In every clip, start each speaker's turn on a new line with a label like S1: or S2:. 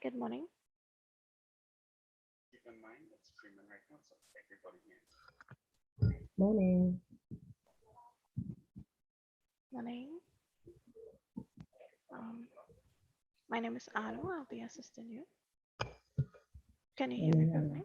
S1: Good morning.
S2: Keep in mind it's streaming right now, so everybody here.
S3: Morning.
S1: Morning. Um, my name is Anu. I'll be assisting you. Can you hear me properly?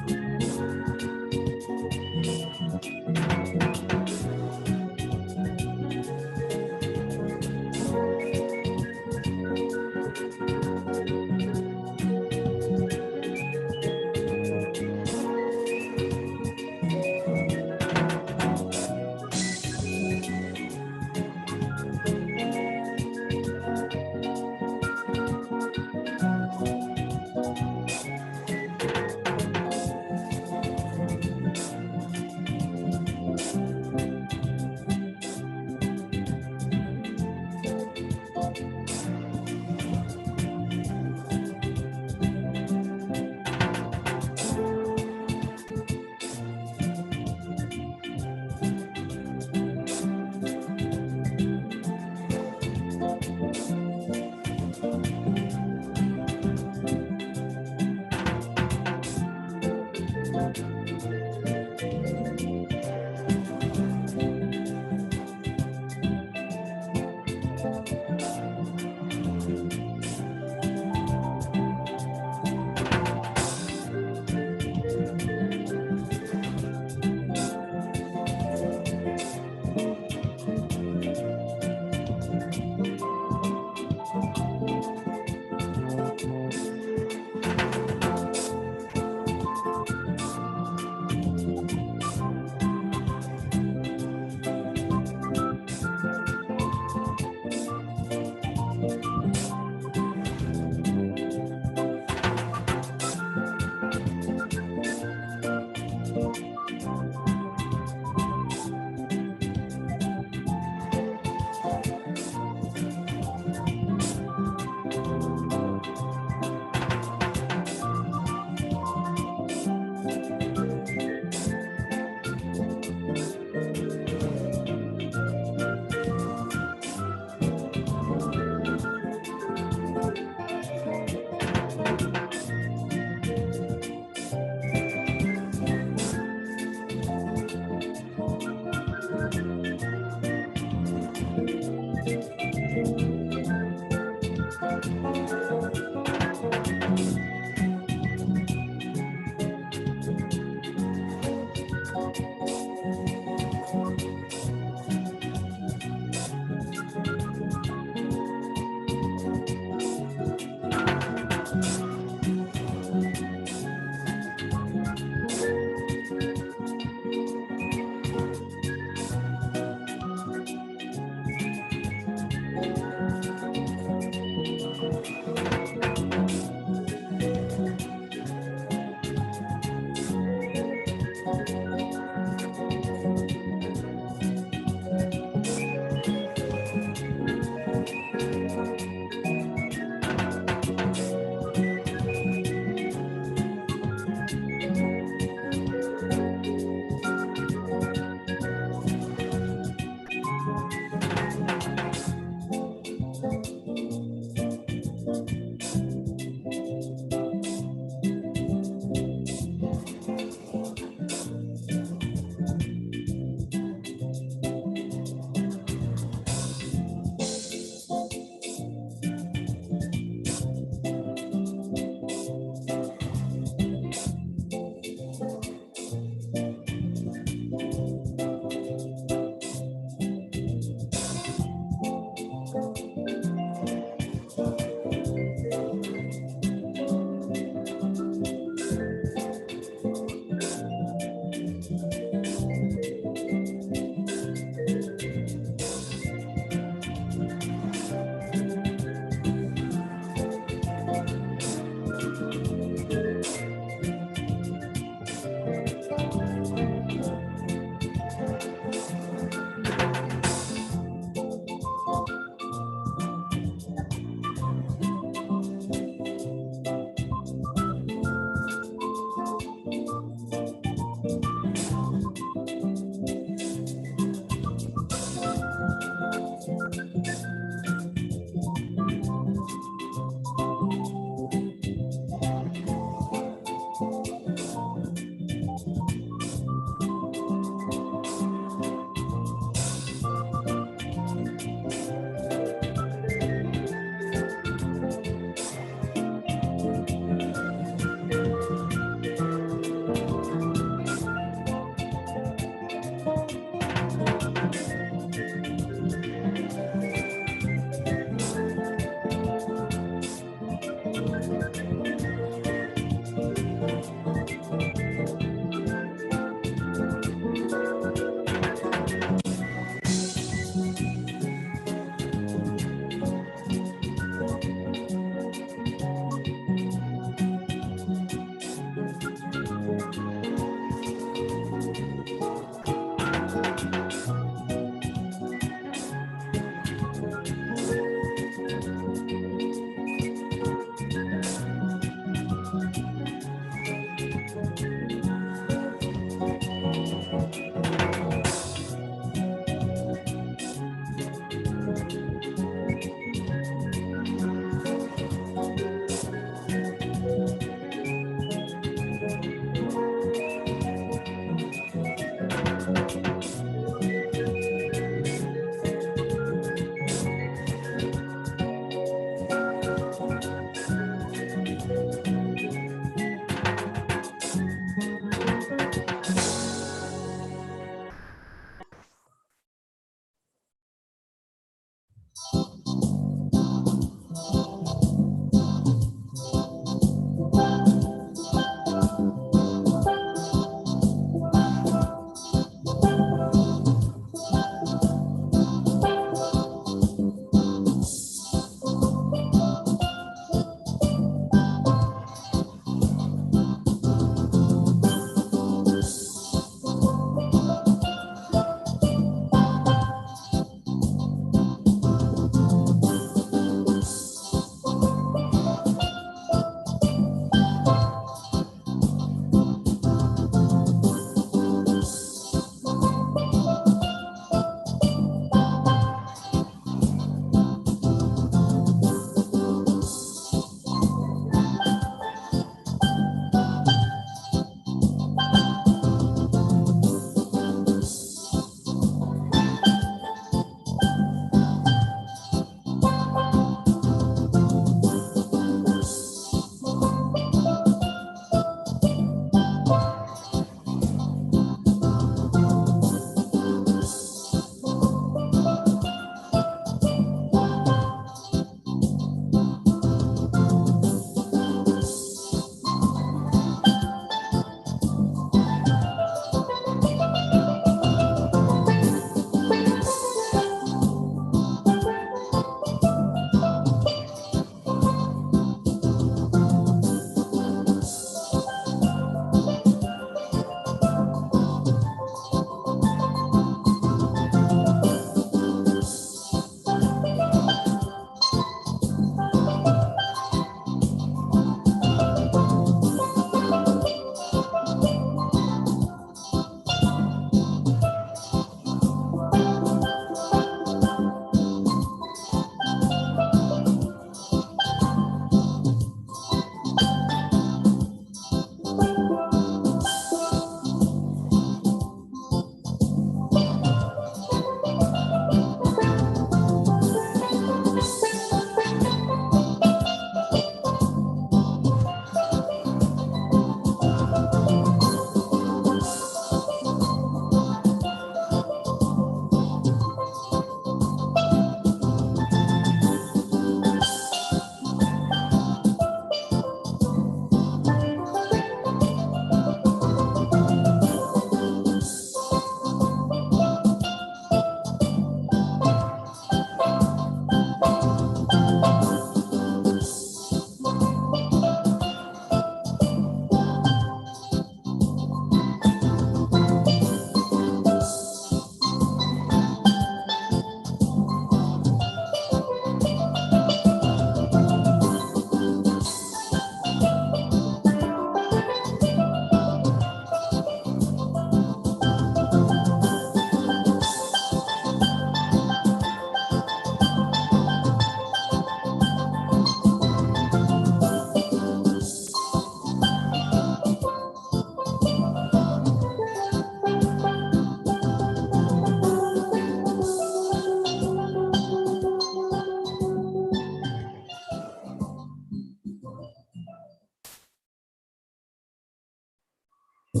S4: Hi,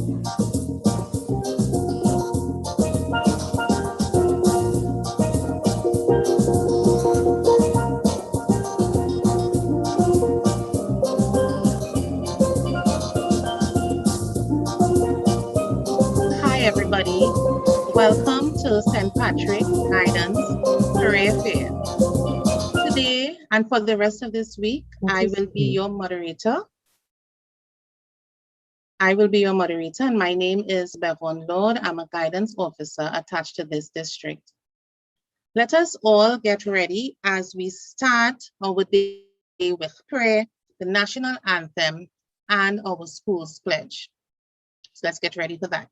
S4: everybody. Welcome to St. Patrick Guidance Career Fair. Today and for the rest of this week, I will be your moderator. And my name is Bevon Lord. I'm a guidance officer attached to this district. Let us all get ready as we start our day with prayer, the national anthem, and our school's pledge. So let's get ready for that.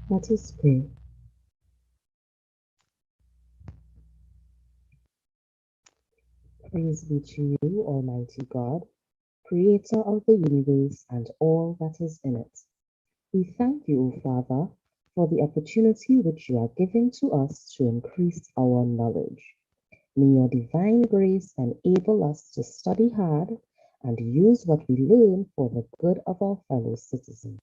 S3: Let us pray. Praise be to you, Almighty God, creator of the universe and all that is in it. We thank you, O Father, for the opportunity which you are giving to us to increase our knowledge. May your divine grace enable us to study hard and use what we learn for the good of our fellow citizens.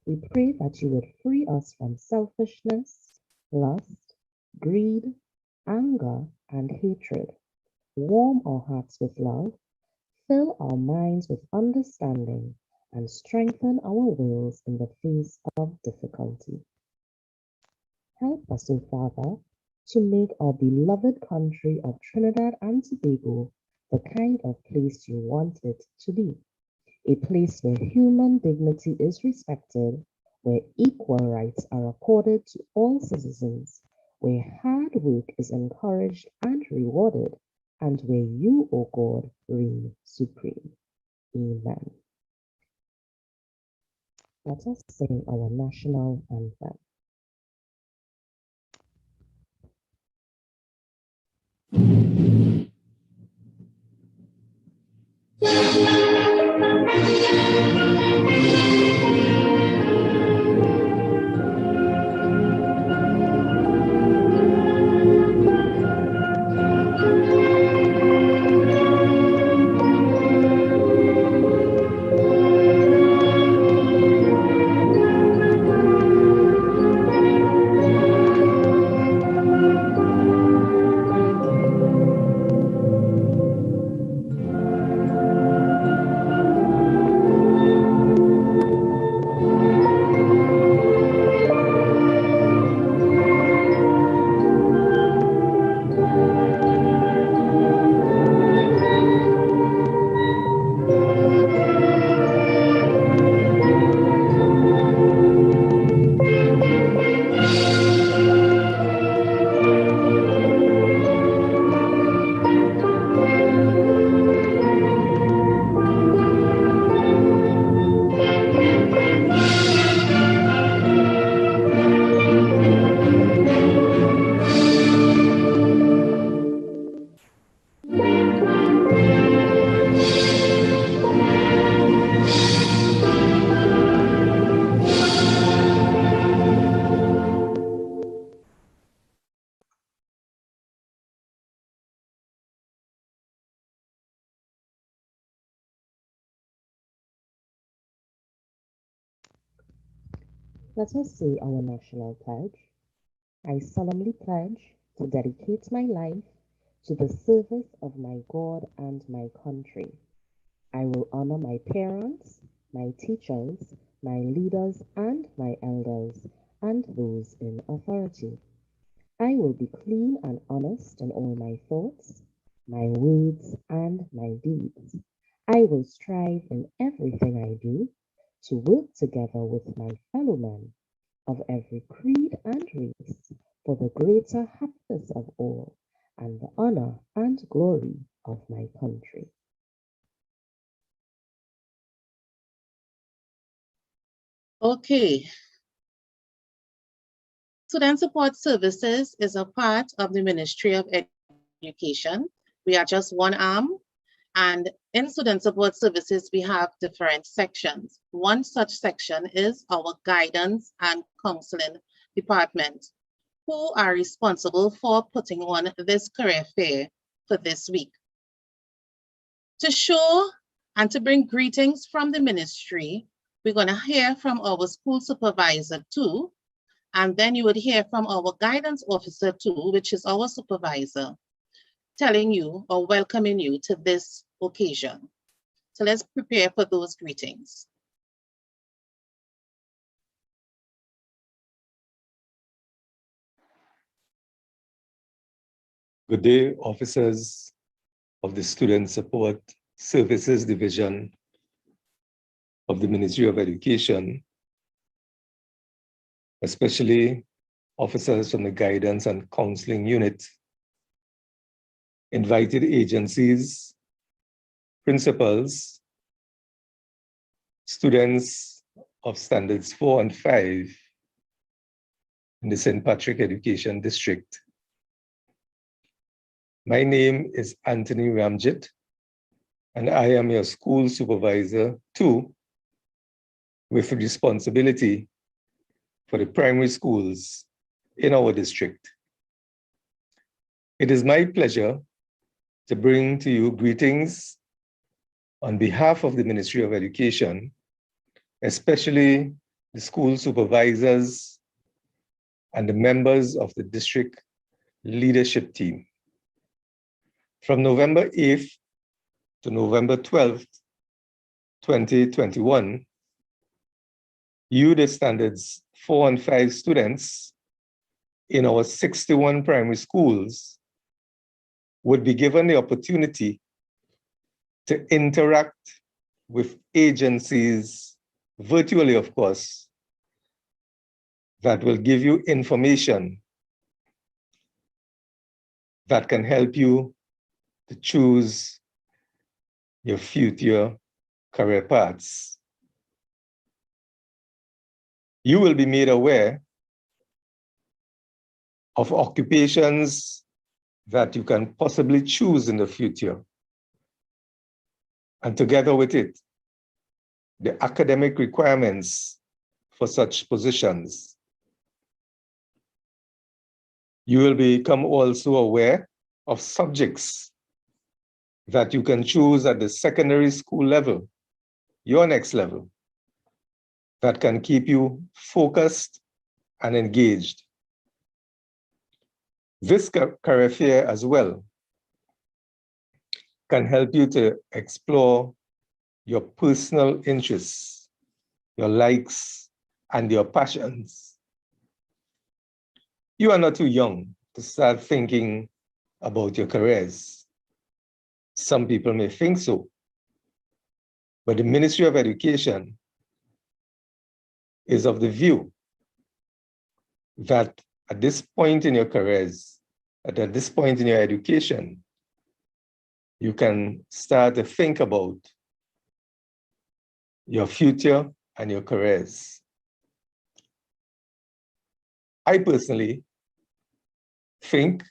S3: We pray that you would free us from selfishness, lust, greed, anger, and hatred. Warm our hearts with love, fill our minds with understanding, and strengthen our wills in the face of difficulty. Help us, O Father, to make our beloved country of Trinidad and Tobago the kind of place you want it to be. A place where human dignity is respected, where equal rights are accorded to all citizens, where hard work is encouraged and rewarded, and where you, O God, reign supreme. Amen. Let us sing our national anthem. Let us say our national pledge. I solemnly pledge to dedicate my life to the service of my God and my country. I will honor my parents, my teachers, my leaders, and my elders, and those in authority. I will be clean and honest in all my thoughts, my words, and my deeds. I will strive in everything I do to work together with my fellow men of every creed and race for the greater happiness of all and the honor and glory of my country.
S4: Okay. Student Support Services is a part of the Ministry of Education. We are just one arm, and in Student Support Services, we have different sections. One such section is our Guidance and Counseling Department, who are responsible for putting on this career fair for this week. To show And to bring greetings from the ministry, we're going to hear from our school supervisor too, and then you would hear from our guidance officer too, which is our supervisor, telling you or welcoming you to this occasion. So let's prepare for those greetings.
S5: Good day, officers of the Student Support Services Division of the Ministry of Education, especially officers from the Guidance and Counseling Unit, invited agencies, principals, students of Standards 4 and 5 in the St. Patrick Education District. My name is Anthony Ramjit, and I am your school supervisor too, with responsibility for the primary schools in our district. It is my pleasure to bring to you greetings on behalf of the Ministry of Education, especially the school supervisors and the members of the district leadership team. From November 8th to November 12th, 2021, you, the Standards 4 and 5 students in our 61 primary schools, would be given the opportunity to interact with agencies, virtually of course, that will give you information that can help you to choose your future career paths. You will be made aware of occupations that you can possibly choose in the future. And together with it, the academic requirements for such positions. You will become also aware of subjects that you can choose at the secondary school level, your next level, that can keep you focused and engaged. This career fair as well can help you to explore your personal interests, your likes, and your passions. You are not too young to start thinking about your careers. Some people may think so, but the Ministry of Education is of the view that at this point in your careers, at this point in your education, you can start to think about your future and your careers. I personally think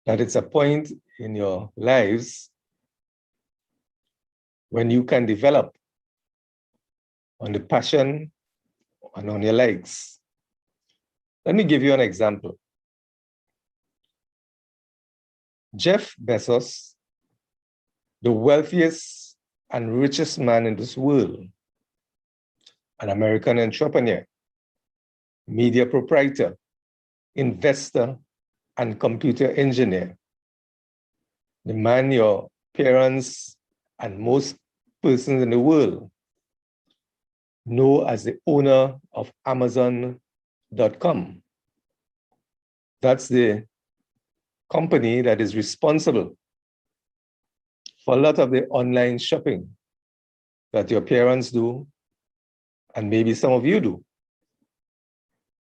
S5: that it's a point in your lives when you can develop on the passion and on your likes. Let me give you an example. Jeff Bezos, the wealthiest and richest man in this world, an American entrepreneur, media proprietor, investor, and computer engineer. The man your parents and most persons in the world know as the owner of Amazon.com. That's the company that is responsible for a lot of the online shopping that your parents do, and maybe some of you do.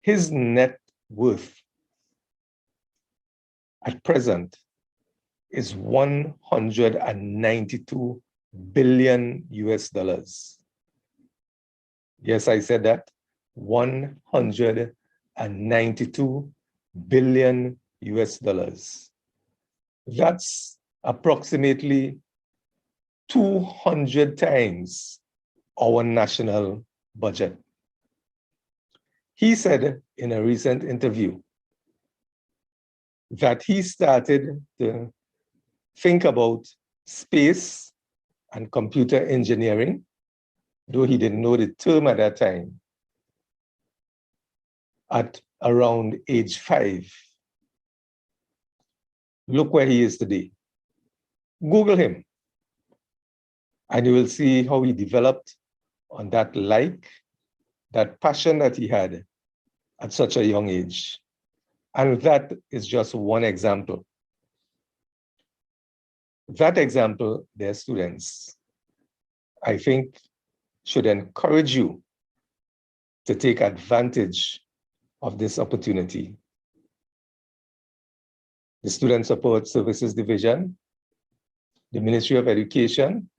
S5: His net worth at present is $192 billion US. Yes, I said that, $192 billion US. That's approximately 200 times our national budget. He said in a recent interview that he started to think about space and computer engineering, though he didn't know the term at that time, at around age 5. Look where he is today. Google him, and you will see how he developed on that like, that passion that he had at such a young age. And that is just one example. That example, their students, I think, should encourage you to take advantage of this opportunity. The Student Support Services Division, the Ministry of Education,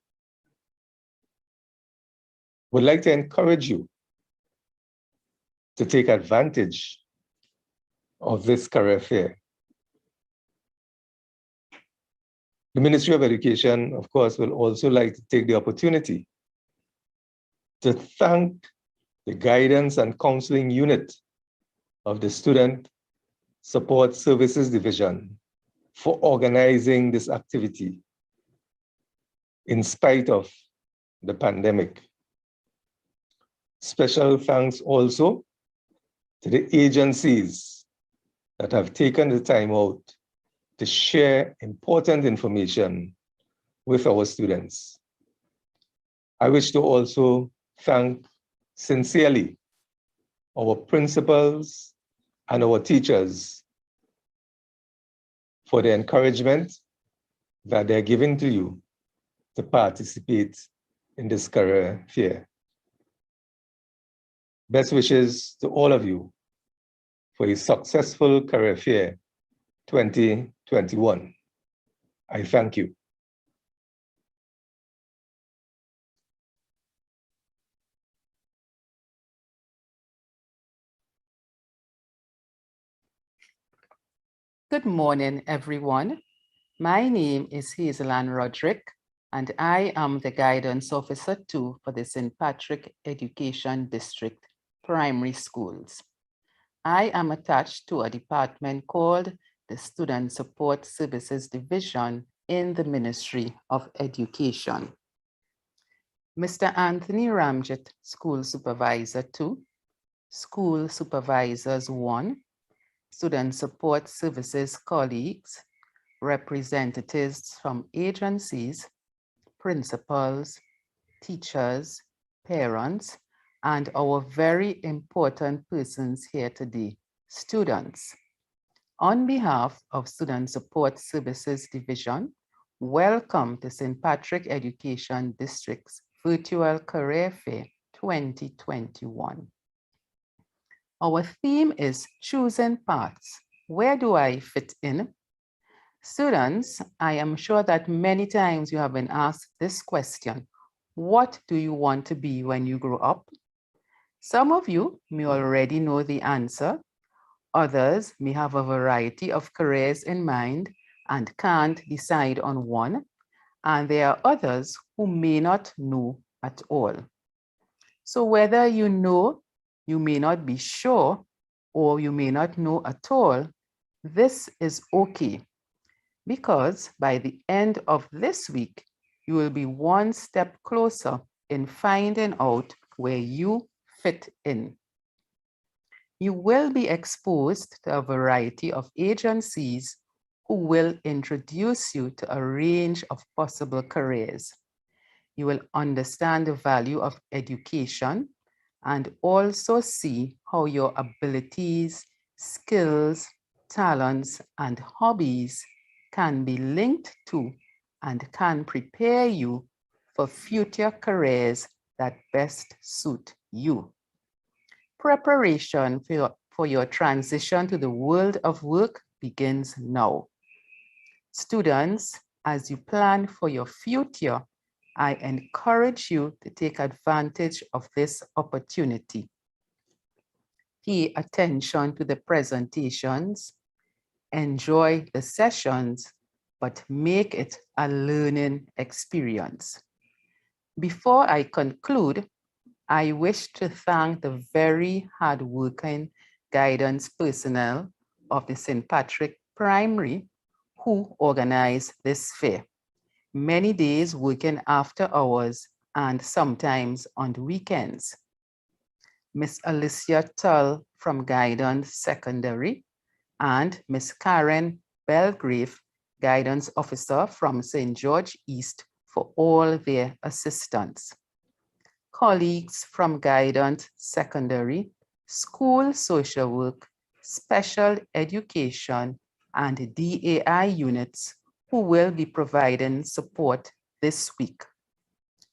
S5: would like to encourage you to take advantage of this career fair. The Ministry of Education, of course, will also like to take the opportunity to thank the Guidance and Counseling Unit of the Student Support Services Division for organizing this activity in spite of the pandemic. Special thanks also to the agencies that have taken the time out to share important information with our students. I wish to also thank sincerely our principals and our teachers for the encouragement that they're giving to you to participate in this career fair. Best wishes to all of you for a successful career fair 2021. I thank you.
S6: Good morning, everyone. My name is Hazel Ann Roderick, and I am the Guidance Officer 2 for the St. Patrick Education District Primary Schools. I am attached to a department called the Student Support Services Division in the Ministry of Education. Mr. Anthony Ramjet, School Supervisor 2, School Supervisors 1, Student Support Services colleagues, representatives from agencies, principals, teachers, parents, and our very important persons here today, students. On behalf of Student Support Services Division, welcome to St. Patrick Education District's Virtual Career Fair 2021. Our theme is choosing paths. Where do I fit in? Students, I am sure that many times you have been asked this question: what do you want to be when you grow up? Some of you may already know the answer. Others may have a variety of careers in mind and can't decide on one. And there are others who may not know at all. So whether you know, you may not be sure, or you may not know at all, this is okay. Because by the end of this week, you will be one step closer in finding out where you fit in. You will be exposed to a variety of agencies who will introduce you to a range of possible careers. You will understand the value of education and also see how your abilities, skills, talents, and hobbies can be linked to and can prepare you for future careers that best suit you. Preparation for your transition to the world of work begins now. Students, as you plan for your future, I encourage you to take advantage of this opportunity. Pay attention to the presentations, enjoy the sessions, but make it a learning experience. Before I conclude, I wish to thank the very hardworking guidance personnel of the St. Patrick Primary who organized this fair. many days working after hours and sometimes on the weekends. Miss Alicia Tull from Guidance Secondary and Miss Karen Belgrave, Guidance Officer from St. George East, for all their assistance. Colleagues from Guidance Secondary, School Social Work, Special Education, and DAI units who will be providing support this week.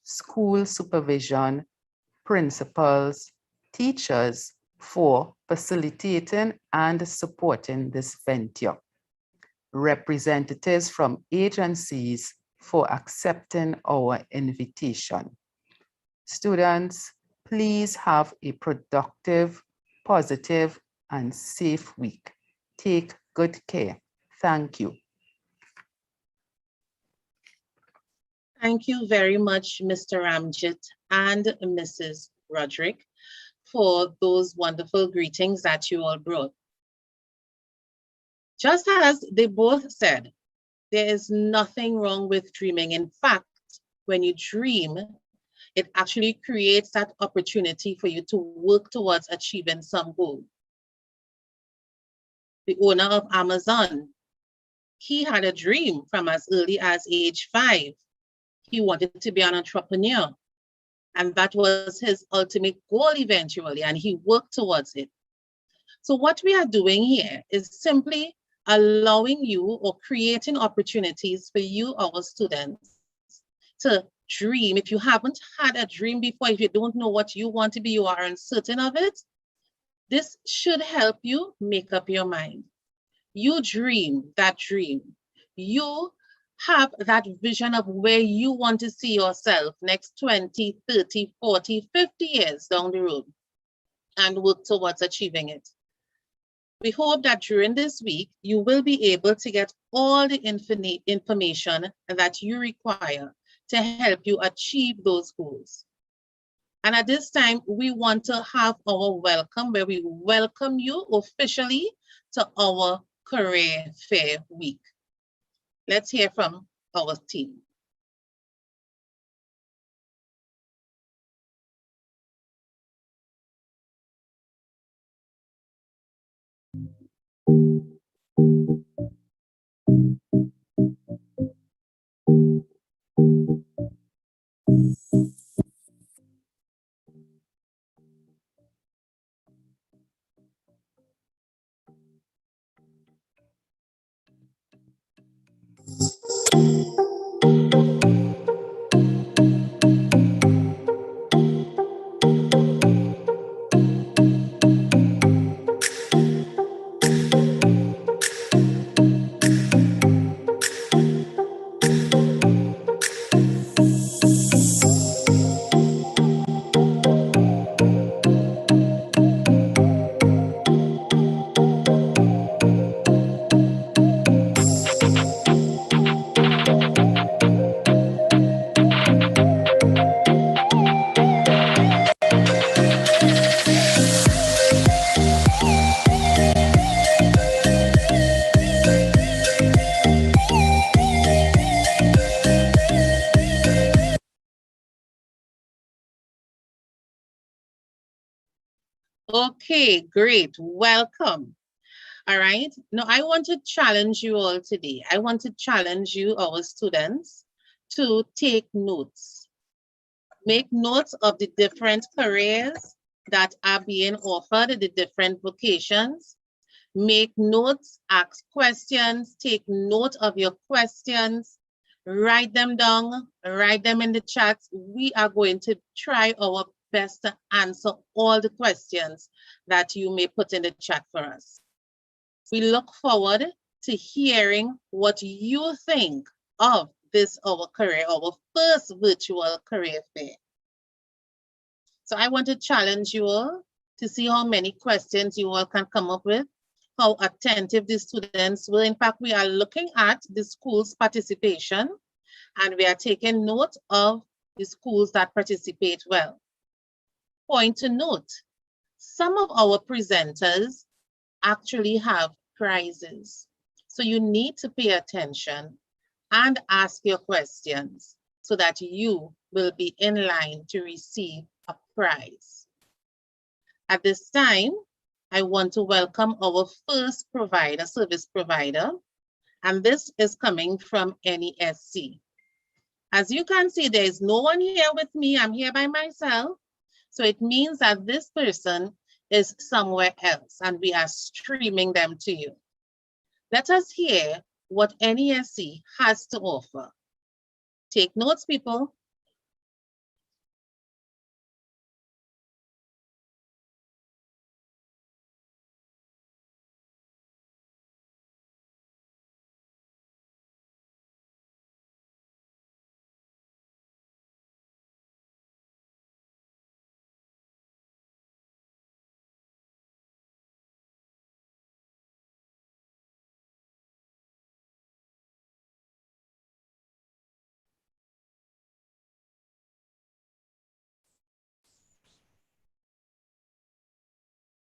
S6: School supervision, principals, teachers for facilitating and supporting this venture. Representatives from agencies for accepting our invitation. Students, please have a productive, positive, and safe week. Take good care. Thank you.
S4: Thank you very much, Mr. Ramjit and Mrs. Roderick, for those wonderful greetings that you all brought. Just as they both said, there is nothing wrong with dreaming. In fact, when you dream, it actually creates that opportunity for you to work towards achieving some goal. The owner of Amazon, he had a dream from as early as age 5. He wanted to be an entrepreneur, and that was his ultimate goal eventually, and he worked towards it. So what we are doing here is simply allowing you or creating opportunities for you, our students, to dream. If you haven't had a dream before, if you don't know what you want to be, you are uncertain of it, this should help you make up your mind. You dream that dream. You have that vision of where you want to see yourself next 20, 30, 40, 50 years down the road, and work towards achieving it. We hope that during this week, you will be able to get all the information that you require to help you achieve those goals. And at this time, we want to have our welcome, where we welcome you officially to our Career Fair Week. Let's hear from our team. Okay, great. Welcome. All right. Now, I want to challenge you all today. I want to challenge you, our students, to take notes. Make notes of the different careers that are being offered, the different vocations. Make notes, ask questions, take note of your questions, write them down, write them in the chat. We are going to try our best to answer all the questions that you may put in the chat for us. We look forward to hearing what you think of this, our career, our first virtual career fair. So I want to challenge you all to see how many questions you all can come up with, how attentive the students were. In fact, we are looking at the school's participation, and we are taking note of the schools that participate well. Point to note, some of our presenters actually have prizes. So you need to pay attention and ask your questions so that you will be in line to receive a prize. At this time, I want to welcome our first service provider, and this is coming from NESC. As you can see, there is no one here with me. I'm here by myself. So it means that this person is somewhere else and we are streaming them to you. Let us hear what NESC has to offer. Take notes, people.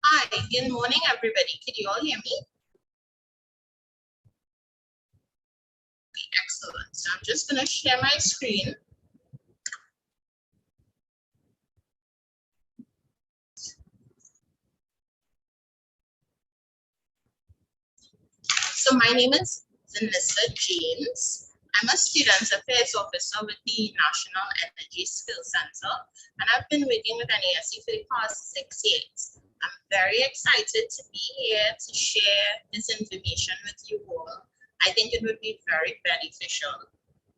S4: Hi, good morning, everybody. Can you all hear me? Excellent. So I'm just going to share my screen. So my name is Vanessa James. I'm a Student Affairs Officer with the National Energy Skills Center, and I've been working with NESC for the past 6 years. I'm very excited to be here to share this information with you all. I think it would be very beneficial.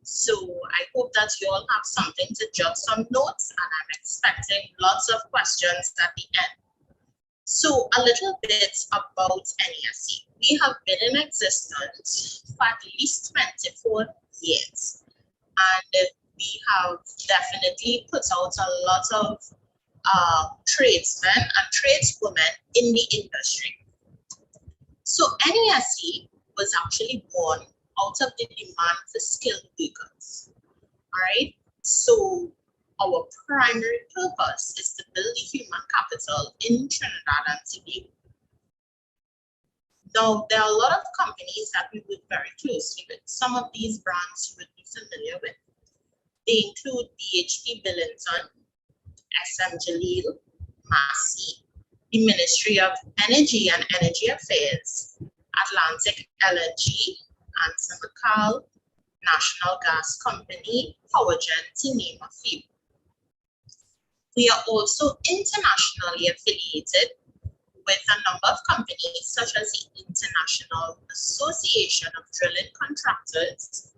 S4: So I hope that you all have something to jot some notes, and I'm expecting lots of questions at the end. So a little bit about NESC. We have been in existence for at least 24 years, and we have definitely put out a lot of tradesmen and tradeswomen in the industry. So NESC was actually born out of the demand for skilled workers. All right. So our primary purpose is to build the human capital in Trinidad and Tobago. Now, there are a lot of companies that we work very closely with. Some of these brands you would be familiar with. They include BHP Billington, SM Jalil, Massey, the Ministry of Energy and Energy Affairs, Atlantic LNG, Anson McCall, National Gas Company, Powergen, to name a few. We are also internationally affiliated with a number of companies such as the International Association of Drilling Contractors,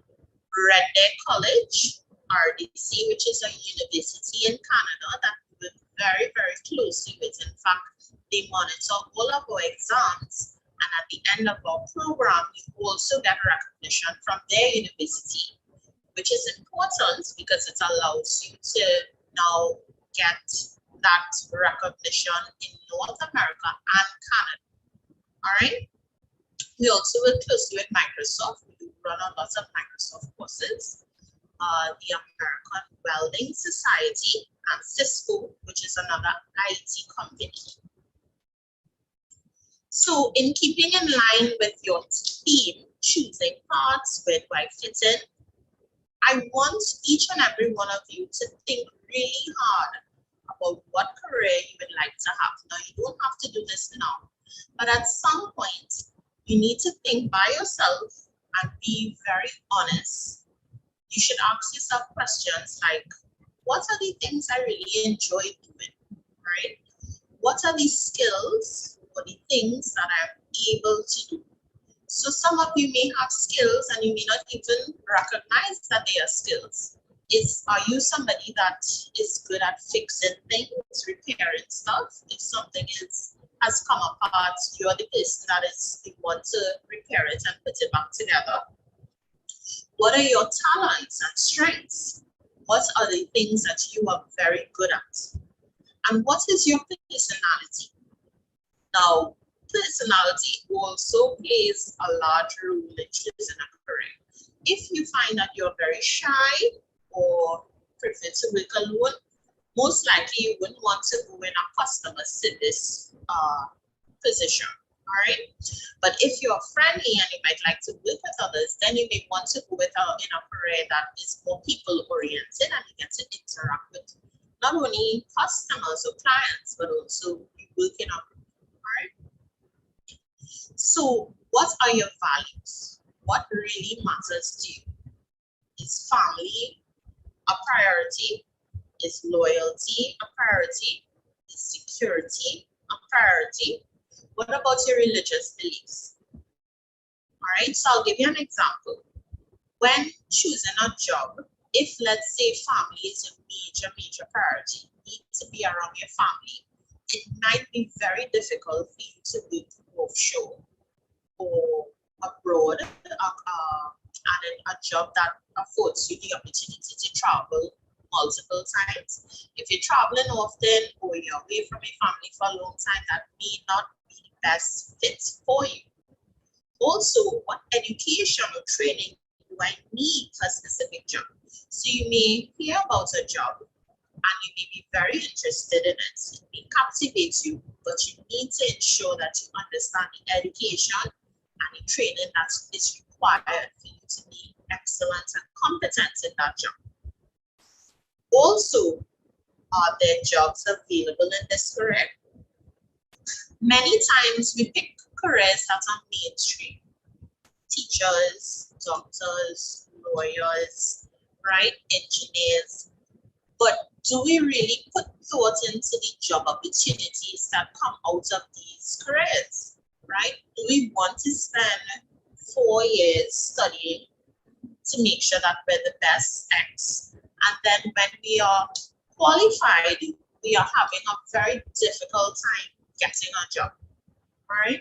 S4: Red Deer College, RDC, which is a university in Canada that we work very, very closely with. In fact, they monitor all of our exams, and at the end of our program, we also get recognition from their university, which is important because it allows you to now get that recognition in North America and Canada. All right. We also work closely with Microsoft. We run a lot of Microsoft courses. The American Welding Society and Cisco, which is another IT company. So in keeping in line with your theme, choosing paths where do I fit in, I want each and every one of you to think really hard about what career you would like to have. Now, you don't have to do this now, but at some point, you need to think by yourself and be very honest. You should ask yourself questions like, what are the things I really enjoy doing, right? What are the skills or the things that I'm able to do? So some of you may have skills and you may not even recognize that they are skills. Are you somebody that is good at fixing things, repairing stuff? If something has come apart, you're the person that is the one to repair it and put it back together. What are your talents and strengths? What are the things that you are very good at? And what is your personality? Now, personality also plays a large role in choosing a career. If you find that you're very shy or prefer to work alone, most likely you wouldn't want to go in a customer service position. right? But if you're friendly and you might like to work with others, then you may want to go with in a career that is more people oriented and you get to interact with not only customers or clients, but also you work in a group, right? So what are your values? What really matters to you? Is family a priority? Is loyalty a priority? Is security a priority? What about your religious beliefs? All right, so I'll give you an example. When choosing a job, if let's say family is a major priority, you need to be around your family, it might be very difficult for you to work offshore or abroad, and a job that affords you the opportunity to travel multiple times. If you're traveling often or you're away from your family for a long time, that may not be the best fit for you. Also, what education or training do I need for a specific job? So you may hear about a job and you may be very interested in it. It may captivate you, but you need to ensure that you understand the education and the training that is required for you to be excellent and competent in that job. Also, are there jobs available in this career? Many times we pick careers that are mainstream. Teachers, doctors, lawyers, right? Engineers. But do we really put thought into the job opportunities that come out of these careers, right? Do we want to spend 4 years studying to make sure that we're the best X? And then when we are qualified, we are having a very difficult time getting a job, right?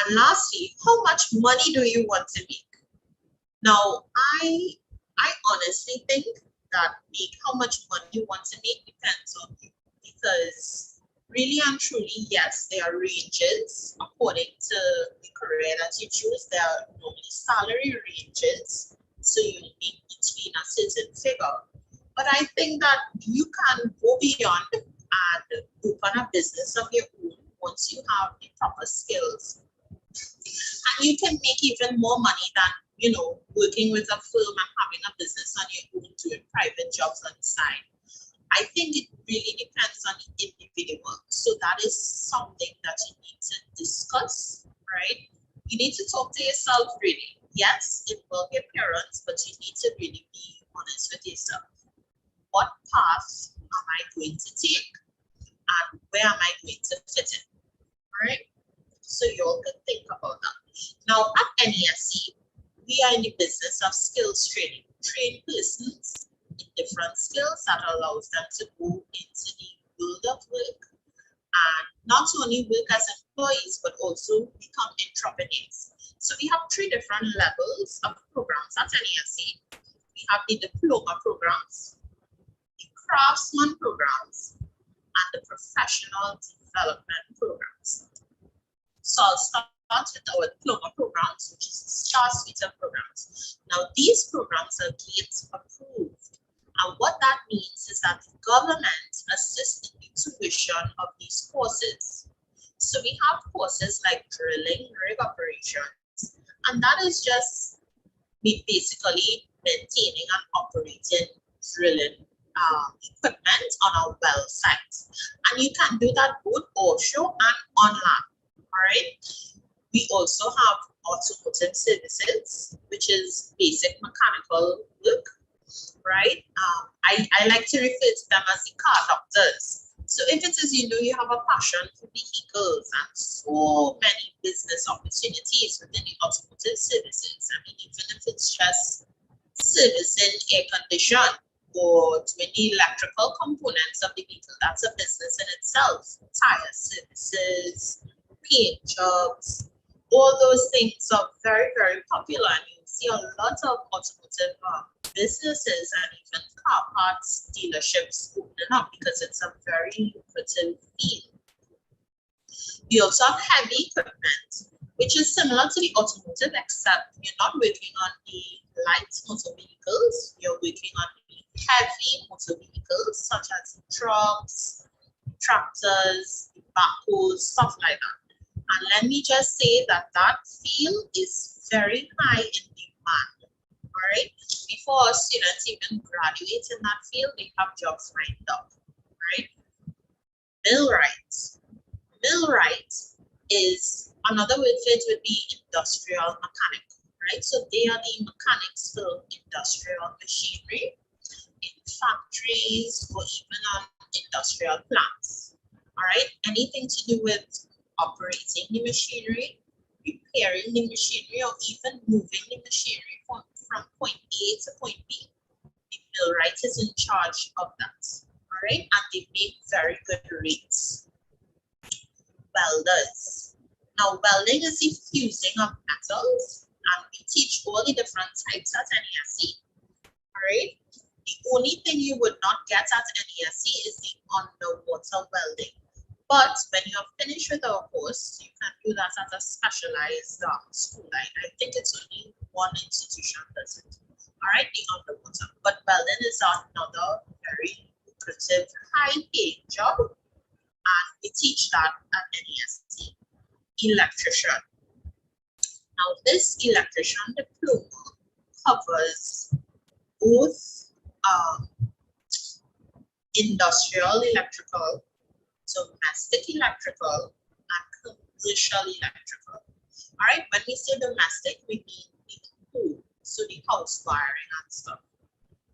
S4: And lastly, how much money do you want to make? Now, I honestly think that how much money you want to make depends on you, because really and truly, yes, there are ranges according to the career that you choose. There are normally salary ranges, so you make between a certain figure. But I think that you can go beyond and open a business of your own once you have the proper skills. And you can make even more money than, you know, working with a firm and having a business on your own, doing private jobs on the side. I think it really depends on the individual. So that is something that you need to discuss, right? You need to talk to yourself really. Yes, involve your parents, but you need to really be honest with yourself. What path am I going to take? And where am I going to fit in? All right? So you all can think about that. Now at NESC, we are in the business of skills training. Train persons in different skills that allows them to go into the world of work and not only work as employees, but also become entrepreneurs. So we have 3 different levels of programs at NESC. We have the diploma programs, the craftsman programs, and the professional development programs. So I'll start with our diploma programs, which is the STAR suite of programs. Now, these programs are GATE approved. And what that means is that the government assists in the tuition of these courses. So we have courses like drilling, rig operations, and that is just basically maintaining and operating drilling equipment on our well sites. And you can do that both offshore and on land. All right. We also have automotive services, which is basic mechanical work, right? I like to refer to them as the car doctors. So if it is, you know, you have a passion for vehicles and so many business opportunities within the automotive services. I mean, even if it's just servicing air condition or doing the electrical components of the vehicle, that's a business in itself. Tire services, paint jobs, all those things are very, very popular. And you see a lot of automotive businesses and even car parts dealerships opening up because it's a very lucrative field. We also have heavy equipment, which is similar to the automotive, except you're not working on the light motor vehicles, you're working on the heavy motor vehicles, such as trucks, tractors, backhoes, stuff like that. And let me just say that that field is very high in demand. All right. Before students even graduate in that field, they have jobs lined up. Right. Millwright. Millwright is another word for it would be industrial mechanic. Right. So they are the mechanics for industrial machinery in factories or even on industrial plants. All right. Anything to do with operating the machinery, repairing the machinery, or even moving the machinery from point A to point B. The millwright is in charge of that. All right, and they make very good rates. Welders. Now, welding is the fusing of metals, and we teach all the different types at NESE. All right. The only thing you would not get at NESE is the underwater welding. But when you are finished with our course, you can do that at a specialized school. I think it's only one institution does it. All right, the underwater. But welding is another very lucrative, high-paying job, and we teach that at NESE. Electrician. Now, this electrician diploma covers both industrial electrical, domestic electrical, and commercial electrical. All right, when we say domestic, we mean the home, so the house wiring and stuff.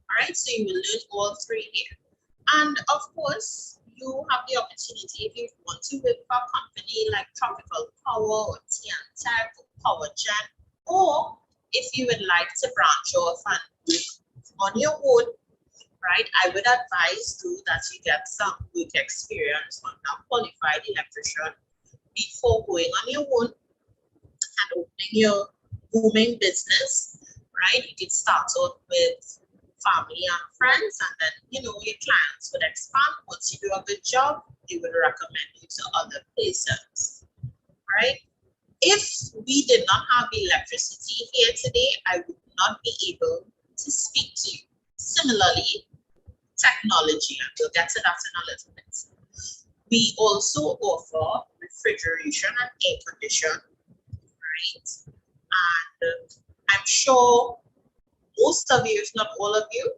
S4: All right, so you will learn all three here. And of course, you have the opportunity if you want to work for a company like Tropical Power or TNTech or PowerGen, or if you would like to branch off and work on your own, right, I would advise too that you get some work experience on a qualified electrician before going on your own and opening your booming business, right? You can start out with family and friends, and then, you know, your clients would expand. Once you do a good job, they would recommend you to other places, right? If we did not have electricity here today, I would not be able to speak to you. Similarly, technology, and we'll get to that in a little bit. We also offer refrigeration and air conditioning, right? And I'm sure most of you, if not all of you,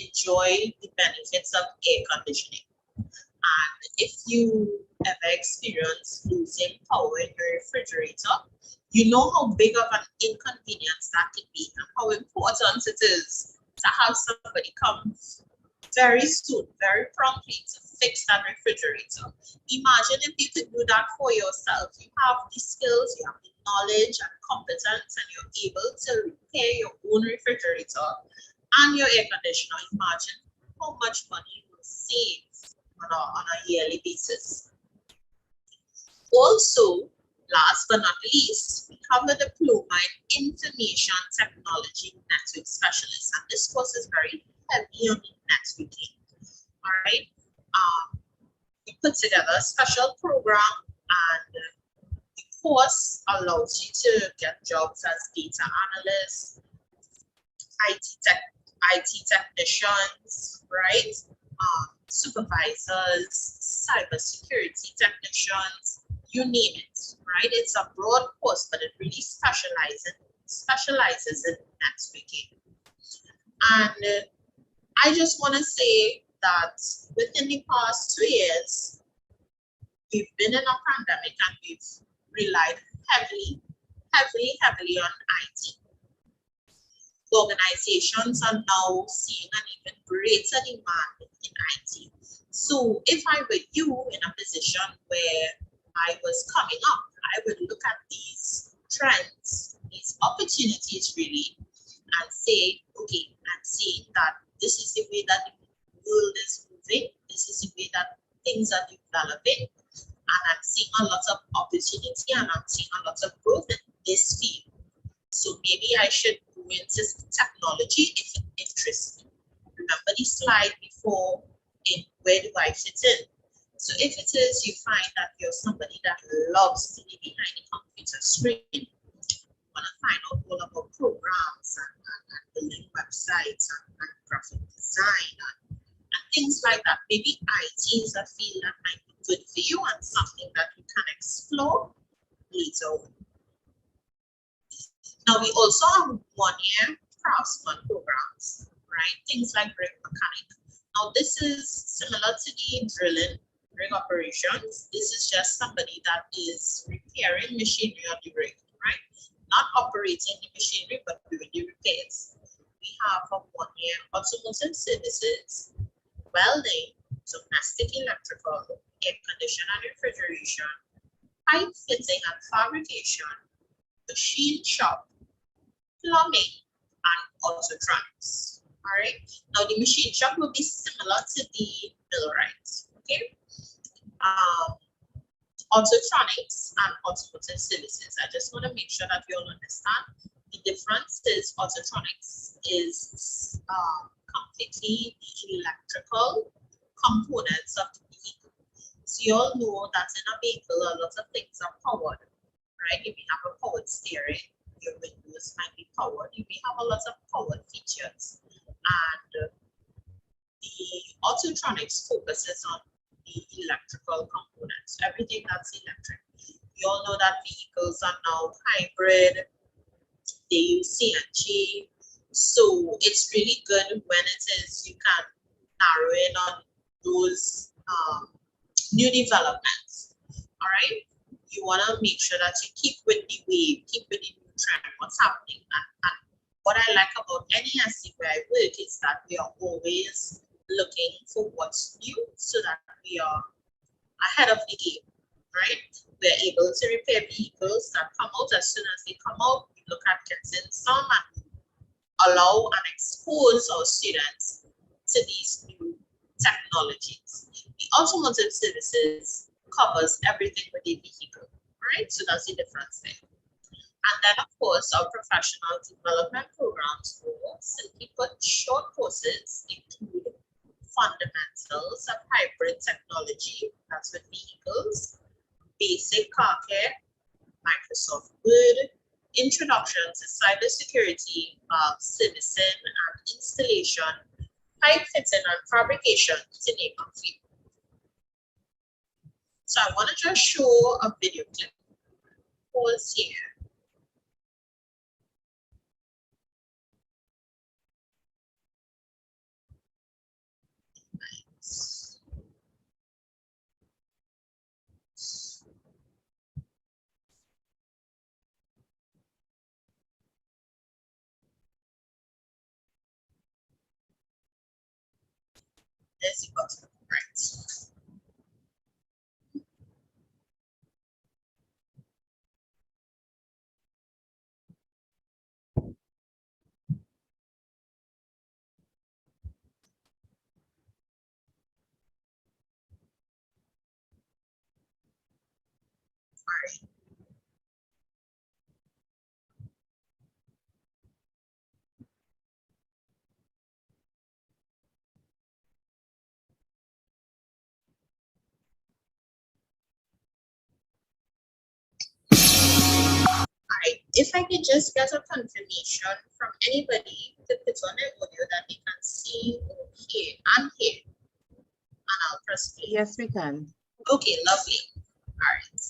S4: enjoy the benefits of air conditioning. And if you ever experience losing power in your refrigerator, you know how big of an inconvenience that can be and how important it is to have somebody come very soon, very promptly to fix that refrigerator. Imagine if you could do that for yourself. You have the skills, you have the knowledge and competence, and you're able to repair your own refrigerator and your air conditioner. Imagine how much money you will save on a yearly basis. Also, last but not least, we have a diploma in Information Technology Network Specialist, and this course is very heavy on networking. All right, we put together a special program, and the course allows you to get jobs as data analysts, IT technicians, right? Supervisors, cybersecurity technicians, you name it, right? It's a broad course, but it really specializes in networking. And I just want to say that within the past 2 years, we've been in a pandemic and we've relied heavily on IT. Organizations are now seeing an even greater demand in IT. So if I were you in a position where I was coming up, I would look at these trends, these opportunities really, and say, okay, I'm seeing that this is the way that the world is moving, this is the way that things are developing, and I'm seeing a lot of opportunity and I'm seeing a lot of growth in this field. So maybe I should go into technology if it interests me. Remember the slide before in where do I fit in? So if it is you find that you're somebody that loves to be behind the computer screen, want to find out all about programs and building websites and graphic design and things like that, maybe IT is a field that might be good for you and something that you can explore. later on. Now we also have 1-year craftsman programs, right? Things like rig mechanic. Now this is similar to the drilling rig operations. This is just somebody that is repairing machinery on the rig, right? Not operating the machinery, but doing the repairs. We have a 1-year automotive services, welding, domestic electrical, air conditioning and refrigeration, pipe fitting and fabrication, machine shop, plumbing, and autotronics. All right. Now the machine shop will be similar to the millwright. Okay. Autotronics and automotive services. I just want to make sure that you all understand the difference is autotronics is completely the electrical components of the vehicle. So you all know that in a vehicle, a lot of things are powered, right? You may have a powered steering, your windows might be powered, you may have a lot of powered features. And the autotronics focuses on the electrical components, everything that's electric. You all know that vehicles are now hybrid, they use CNG. So it's really good when it is you can narrow in on those new developments. All right. You want to make sure that you keep with the wave, keep with the new trend, what's happening. And what I like about NESC where I work is that we are always looking for what's new so that we are ahead of the game, right? We're able to repair vehicles that come out. As soon as they come out, we look at getting some and allow and expose our students to these new technologies. The automotive services covers everything with the vehicle, right? So that's the difference there. And then, of course, our professional development programs, or simply put, short courses include fundamentals of hybrid technology, that's with vehicles, basic car care, Microsoft Word, introduction to cybersecurity, servicing and installation, pipe fitting and fabrication, to name a few. So I want to just show a video clip. Pause here. There's the button, right? If I could just get a confirmation from anybody to put on their audio that they can see or hear and hear, and I'll press play.
S6: Yes, we can.
S4: Okay, lovely. All right.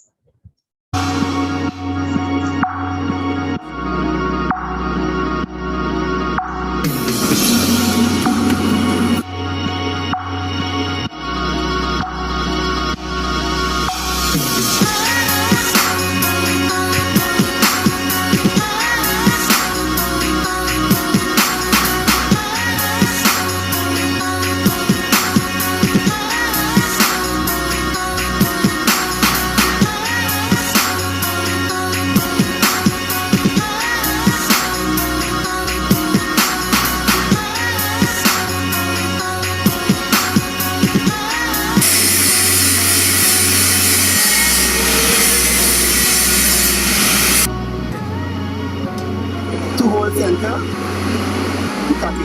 S7: To hold center. Copy.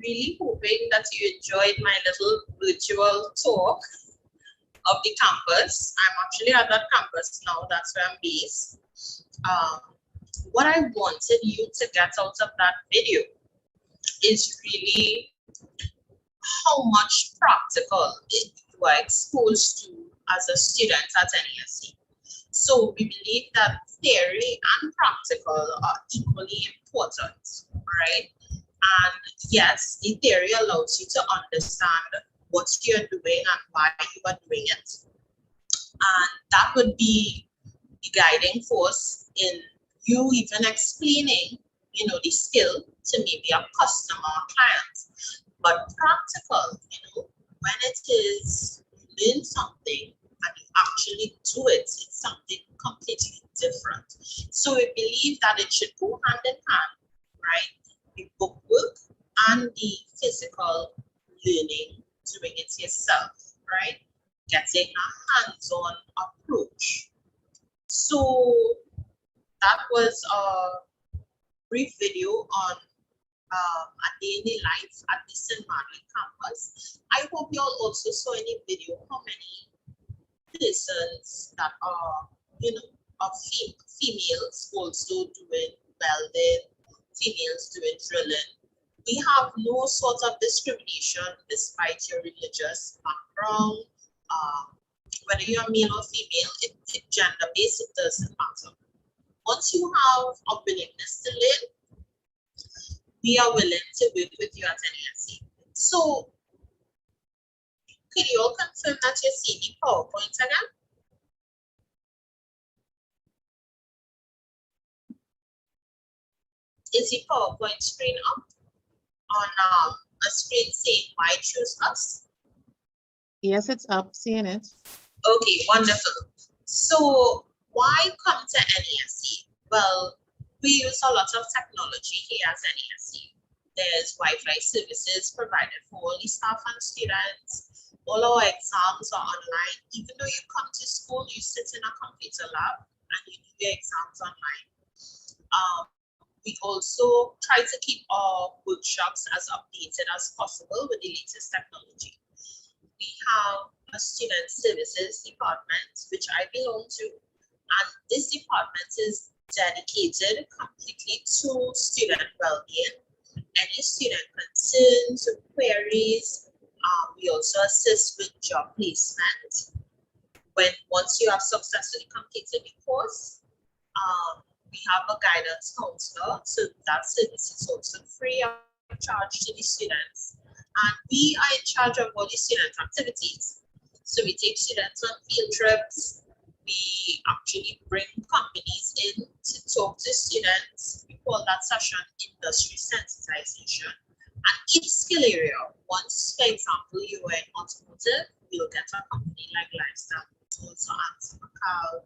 S4: really hoping that you enjoyed my little virtual tour of the campus. I'm actually at that campus now, that's where I'm based. What I wanted you to get out of that video is really how much practical you are exposed to as a student at NESE. So we believe that theory and practical are equally important, right? And yes, the theory allows you to understand what you're doing and why you are doing it. And that would be the guiding force in you even explaining, the skill to maybe a customer or client. But practical, when it is you learn something and you actually do it, it's something completely different. So we believe that it should go hand in hand, right? The book work and the physical learning, doing it yourself, right? Getting a hands-on approach. So that was a brief video on a daily life at the St. Margaret campus. I hope you all also saw in the video how many persons that are, of females also doing welding, females doing drilling. We have no sort of discrimination despite your religious background. Whether you're male or female, gender-based, it doesn't matter. Once you have a willingness to learn, we are willing to work with you at NESE. So, could you all confirm that you see the PowerPoint again? Is the PowerPoint screen up on a screen saying why choose us? Yes, it's up, seeing it. Okay, wonderful. So why come to NESE? Well, we use a lot of technology here at NESE. There's Wi-Fi services provided for all the staff and students. All our exams are online. Even though you come to school, you sit in a computer lab and you do your exams online. We also try to keep our workshops as updated as possible with the latest technology. We have a student services department, which I belong to, and this department is dedicated completely to student well-being. Any student concerns or queries, we also assist with job placement. Once you have successfully completed the course, we have a guidance counselor, so that service is also free of charge to the students. And we are in charge of all the student activities. So we take students on field trips. We actually bring companies in to talk to students. We call that session industry sensitization. And each skill area, once, for example, you were in automotive, you'll get a company like Lifestyle Motors or Antimacal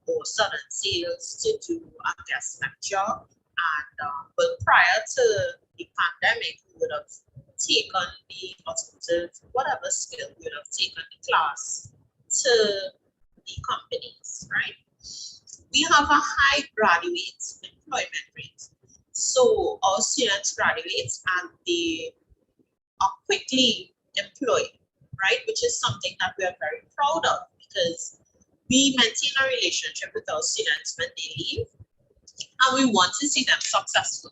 S4: or Southern Sales to do a guest lecture. And but prior to the pandemic, we would have taken the automotive, whatever skill, we would have taken the class to the companies, right? We have a high graduate employment rate. So our students graduate and they are quickly employed, right? Which is something that we are very proud of because we maintain a relationship with our students when they leave and we want to see them successful,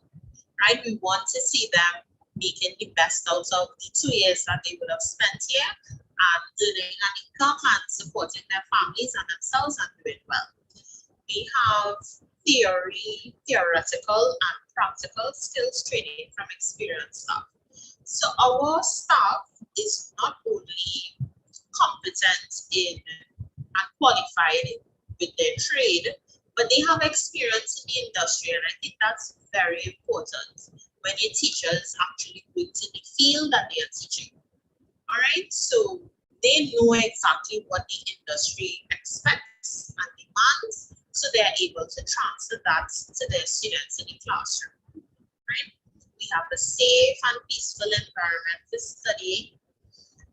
S4: right? We want to see them making the best out of the 2 years that they would have spent here and earning an income and supporting their families and themselves and doing well. We have theoretical and practical skills training from experienced staff. So our staff is not only competent in and qualified with their trade, but they have experience in the industry, and I think that's very important when your teachers actually work in the field that they are teaching. All right, so they know exactly what the industry expects and demands, so they are able to transfer that to their students in the classroom. Right? We have a safe and peaceful environment for studying.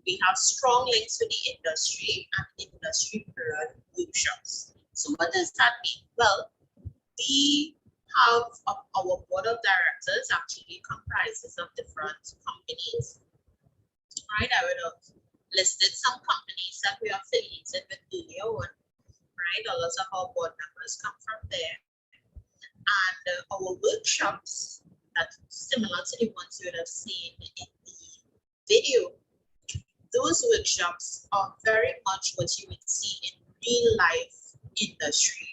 S4: We have strong links with the industry and industry-run workshops. So what does that mean? Well, we have our board of directors actually comprises of different companies. Right, I would have listed some companies that we are affiliated with earlier on. Right, a lot of our board members come from there, and our workshops that similar to the ones you would have seen in the video. Those workshops are very much what you would see in real life industry,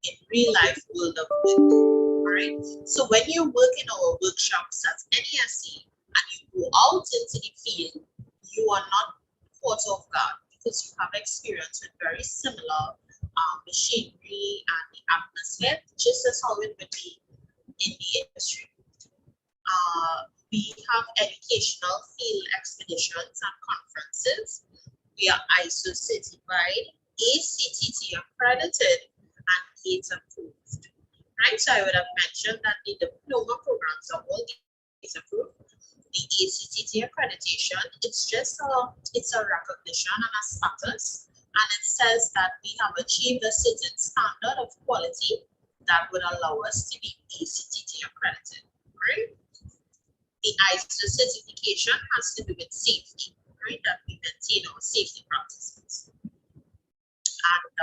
S4: in real life world of work. All right. So when you work in our workshops at NESE and you go out into the field, you are not caught off guard because you have experience with very similar machinery and the atmosphere, just as how it would be in the industry. We have educational field expeditions and conferences. We are ISO certified, ACTT accredited, and GATE approved. Right, so I would have mentioned that the diploma programs are all GATE approved. The ACTT accreditation, it's a recognition and a status, and it says that we have achieved a certain standard of quality that would allow us to be ACTT accredited. Right. The ISO certification has to do with safety, right? That we maintain our safety practices. And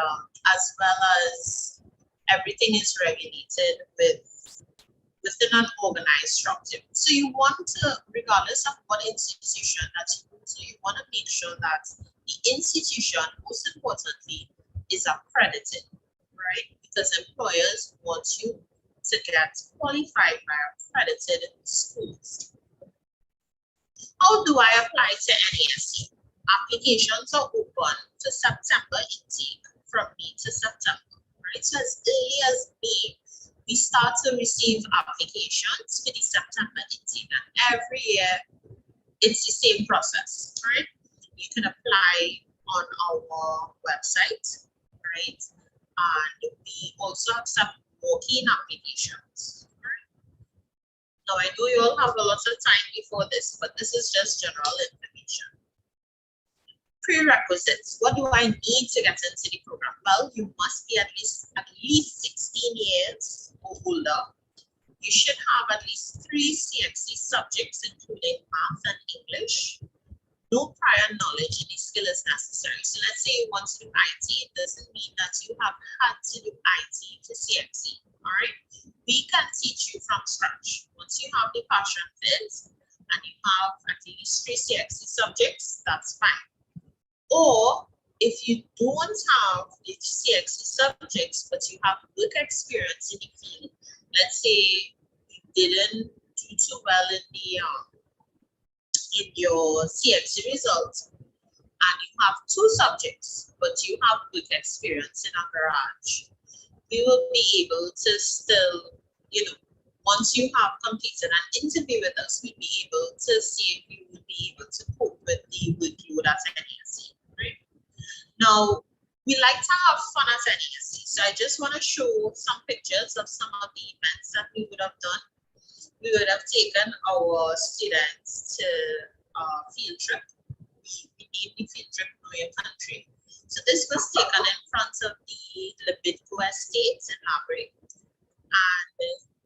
S4: as well as everything is regulated within an organized structure. So you want to, regardless of what institution that you go to, you want to make sure that the institution, most importantly, is accredited, right? Because employers want you to get qualified by accredited schools. How do I apply to NESE? Applications are open to September intake from May to September, right? So as early as May, we start to receive applications for the September intake, and every year it's the same process, right? You can apply on our website, right? And we also accept walk-in applications. Now, I know you all have a lot of time before this, but this is just general information. Prerequisites. What do I need to get into the program? Well, you must be at least 16 years or older. You should have at least 3 CXC subjects, including math and English. No prior knowledge in the skill is necessary. So let's say you want to do IT, it doesn't mean that you have had to do IT for CXC. All right, we can teach you from scratch. Once you have the passion fit and you have at least 3 CXC subjects, that's fine. Or if you don't have the CXC subjects, but you have work experience in the field, let's say you didn't do too well in your CXC results, and you have 2 subjects, but you have work experience in a garage, we will be able to still, once you have completed an interview with us, we'll be able to see if you would be able to cope with the workload at NESE, right? Now, we like to have fun at NESE, so I just want to show some pictures of some of the events that we would have done. We would have taken our students to a field trip. We named the field trip Know Your Country. So this was taken in front of the Libidco Estates in Labrie. And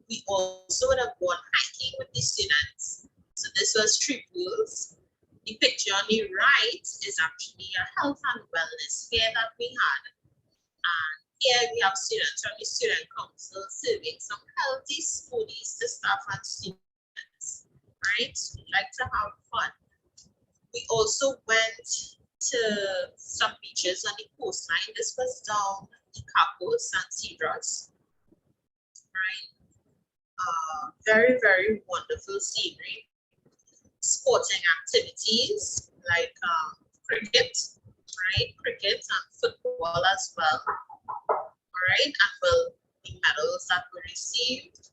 S4: we also would have gone hiking with the students. So this was Triples. The picture on the right is actually a health and wellness fair that we had. And here we have students from the student council serving some healthy smoothies to staff and students, right? We like to have fun. We also went to some beaches on the coastline. This was down the Capos and Cedros, right? Very, very wonderful scenery. Sporting activities like cricket, right? Cricket and football as well. All right, and well, the medals that were received.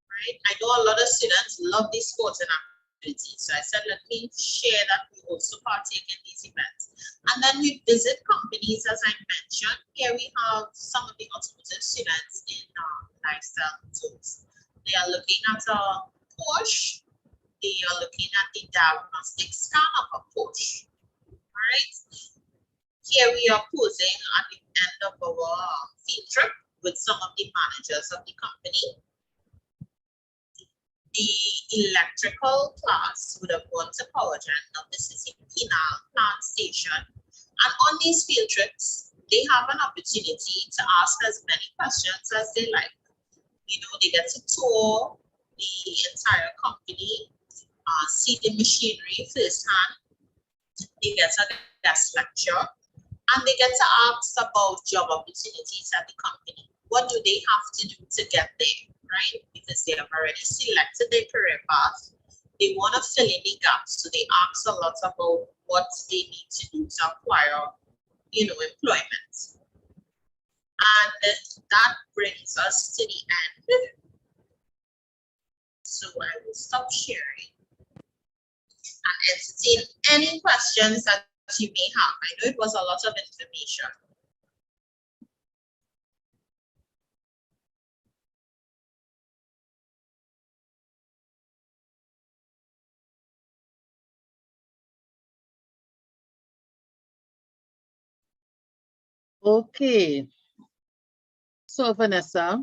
S4: Right, I know a lot of students love these sports and activities, so I said let me share that we also partake in these events. And then we visit companies, as I mentioned. Here we have some of the automotive students in lifestyle tools. They are looking at a Porsche. They are looking at the diagnostic scan of a Porsche. All right. Here we are posing at the end of our field trip. with some of the managers of the company. The electrical class would have gone to PowerGen. Now this is in Pinal Plant Station. And on these field trips, they have an opportunity to ask as many questions as they like. You know, they get to tour the entire company, see the machinery firsthand. They get a guest lecture, and they get to ask about job opportunities at the company. What do they have to do to get there, right? Because they have already selected their career path. They want to fill in the gaps, so they ask a lot about what they need to do to acquire, you know, employment. And that brings us to the end. So I will stop sharing and entertain any questions that you may have. I know it was a lot of information. Okay. So Vanessa,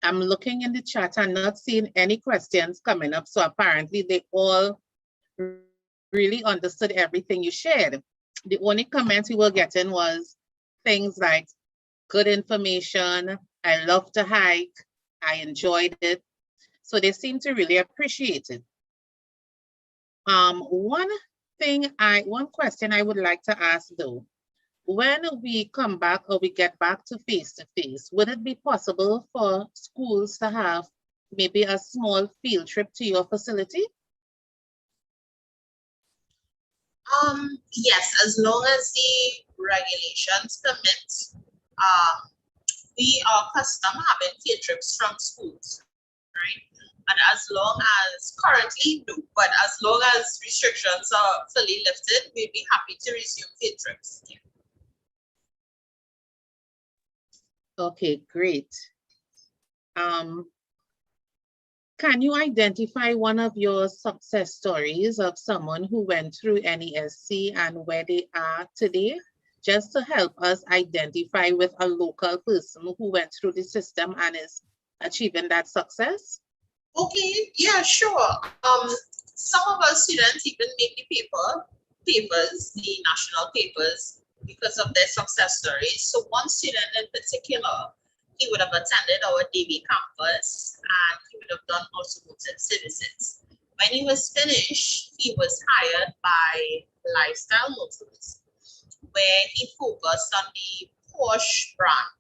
S4: I'm looking in the chat and not seeing any questions coming up. So apparently they all really understood everything you shared. The only comments we were getting was things like good information, I love to hike, I enjoyed it. So they seem to really appreciate it. One question I would like to ask though, when we come back or we get back to face-to-face, would it be possible for schools to have maybe a small field trip to your facility?
S8: Yes, as long as the regulations permit, we are accustomed having field trips from schools, right? And as long as currently, no, but as long as restrictions are fully lifted, we'd be happy to resume field trips. Yeah.
S4: Okay, great. Can you identify one of your success stories of someone who went through NESC and where they are today? Just to help us identify with a local person who went through the system and is achieving that success?
S8: Okay, yeah, sure. Some of our students even make the papers, the national papers, because of their success stories. So one student in particular, he would have attended our DB campus and he would have done automotive services. When he was finished, he was hired by Lifestyle Motors, where he focused on the Porsche brand.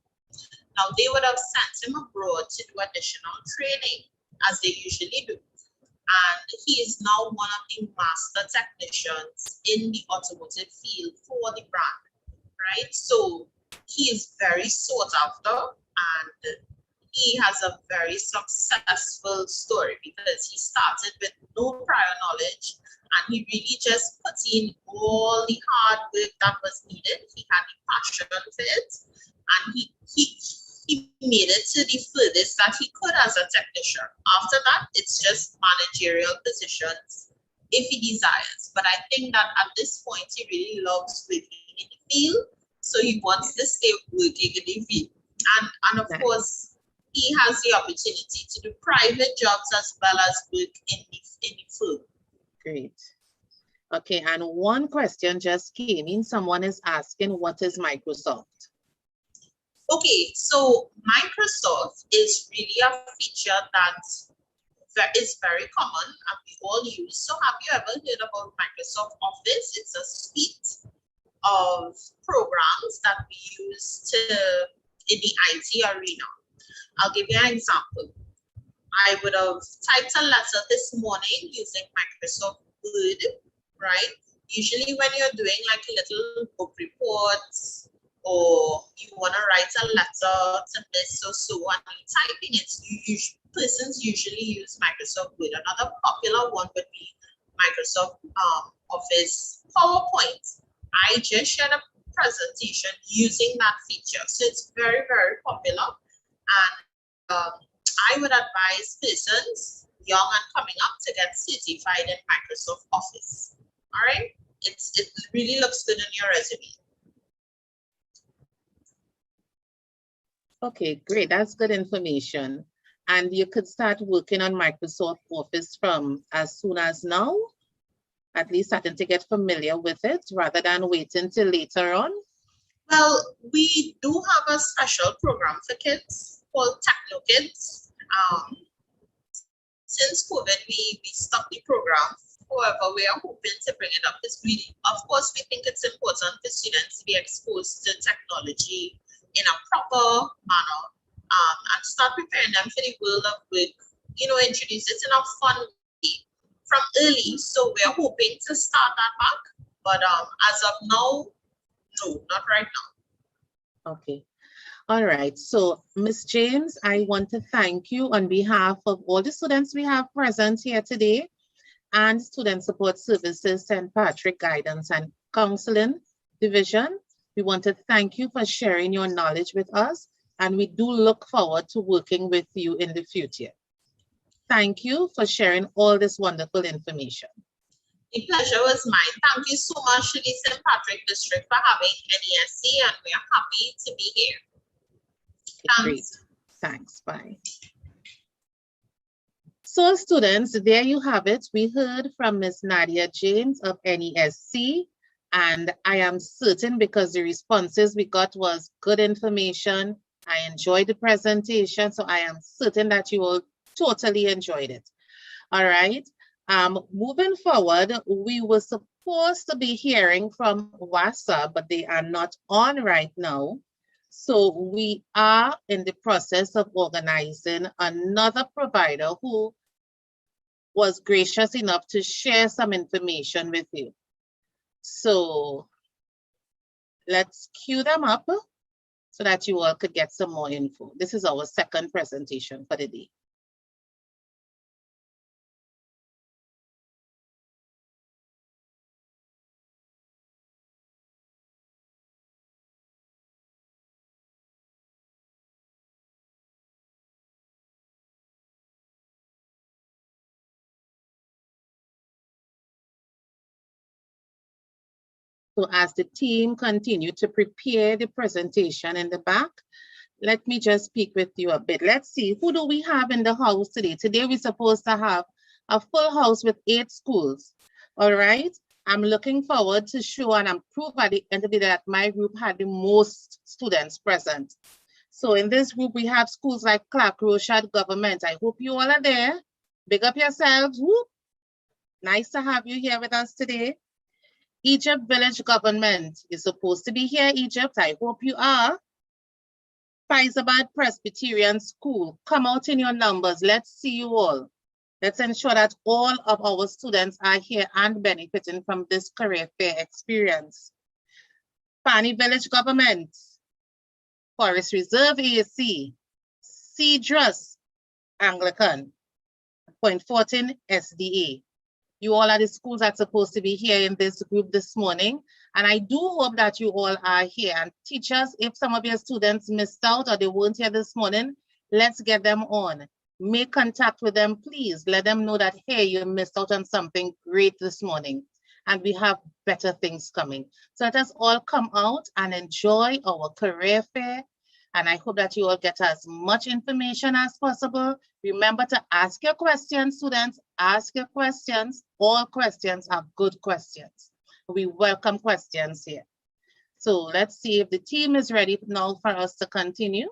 S8: Now they would have sent him abroad to do additional training, as they usually do. And he is now one of the master technicians in the automotive field for the brand, right? So he is very sought after and he has a very successful story because he started with no prior knowledge and he really just put in all the hard work that was needed. He had the passion for it and he made it to the furthest that he could as a technician. After that, it's just managerial positions if he desires. But I think that at this point, he really loves working in the field. So he wants to stay working in the field. And of course, he has the opportunity to do private jobs as well as work in the field.
S4: Great. Okay, and one question just came in. Someone is asking, what is Microsoft?
S8: Okay, so Microsoft is really a feature that is very common and we all use. So have you ever heard about Microsoft Office? It's a suite of programs that we use in the IT arena. I'll give you an example. I would have typed a letter this morning using Microsoft Word, right? Usually when you're doing like little book reports, or you want to write a letter to this or so, and typing it, persons usually use Microsoft Word. Another popular one would be Microsoft Office PowerPoint. I just shared a presentation using that feature, so it's very, very popular. And I would advise persons young and coming up to get certified in Microsoft Office. All right, it really looks good on your resume.
S4: Okay, great. That's good information. And you could start working on Microsoft Office from as soon as now, at least starting to get familiar with it rather than waiting till later on.
S8: Well, we do have a special program for kids called Techno Kids. Since COVID, we stopped the program. However, we are hoping to bring it up this week. Of course, we think it's important for students to be exposed to technology in a proper manner and start preparing them for the world of work, introduce it in a fun way from early. So we are hoping to start that back. But as of now, no, not right now.
S4: Okay. All right. So, Ms. James, I want to thank you on behalf of all the students we have present here today and Student Support Services St. Patrick Guidance and Counseling Division. We want to thank you for sharing your knowledge with us, and we do look forward to working with you in the future. Thank you for sharing all this wonderful information.
S8: The pleasure was mine. Thank you so much to the St. Patrick District for having NESC, and we are happy to be here.
S4: Okay, great. Thanks. Bye. So students, there you have it. We heard from Ms. Nadia James of NESC, and I am certain because the responses we got was good information. I enjoyed the presentation, so I am certain that you all totally enjoyed it. All right. Moving forward, we were supposed to be hearing from WASA, but they are not on right now. So we are in the process of organizing another provider who was gracious enough to share some information with you. So let's queue them up so that you all could get some more info. This is our second presentation for the day. So as the team continue to prepare the presentation in the back, let me just speak with you a bit. Let's see, who do we have in the house today? Today we're supposed to have a full house with 8 schools. All right. I'm looking forward to show and prove at the end of the day that my group had the most students present. So in this group, we have schools like Clark Rochard Government. I hope you all are there. Big up yourselves. Whoop. Nice to have you here with us today. Egypt Village Government is supposed to be here, Egypt. I hope you are. Faizabad Presbyterian School, come out in your numbers. Let's see you all. Let's ensure that all of our students are here and benefiting from this career fair experience. Fanny Village Government, Forest Reserve AC, Cedrus Anglican, Point Fortin SDA. You all are the schools that's supposed to be here in this group this morning. And I do hope that you all are here. And teachers, if some of your students missed out or they weren't here this morning, let's get them on. Make contact with them, please. Let them know that, hey, you missed out on something great this morning. And we have better things coming. So let us all come out and enjoy our career fair. And I hope that you all get as much information as possible. Remember to ask your questions, students. Ask your questions. All questions are good questions. We welcome questions here. So let's see if the team is ready now for us to continue.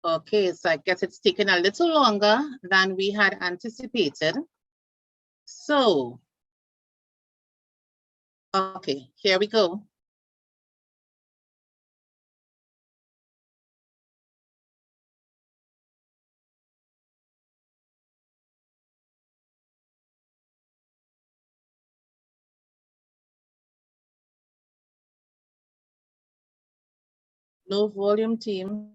S4: Okay, so I guess it's taken a little longer than we had anticipated. So, okay, here we go. Low volume team.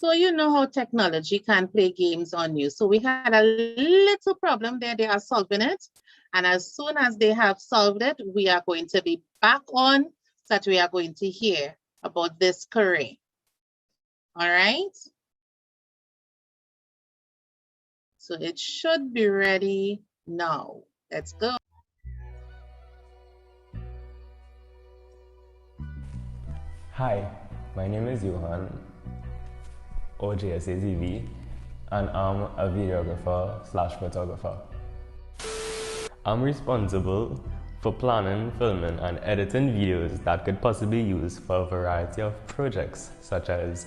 S4: So you know how technology can play games on you. So we had a little problem there. They are solving it. And as soon as they have solved it, we are going to be back on so that we are going to hear about this career. All right. So it should be ready now. Let's go.
S9: Hi, my name is Johan, or JSAZV, and I'm a videographer/photographer. I'm responsible for planning, filming, and editing videos that could possibly be used for a variety of projects, such as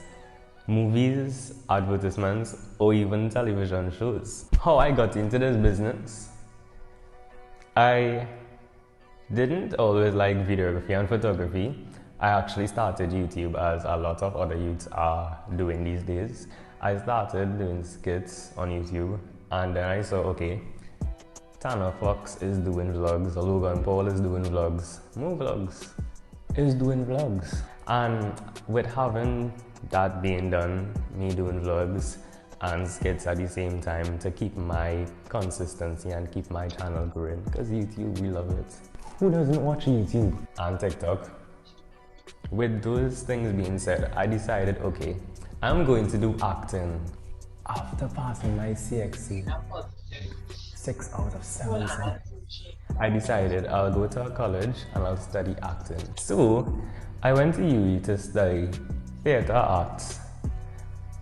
S9: movies, advertisements, or even television shows. How I got into this business? I didn't always like videography and photography. I actually started YouTube, as a lot of other youths are doing these days. I started doing skits on YouTube, and then I saw, okay, Tanner Fox is doing vlogs, Logan Paul is doing vlogs, Mo Vlogs is doing vlogs. And with having that being done, me doing vlogs and skits at the same time to keep my consistency and keep my channel growing, because YouTube, we love it. Who doesn't watch YouTube? And TikTok. With those things being said, I decided, okay, I'm going to do acting. After passing my CXC, 6 out of 7, I decided I'll go to a college and I'll study acting. So I went to UWI to study theatre arts,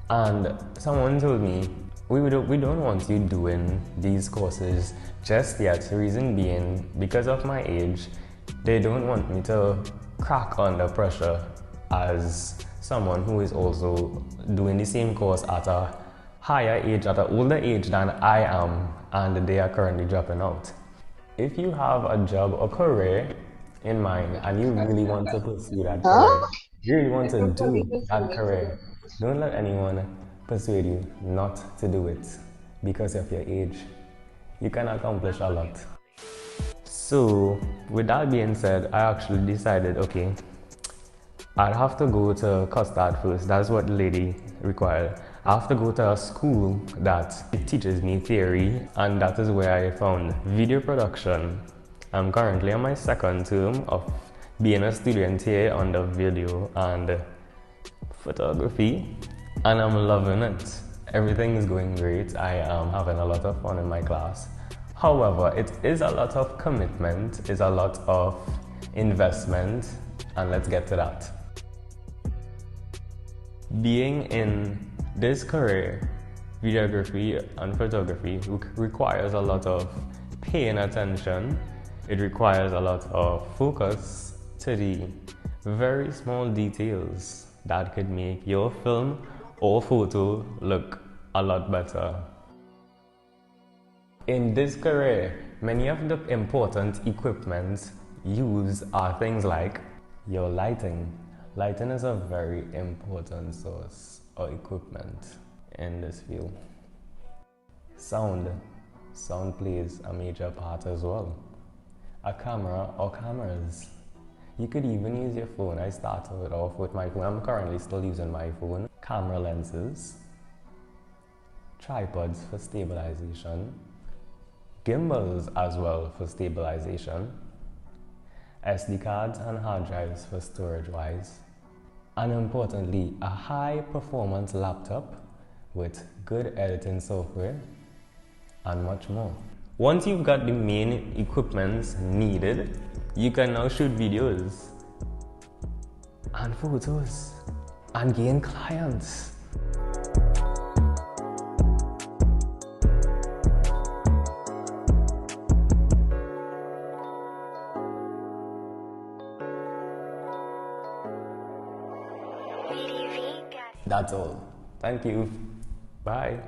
S9: and someone told me, we don't want you doing these courses just yet. The reason being, because of my age, they don't want me to crack under pressure as someone who is also doing the same course at a higher age, at an older age than I am, and they are currently dropping out. If you have a job or career in mind and you really want to pursue that career, you really want to do that career, don't let anyone persuade you not to do it because of your age. You can accomplish a lot. So with that being said, I actually decided, okay, I'd have to go to Custard first. That's what the lady required. I have to go to a school that teaches me theory, and that is where I found video production. I'm currently on my 2nd term of being a student here under video and photography, and I'm loving it. Everything is going great. I am having a lot of fun in my class. However, it is a lot of commitment, it's a lot of investment, and let's get to that. Being in this career, videography and photography, requires a lot of paying attention. It requires a lot of focus to the very small details that could make your film or photo look a lot better. In this career, many of the important equipment used are things like your lighting. Lighting is a very important source or equipment in this field. Sound plays a major part as well. A camera or cameras. You could even use your phone. I started off with my phone. I'm currently still using my phone. Camera lenses, tripods for stabilization, gimbals as well for stabilization, SD cards and hard drives for storage wise, and importantly, a high performance laptop with good editing software and much more. Once you've got the main equipment needed, you can now shoot videos and photos and gain clients. That's all. Thank you. Bye.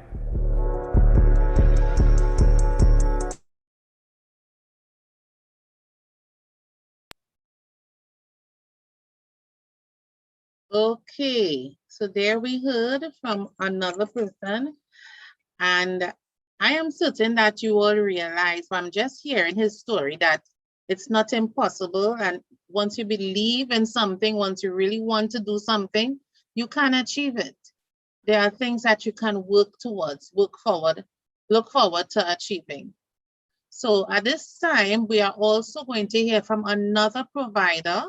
S4: Okay, so there we heard from another person, and I am certain that you all realize from just hearing his story that it's not impossible, and once you believe in something, once you really want to do something, you can achieve it. There are things that you can work towards, look forward to achieving. So at this time, we are also going to hear from another provider.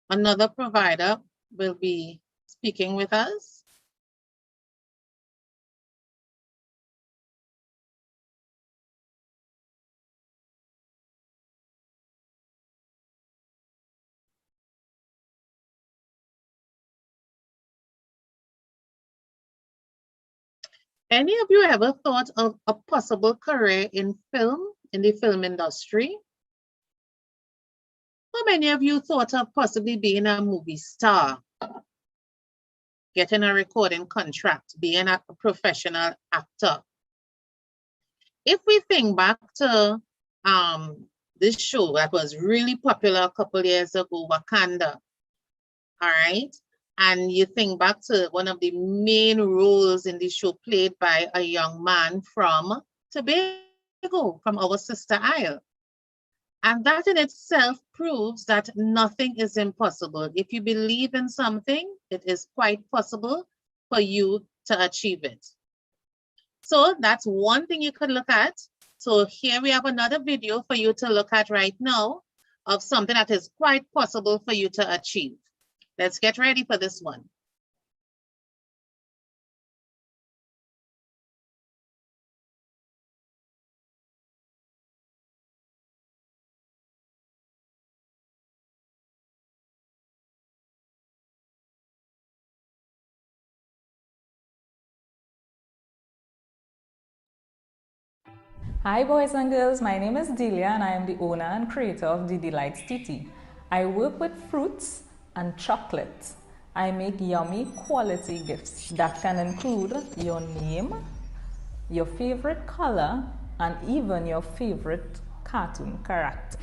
S4: Another provider will be speaking with us. Any of you ever thought of a possible career in film, in the film industry? How many of you thought of possibly being a movie star, getting a recording contract, being a professional actor? If we think back to this show that was really popular a couple years ago, Wakanda, all right? And you think back to one of the main roles in the show played by a young man from Tobago, from our sister isle. And that in itself proves that nothing is impossible. If you believe in something, it is quite possible for you to achieve it. So that's one thing you could look at. So here we have another video for you to look at right now of something that is quite possible for you to achieve. Let's get ready for this one.
S10: Hi boys and girls, my name is Delia and I am the owner and creator of The Delights TT. I work with fruits and chocolate. I make yummy quality gifts that can include your name, your favorite color, and even your favorite cartoon character.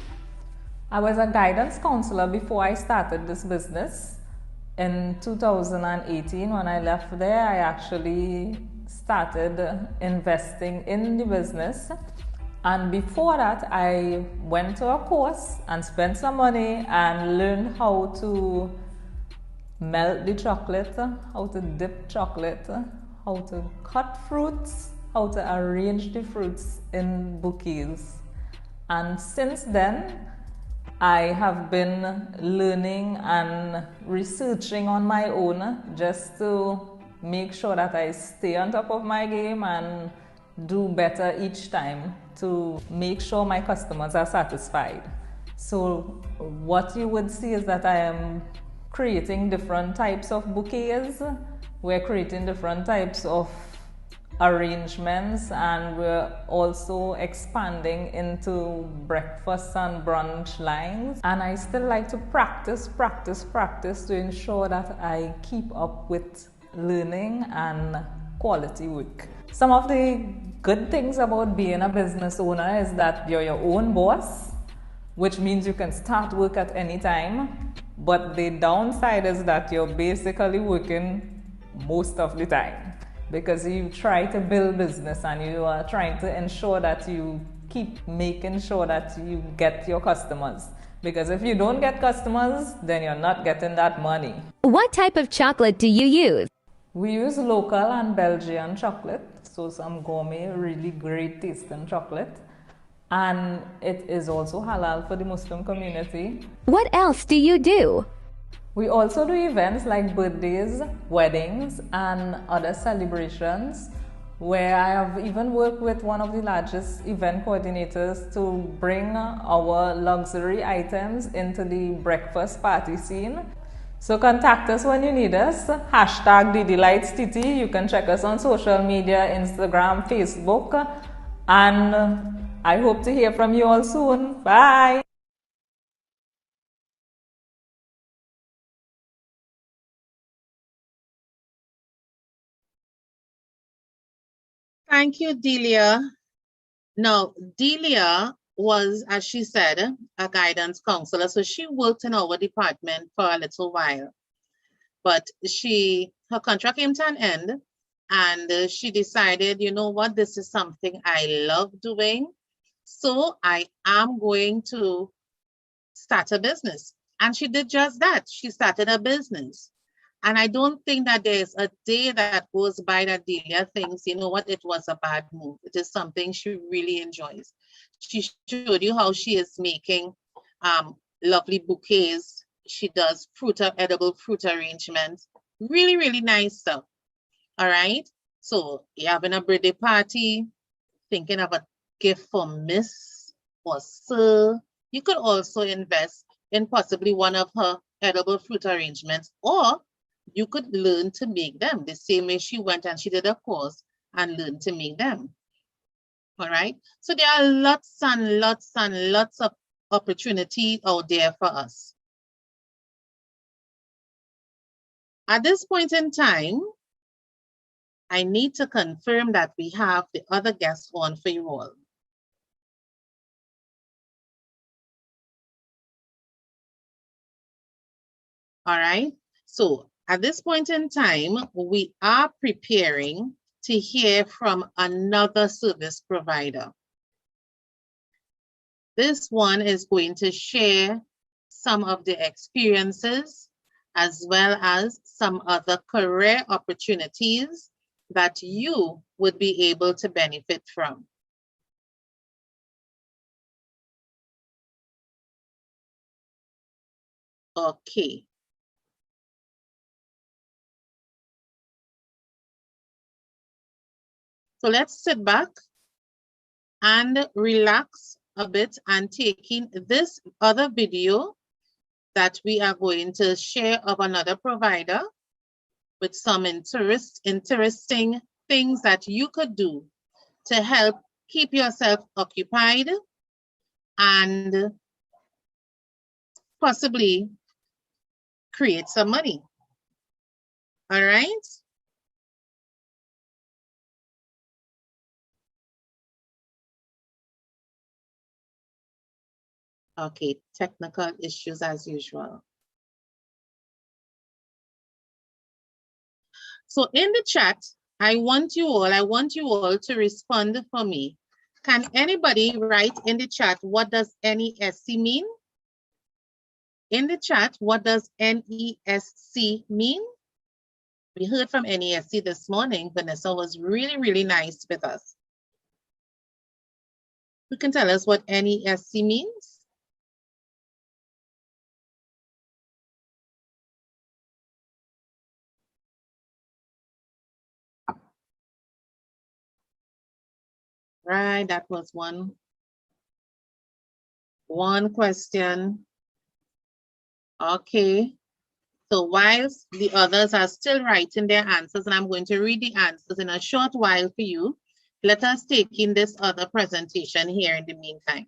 S10: I was a guidance counselor before I started this business. In 2018, when I left there, I actually started investing in the business. And before that, I went to a course and spent some money and learned how to melt the chocolate, how to dip chocolate, how to cut fruits, how to arrange the fruits in bouquets. And since then, I have been learning and researching on my own just to make sure that I stay on top of my game and do better each time to make sure my customers are satisfied. So what you would see is that I am creating different types of bouquets. We're creating different types of arrangements, and we're also expanding into breakfast and brunch lines. And I still like to practice to ensure that I keep up with learning and quality work. Some of the good things about being a business owner is that you're your own boss, which means you can start work at any time. But the downside is that you're basically working most of the time, because you try to build business and you are trying to ensure that you keep making sure that you get your customers. Because if you don't get customers, then you're not getting that money.
S11: What type of chocolate do you use?
S10: We use local and Belgian chocolate. so some gourmet, really great tasting chocolate. And it is also halal for the Muslim community.
S11: What else do you do?
S10: We also do events like birthdays, weddings, and other celebrations, where I have even worked with one of the largest event coordinators to bring our luxury items into the breakfast party scene. So contact us when you need us. Hashtag DDLightsTT. You can check us on social media, Instagram, Facebook, and I hope to hear from you all soon. Bye.
S4: Thank you, Delia. Now, Delia was, as she said, a guidance counselor. So she worked in our department for a little while. But her contract came to an end, and she decided, you know what, this is something I love doing. So I am going to start a business. And she did just that. She started a business. And I don't think that there's a day that goes by that Delia thinks, you know what, it was a bad move. It is something she really enjoys. She showed you how she is making lovely bouquets. She does edible fruit arrangements. Really, really nice stuff. All right. So you're having a birthday party, thinking of a gift for Miss or Sir. You could also invest in possibly one of her edible fruit arrangements, or you could learn to make them the same way she went and she did a course and learned to make them. All right. So there are lots and lots and lots of opportunities out there for us. At this point in time, I need to confirm that we have the other guests on for you all. All right. So at this point in time, we are preparing to hear from another service provider. This one is going to share some of the experiences as well as some other career opportunities that you would be able to benefit from. Okay. So let's sit back and relax a bit and take in this other video that we are going to share of another provider with some interesting things that you could do to help keep yourself occupied and possibly create some money. All right. Okay, technical issues as usual. So in the chat, I want you all to respond for me. Can anybody write in the chat, what does NESC mean? In the chat, what does NESC mean? We heard from NESC this morning. Vanessa was really, really nice with us. You can tell us what NESC means. Right, that was one question. Okay, so whilst the others are still writing their answers, and I'm going to read the answers in a short while for you, let us take in this other presentation here in the meantime.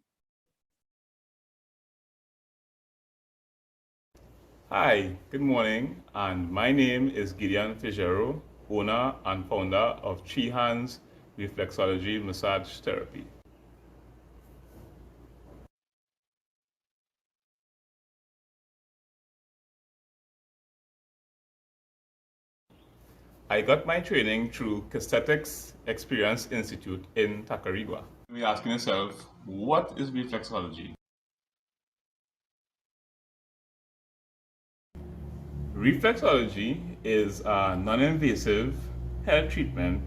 S12: Hi, good morning, and my name is Gideon Figueroa, owner and founder of Three Hands Reflexology Massage Therapy. I got my training through Castetics Experience Institute in Tacarigua. You're asking yourself, what is reflexology? Reflexology is a non-invasive health treatment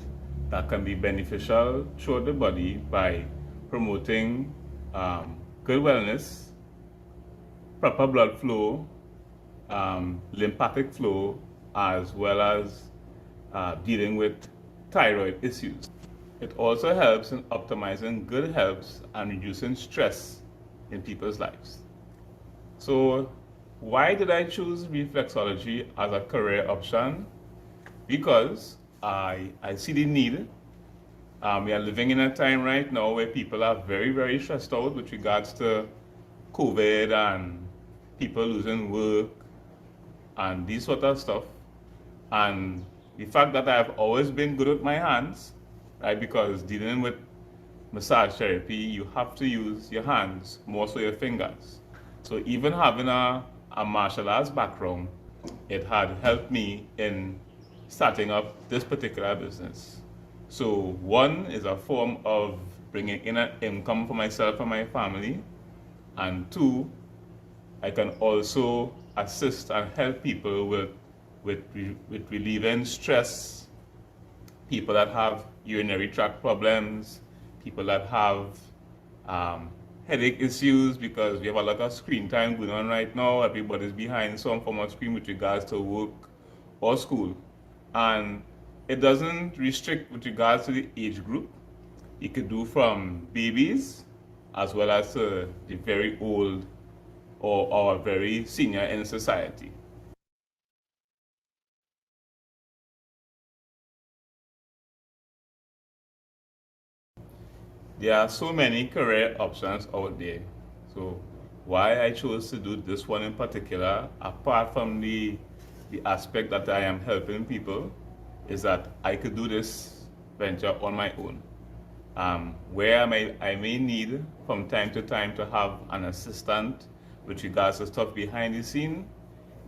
S12: that can be beneficial throughout the body by promoting good wellness, proper blood flow, lymphatic flow, as well as dealing with thyroid issues. It also helps in optimizing good health and reducing stress in people's lives. So why did I choose reflexology as a career option? Because I see the need. We are living in a time right now where people are very, very stressed out with regards to COVID and people losing work and this sort of stuff. And the fact that I have always been good with my hands, right? Because dealing with massage therapy, you have to use your hands, more so your fingers. So even having a martial arts background, it had helped me in starting up this particular business. So one is a form of bringing in an income for myself and my family. And two, I can also assist and help people with relieving stress, people that have urinary tract problems, people that have headache issues, because we have a lot of screen time going on right now. Everybody's behind some form of screen with regards to work or school. And it doesn't restrict with regards to the age group. You could do from babies as well as the very old or very senior in society. There are so many career options out there. So why I chose to do this one in particular, apart from the aspect that I am helping people, is that I could do this venture on my own. Where I may need from time to time to have an assistant with regards to stuff behind the scene,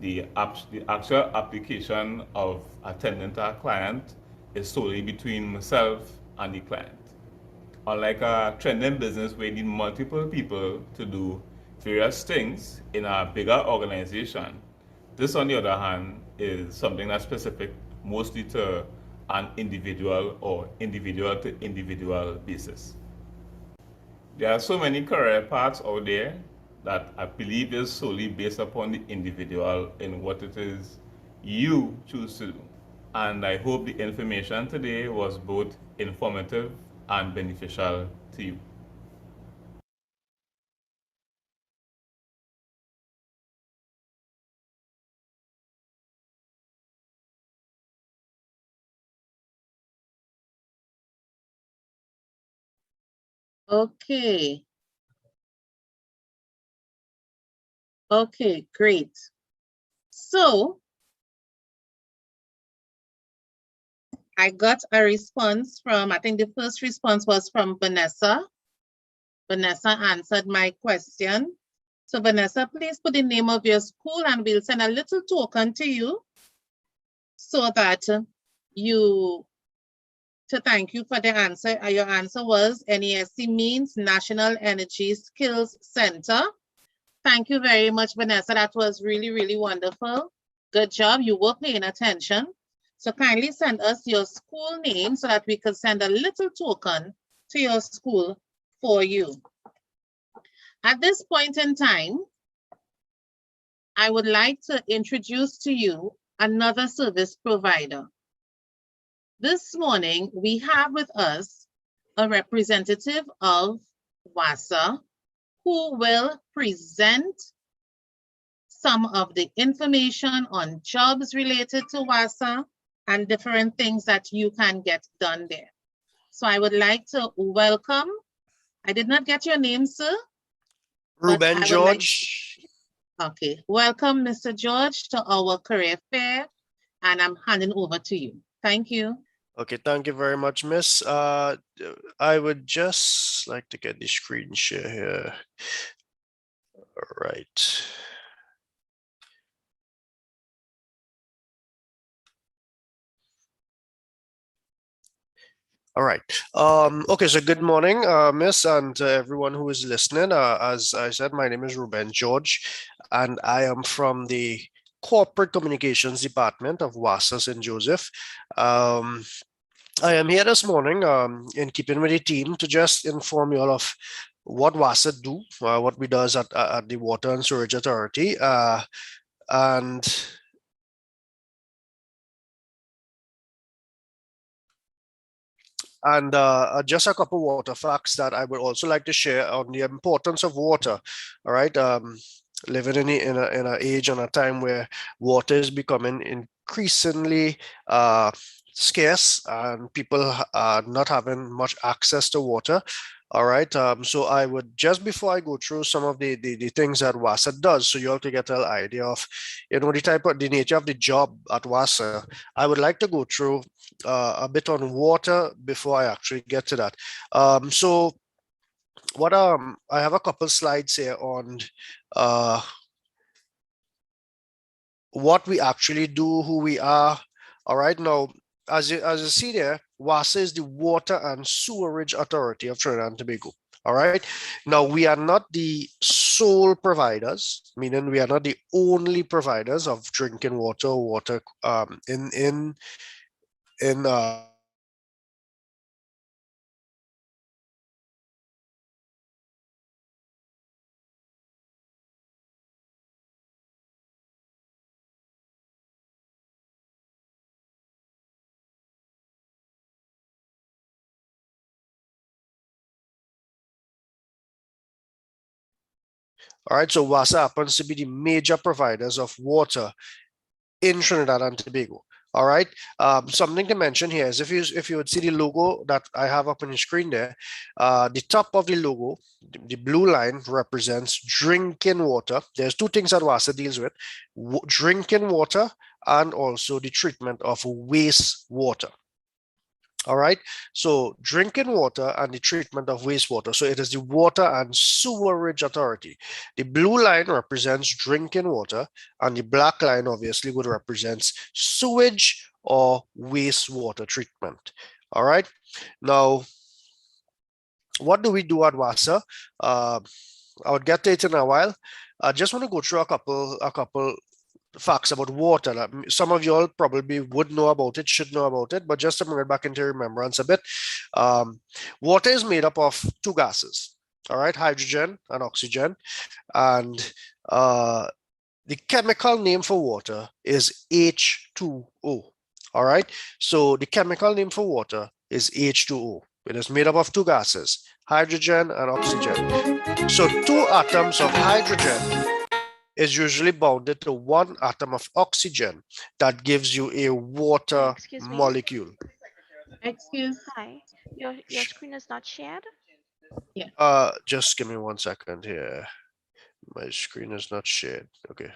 S12: the actual application of attending to a client is solely between myself and the client. Unlike a trending business where you need multiple people to do various things in a bigger organization, this, on the other hand, is something that's specific mostly to an individual or individual to individual basis. There are so many career paths out there that I believe is solely based upon the individual in what it is you choose to do. And I hope the information today was both informative and beneficial to you.
S4: Okay. Okay, great. So I got a response from, I think the first response was from Vanessa. Vanessa answered my question. So Vanessa, please put the name of your school and we'll send a little token to you so that to thank you for the answer. Your answer was NESC means National Energy Skills Center. Thank you very much, Vanessa. That was really, really wonderful. Good job. You were paying attention. So kindly send us your school name so that we can send a little token to your school for you. At this point in time, I would like to introduce to you another service provider. This morning, we have with us a representative of WASA who will present some of the information on jobs related to WASA and different things that you can get done there. So I would like to welcome, I did not get your name, sir.
S13: Ruben George.
S4: Okay, welcome, Mr. George, to our career fair, and I'm handing over to you. Thank you.
S13: Okay, thank you very much, Miss. I would just like to get the screen share here. All right. All right. Okay, so good morning, Miss, and everyone who is listening. As I said, my name is Ruben George, and I am from the Corporate Communications Department of WASA St. Joseph. I am here this morning in keeping with the team to just inform you all of what WASA do, what we does at the Water and Sewerage Authority, and just a couple water facts that I would also like to share on the importance of water. All right, living in an age and a time where water is becoming increasingly scarce and people are not having much access to water. All right, so I would, just before I go through some of the things that WASA does, so you all to get an idea of, you know, the nature of the job at WASA, I would like to go through a bit on water before I actually get to that. So what I have a couple slides here on what we actually do, who we are. All right, now as you see there, WASA is the Water and Sewerage Authority of Trinidad and Tobago. All right, now we are not the sole providers, meaning we are not the only providers of drinking water or water in all right, so WASA happens to be the major providers of water in Trinidad and Tobago. All right. Something to mention here is if you would see the logo that I have up on the screen there, the top of the logo, the blue line represents drinking water. There's two things that WASA deals with: drinking water and also the treatment of wastewater. All right, so drinking water and the treatment of wastewater. So it is the Water and Sewerage Authority. The blue line represents drinking water, and the black line obviously would represent sewage or wastewater treatment. All right, now what do we do at WASA? I would get to it in a while. I just want to go through a couple facts about water that some of you all probably would know about it, should know about it, but just to bring it back into remembrance a bit, water is made up of two gases, all right, hydrogen and oxygen, and the chemical name for water is H2O. All right, so the chemical name for water is H2O. It is made up of two gases, hydrogen and oxygen. So two atoms of hydrogen is usually bounded to one atom of oxygen that gives you a water molecule.
S1: Hi, your screen is not shared?
S4: Yeah.
S13: Just give me 1 second here. My screen is not shared. Okay.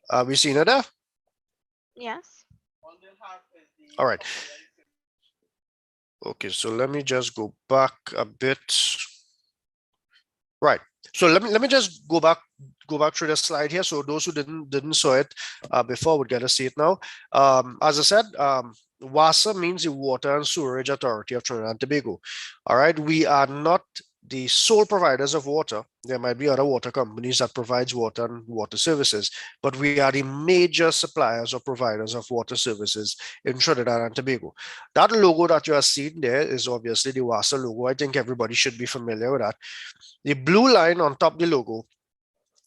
S13: Are we seeing it there?
S1: Yes.
S13: All right. Okay, so let me just go back a bit. Right. So let me just go back through the slide here. So those who didn't saw it before would get to see it now. As I said, WASA means the Water and Sewerage Authority of Trinidad and Tobago. All right, we are not the sole providers of water. There might be other water companies that provides water and water services, but we are the major suppliers or providers of water services in Trinidad and Tobago. That logo that you are seeing there is obviously the WASA logo. I think everybody should be familiar with that. The blue line on top of the logo,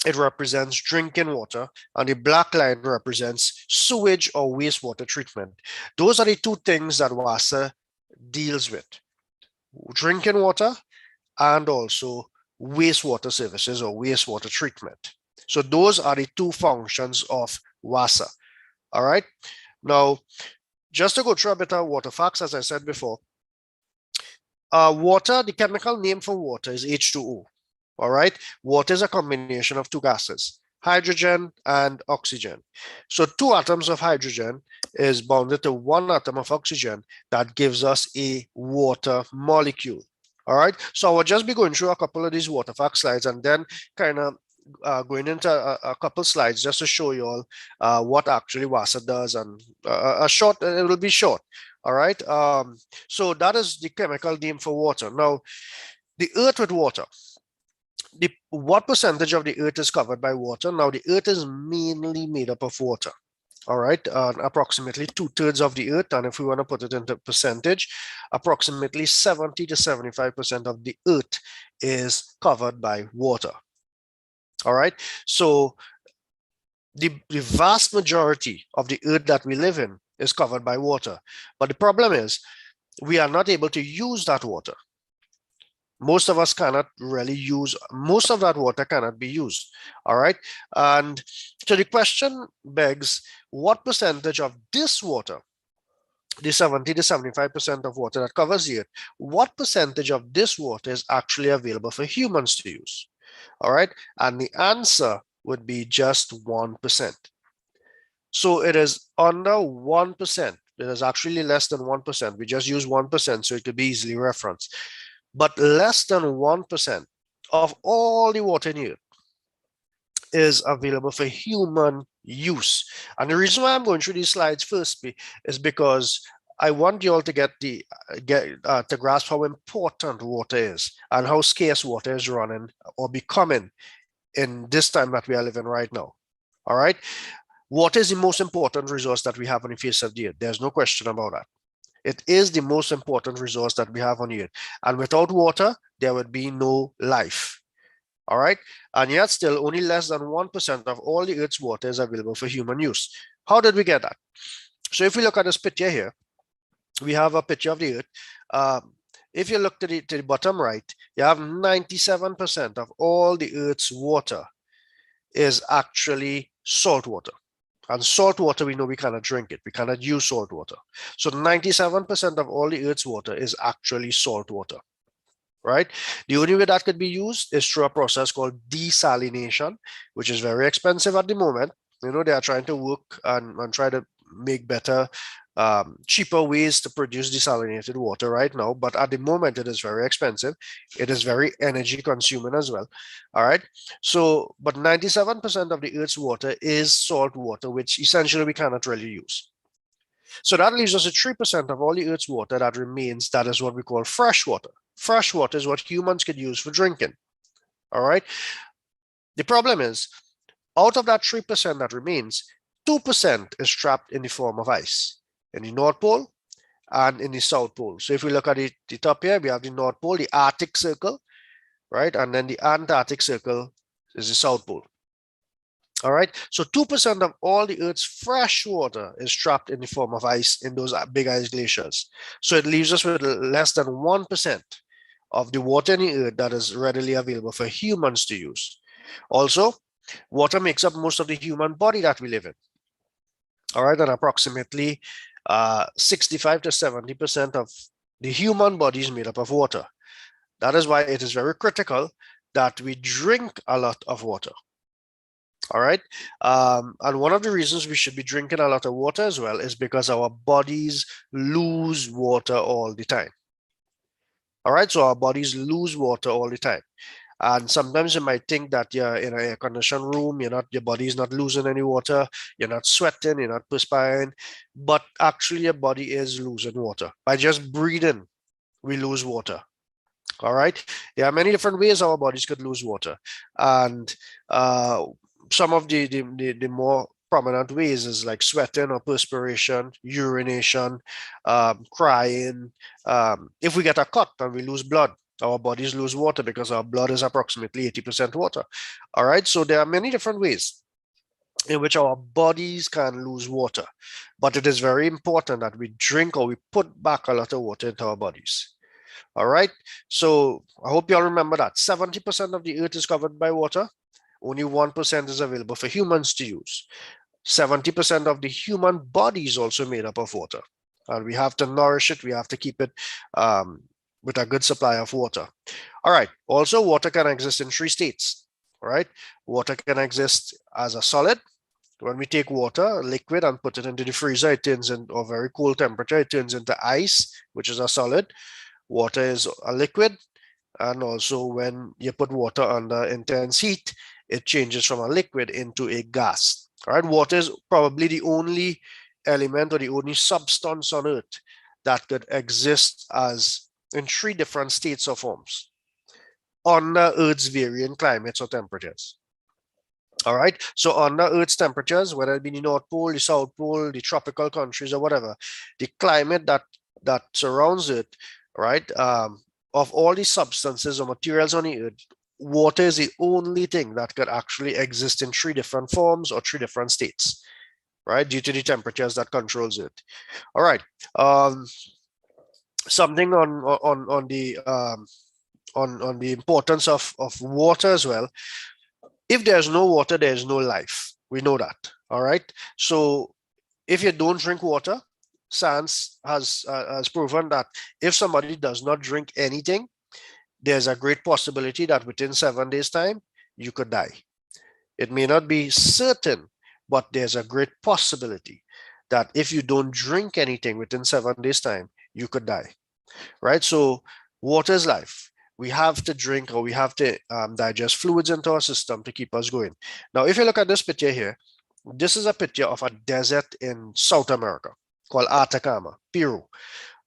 S13: it represents drinking water, and the black line represents sewage or wastewater treatment. Those are the two things that WASA deals with: drinking water and also wastewater services or wastewater treatment. So those are the two functions of WASA. All right. Now, just to go through a bit of water facts, as I said before, water, the chemical name for water is H2O. All right. Water is a combination of two gases, hydrogen and oxygen. So two atoms of hydrogen is bounded to one atom of oxygen that gives us a water molecule. All right, so I will just be going through a couple of these water fact slides and then kind of going into a couple slides just to show you all what actually WASA does, and it will be short. All right, so that is the chemical name for water. Now, the earth with water. What percentage of the earth is covered by water? Now, the earth is mainly made up of water. All right, approximately 2/3 of the earth. And if we want to put it into percentage, approximately 70 to 75% of the earth is covered by water. All right, so the vast majority of the earth that we live in is covered by water. But the problem is we are not able to use that water. Most of us cannot really use, most of that water cannot be used. All right. And so the question begs, what percentage of this water, the 70 to 75% of water that covers the earth, what percentage of this water is actually available for humans to use? All right. And the answer would be just 1%. So it is under 1%. It is actually less than 1%. We just use 1%, so it could be easily referenced. But less than 1% of all the water in the earth is available for human use. And the reason why I'm going through these slides first is because I want you all to to grasp how important water is and how scarce water is running or becoming in this time that we are living right now. All right. Water is the most important resource that we have on the face of the earth. There's no question about that. It is the most important resource that we have on the earth. And without water, there would be no life. All right. And yet still only less than 1% of all the earth's water is available for human use. How did we get that? So if we look at this picture here, we have a picture of the earth. If you look to the bottom right, you have 97% of all the earth's water is actually salt water. And salt water, we know we cannot drink it. We cannot use salt water. So 97% of all the earth's water is actually salt water, right? The only way that could be used is through a process called desalination, which is very expensive at the moment. You know, they are trying to work and try to make better, cheaper ways to produce desalinated water right now. But at the moment, it is very expensive. It is very energy consuming as well. All right. So, but 97% of the earth's water is salt water, which essentially we cannot really use. So that leaves us at 3% of all the earth's water that remains. That is what we call fresh water. Fresh water is what humans could use for drinking. All right. The problem is, out of that 3% that remains, 2% is trapped in the form of ice in the North Pole and in the South Pole. So if we look at the top here, we have the North Pole, the Arctic Circle, right? And then the Antarctic Circle is the South Pole. All right. So 2% of all the Earth's fresh water is trapped in the form of ice in those big ice glaciers. So it leaves us with less than 1% of the water in the Earth that is readily available for humans to use. Also, water makes up most of the human body that we live in. All right, and approximately 65 to 70% of the human body is made up of water. That is why it is very critical that we drink a lot of water. All right, and one of the reasons we should be drinking a lot of water as well is because our bodies lose water all the time. All right, so our bodies lose water all the time. And sometimes you might think that you're in an air-conditioned room, your body is not losing any water, you're not sweating, you're not perspiring, but actually your body is losing water. By just breathing, we lose water. All right. There are many different ways our bodies could lose water. And some of the more prominent ways is like sweating or perspiration, urination, crying. If we get a cut and we lose blood, our bodies lose water because our blood is approximately 80% water. All right. So there are many different ways in which our bodies can lose water. But it is very important that we drink or we put back a lot of water into our bodies. All right. So I hope you all remember that 70% of the earth is covered by water. Only 1% is available for humans to use. 70% of the human body is also made up of water. And we have to nourish it. We have to keep it with a good supply of water. All right. Also, water can exist in 3 states. All right. Water can exist as a solid. When we take water, liquid, and put it into the freezer, it turns into a very cool temperature. It turns into ice, which is a solid. Water is a liquid. And also when you put water under intense heat, it changes from a liquid into a gas. All right. Water is probably the only element or the only substance on Earth that could exist as in 3 different states or forms under Earth's varying climates or temperatures. All right. So under Earth's temperatures, whether it be the North Pole, the South Pole, the tropical countries, or whatever, the climate that surrounds it, right? Of all the substances or materials on the Earth, water is the only thing that could actually exist in 3 different forms or 3 different states, right? Due to the temperatures that controls it. All right. Something on the importance of water as well. If there's no water, there's no life. We know that. All right. So if you don't drink water, science has proven that if somebody does not drink anything, there's a great possibility that within 7 days' time, you could die. It may not be certain, but there's a great possibility that if you don't drink anything within 7 days' time, you could die. Right? So water is life. We have to drink, or we have to digest fluids into our system to keep us going. Now, if you look at this picture here, this is a picture of a desert in South America called Atacama, Peru.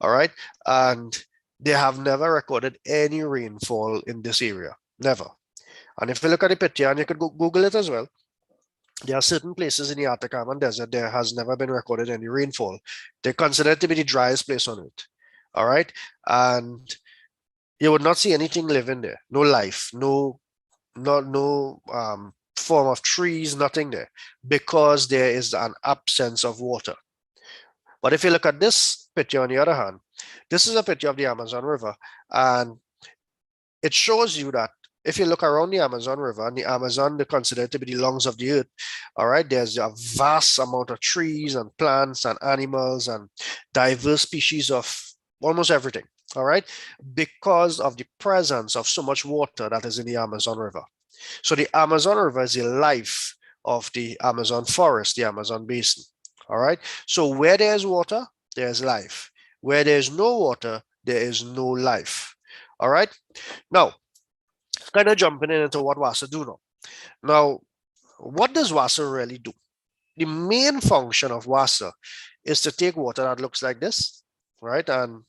S13: All right. And they have never recorded any rainfall in this area. Never. And if you look at the picture, and you could Google it as well, there are certain places in the Atacama Desert there has never been recorded any rainfall. They're considered to be the driest place on Earth. All right. And you would not see anything living there. No life, no form of trees, nothing there, because there is an absence of water. But if you look at this picture on the other hand, this is a picture of the Amazon River, and it shows you that if you look around the Amazon River, and the Amazon, they're considered to be the lungs of the earth, all right, there's a vast amount of trees and plants and animals and diverse species of almost everything, all right, because of the presence of so much water that is in the Amazon River. So the Amazon River is the life of the Amazon forest, the Amazon basin, all right? So where there's water, there's life. Where there's no water, there is no life, all right? Now, kind of jumping into what WASA do now. Now, what does WASA really do? The main function of WASA is to take water that looks like this, right? And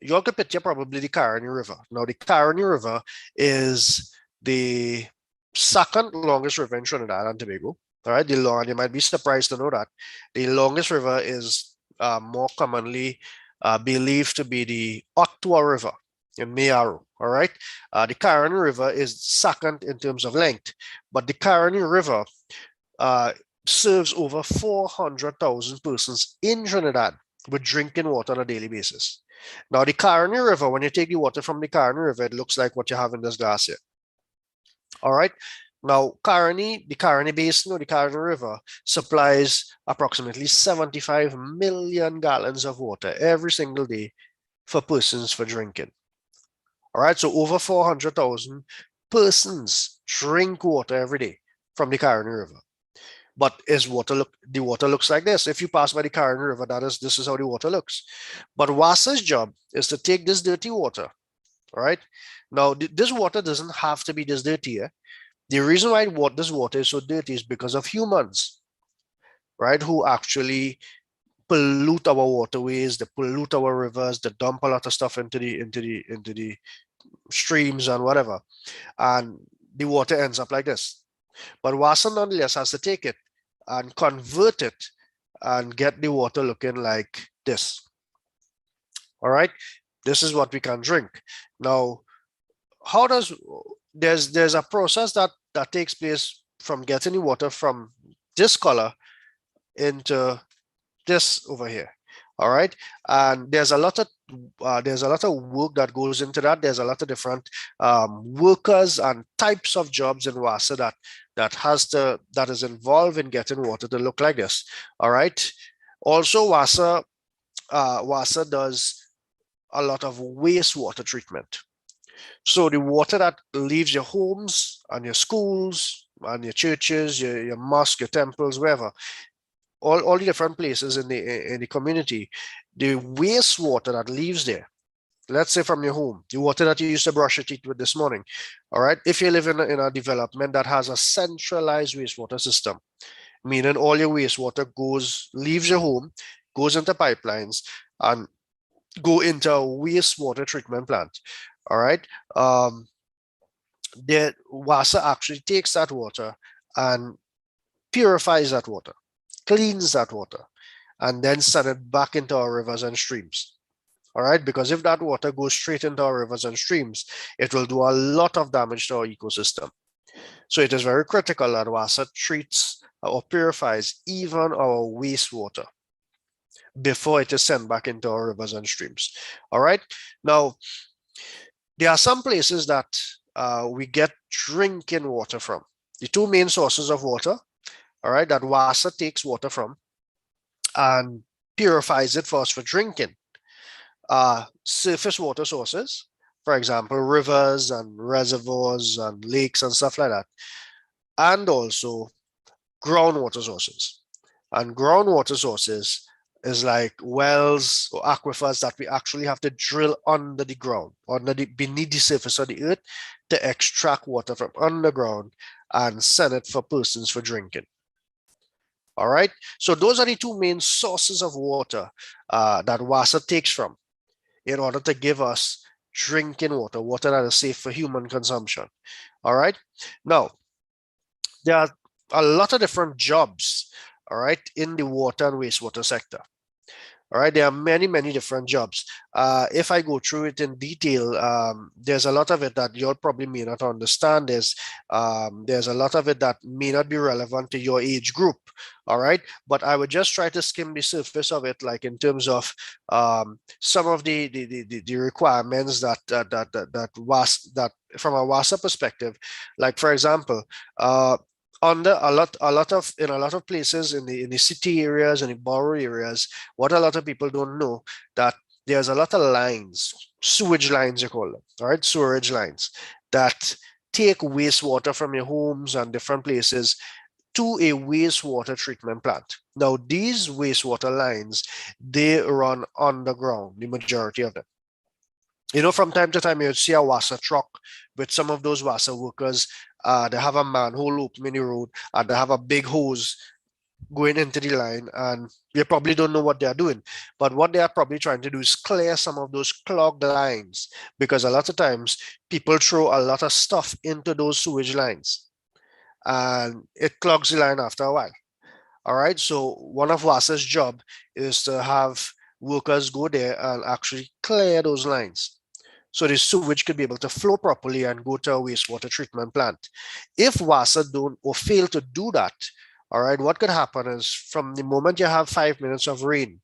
S13: you all could picture probably the Caroni River. Now, the Caroni River is the second longest river in Trinidad and Tobago. All right, you might be surprised to know that the longest river is more commonly believed to be the Ottawa River in Mayaro. All right, the Caroni River is second in terms of length, but the Caroni River serves over 400,000 persons in Trinidad with drinking water on a daily basis. Now, the Caroni River, when you take the water from the Caroni River, it looks like what you have in this glass here. All right. Now, the Caroni Basin or the Caroni River supplies approximately 75 million gallons of water every single day for persons for drinking. All right. So over 400,000 persons drink water every day from the Caroni River. But the water looks like this. If you pass by the Caroni River, this is how the water looks. But WASA's job is to take this dirty water. All right. Now, this water doesn't have to be this dirty. The reason why this water is so dirty is because of humans, right? Who actually pollute our waterways, they pollute our rivers, they dump a lot of stuff into the streams and whatever, and the water ends up like this. But WASA nonetheless has to take it and convert it and get the water looking like this. All right, this is what we can drink. Now, there's a process that takes place from getting the water from this color into this over here. All right, and there's a lot of work that goes into that. There's a lot of different workers and types of jobs in WASA that is involved in getting water to look like this. All right. Also, WASA does a lot of wastewater treatment. So the water that leaves your homes and your schools and your churches, your mosques, your temples, wherever, all the different places in the community, the wastewater that leaves there, let's say from your home, the water that you used to brush your teeth with this morning, all right, if you live in a development that has a centralized wastewater system, meaning all your wastewater leaves your home, goes into pipelines, and go into a wastewater treatment plant. All right, WASA actually takes that water and purifies that water, cleans that water, and then send it back into our rivers and streams. All right, because if that water goes straight into our rivers and streams, it will do a lot of damage to our ecosystem. So it is very critical that WASA treats or purifies even our wastewater before it is sent back into our rivers and streams. All right, now there are some places that we get drinking water from. The two main sources of water, all right, that WASA takes water from and purifies it for us for drinking. Surface water sources, for example, rivers and reservoirs and lakes and stuff like that, and also groundwater sources. And groundwater sources is like wells or aquifers that we actually have to drill under the ground, beneath the surface of the earth, to extract water from underground and send it for persons for drinking. All right, so those are the two main sources of water that WASA takes from in order to give us drinking water, water that is safe for human consumption. All right, now there are a lot of different jobs, all right, in the water and wastewater sector. All right, there are many different jobs. If I go through it in detail, there's a lot of it that you'll probably may not understand. There's a lot of it that may not be relevant to your age group. All right, but I would just try to skim the surface of it, like in terms of some of the requirements that from a WASA perspective, like for example, under a lot of places in the city areas and the borough areas, what a lot of people don't know, that there's a lot of lines, sewage lines you call them, all right, sewerage lines that take wastewater from your homes and different places to a wastewater treatment plant. Now, these wastewater lines, they run underground, the majority of them. You know, from time to time, you'd see a WASA truck with some of those WASA workers. They have a manhole open in the road and they have a big hose going into the line, and you probably don't know what they're doing. But what they are probably trying to do is clear some of those clogged lines, because a lot of times people throw a lot of stuff into those sewage lines and it clogs the line after a while. All right, so one of WASA's job is to have workers go there and actually clear those lines, so the sewage could be able to flow properly and go to a wastewater treatment plant. If WASA don't or fail to do that, all right, what could happen is from the moment you have 5 minutes of rain,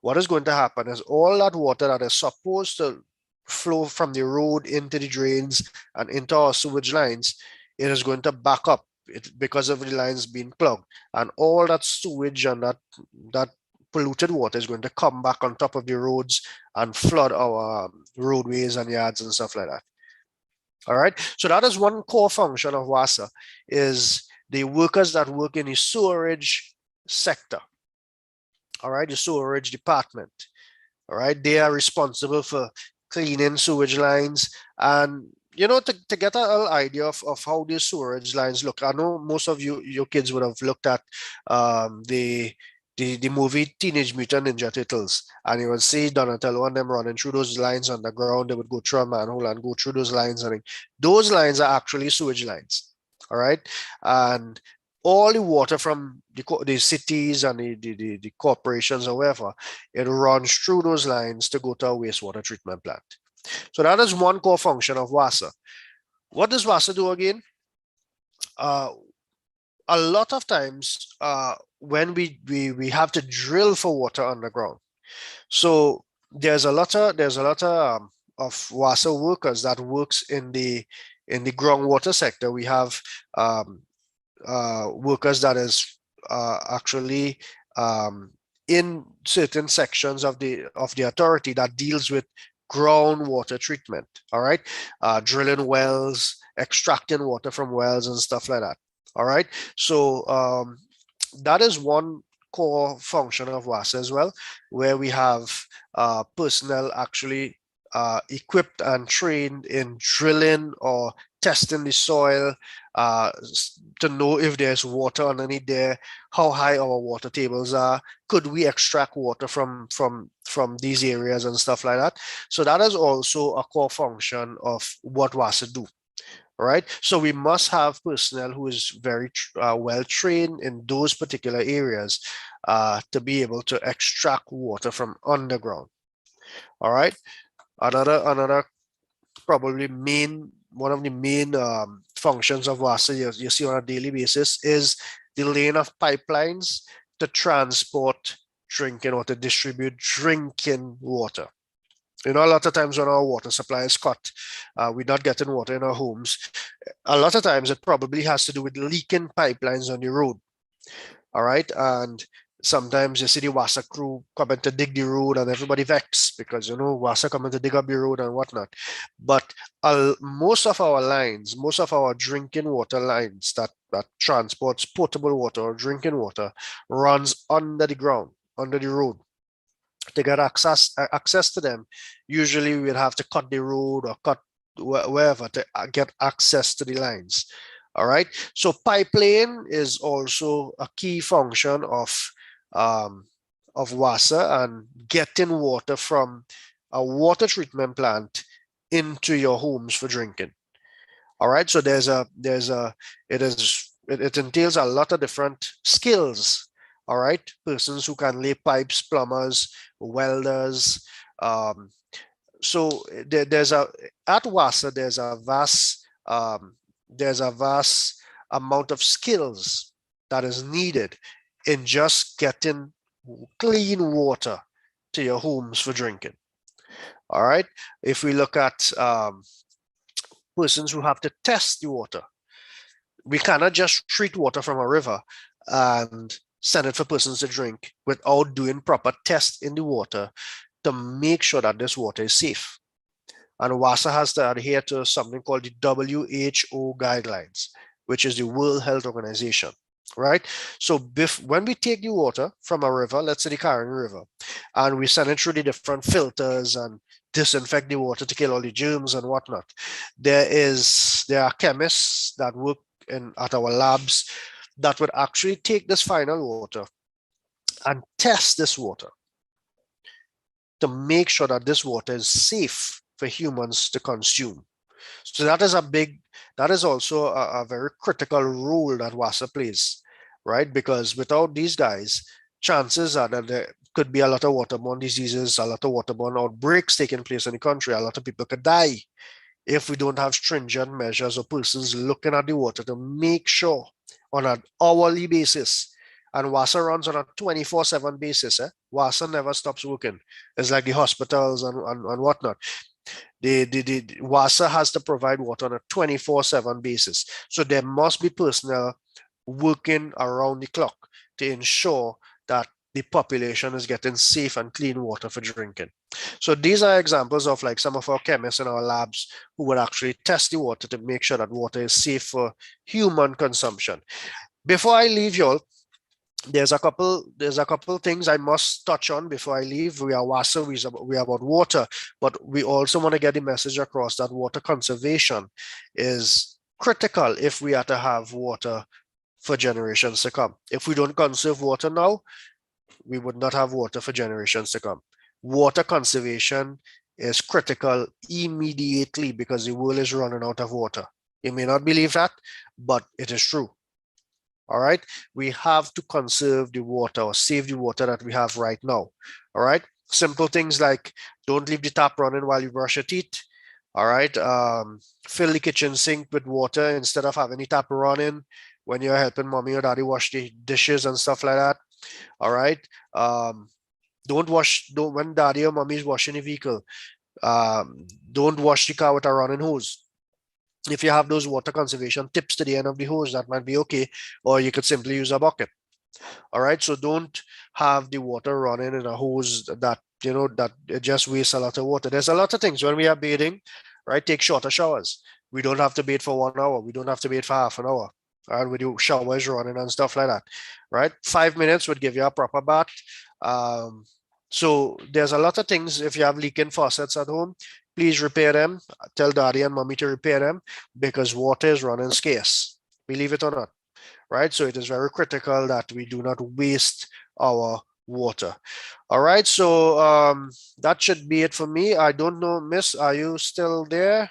S13: what is going to happen is all that water that is supposed to flow from the road into the drains and into our sewage lines, it is going to back up because of the lines being plugged, and all that sewage and that polluted water is going to come back on top of the roads and flood our roadways and yards and stuff like that. All right, so that is one core function of WASA, is the workers that work in the sewerage sector. All right, the sewerage department. All right, they are responsible for cleaning sewage lines. And you know, to get an idea of how these sewerage lines look, I know most of your kids would have looked at the movie Teenage Mutant Ninja Turtles, and you would see Donatello and them running through those lines underground. They would go through a manhole and go through those lines, and those lines are actually sewage lines. All right, and all the water from the cities and the corporations or whatever, it runs through those lines to go to a wastewater treatment plant. So that is one core function of WASA. What does WASA do again? A lot of times when we have to drill for water underground, so there's a lot of WASA workers that works in the groundwater sector. We have workers that is actually in certain sections of the authority that deals with groundwater treatment. All right, drilling wells, extracting water from wells and stuff like that. All right, so that is one core function of WASA as well, where we have personnel actually equipped and trained in drilling or testing the soil to know if there's water underneath there, how high our water tables are, could we extract water from these areas and stuff like that. So that is also a core function of what WASA do. All right. So we must have personnel who is very well trained in those particular areas to be able to extract water from underground. All right. Another probably one of the main functions of WASA you see on a daily basis is the laying of pipelines to transport drinking or to distribute drinking water. You know, a lot of times when our water supply is cut, we're not getting water in our homes. A lot of times it probably has to do with leaking pipelines on the road. All right. And sometimes you see the WASA crew coming to dig the road and everybody vexed because, you know, WASA coming to dig up the road and whatnot. But most of our lines, most of our drinking water lines that transports potable water or drinking water runs under the ground, under the road. To get access to them, usually we'd have to cut the road or cut wherever to get access to the lines. All right. So pipeline is also a key function of WASA and getting water from a water treatment plant into your homes for drinking. All right. So it entails a lot of different skills. All right. Persons who can lay pipes, plumbers, welders. So at WASA, there's a vast amount of skills that is needed in just getting clean water to your homes for drinking. All right. If we look at persons who have to test the water, we cannot just treat water from a river and send it for persons to drink without doing proper tests in the water to make sure that this water is safe. And WASA has to adhere to something called the WHO guidelines, which is the World Health Organization, right? So when we take the water from a river, let's say the Caribbean River, and we send it through the different filters and disinfect the water to kill all the germs and whatnot, there are chemists that work at our labs that would actually take this final water and test this water to make sure that this water is safe for humans to consume. So that is also a very critical role that WASA plays, right? Because without these guys, chances are that there could be a lot of waterborne diseases, a lot of waterborne outbreaks taking place in the country. A lot of people could die if we don't have stringent measures or persons looking at the water to make sure on an hourly basis. And WASA runs on a 24/7 basis. WASA never stops working. It's like the hospitals and whatnot. The WASA has to provide water on a 24/7 basis. So there must be personnel working around the clock to ensure that the population is getting safe and clean water for drinking. So these are examples of like some of our chemists in our labs who would actually test the water to make sure that water is safe for human consumption. Before I leave y'all, there's a couple things I must touch on before I leave. We are WASA, we are about water, but we also want to get the message across that water conservation is critical if we are to have water for generations to come. If we don't conserve water now, we would not have water for generations to come. Water conservation is critical immediately because the world is running out of water. You may not believe that, but it is true. All right, we have to conserve the water or save the water that we have right now. All right, simple things like don't leave the tap running while you brush your teeth. All right, fill the kitchen sink with water instead of having the tap running when you're helping mommy or daddy wash the dishes and stuff like that. All right, don't when daddy or mommy is washing the vehicle, don't wash the car with a running hose. If you have those water conservation tips to the end of the hose, that might be okay, or you could simply use a bucket. All right, so don't have the water running in a hose that that it just wastes a lot of water. There's a lot of things when we are bathing, right? Take shorter showers. We don't have to bathe for 1 hour. We don't have to bathe for half an hour. And with your showers running and stuff like that, right? 5 minutes would give you a proper bath. So there's a lot of things. If you have leaking faucets at home, please repair them. Tell daddy and mommy to repair them because water is running scarce. Believe it or not, right? So it is very critical that we do not waste our water. All right, so that should be it for me. I don't know, Miss, are you still there?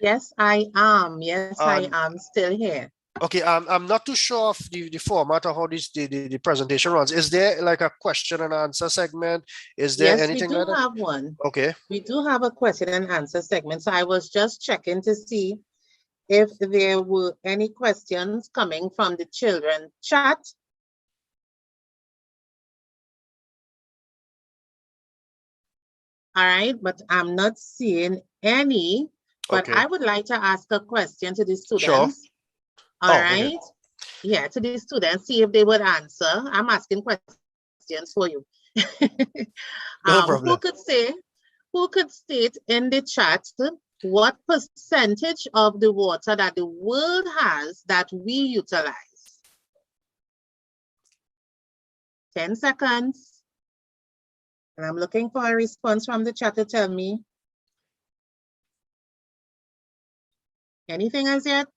S4: Yes, I am. Yes, I
S13: And-
S4: am still here.
S13: Okay, I'm not too sure of the format of how the presentation runs. Is there like a question and answer segment? Is there
S4: Yes, we
S13: anything
S4: do
S13: like that?
S4: have one.
S13: Okay.
S4: We do have a question and answer segment. So I was just checking to see if there were any questions coming from the children chat. All right, but I'm not seeing any, but
S13: Okay.
S4: I would like to ask a question to the
S13: Sure.
S4: students. All
S13: Oh, okay.
S4: right. Yeah, to the students, see if they would answer. I'm asking questions for you.
S13: No
S4: Who
S13: problem.
S4: could state in the chat what percentage of the water that the world has that we utilize? 10 seconds. And I'm looking for a response from the chat to tell me. Anything as yet?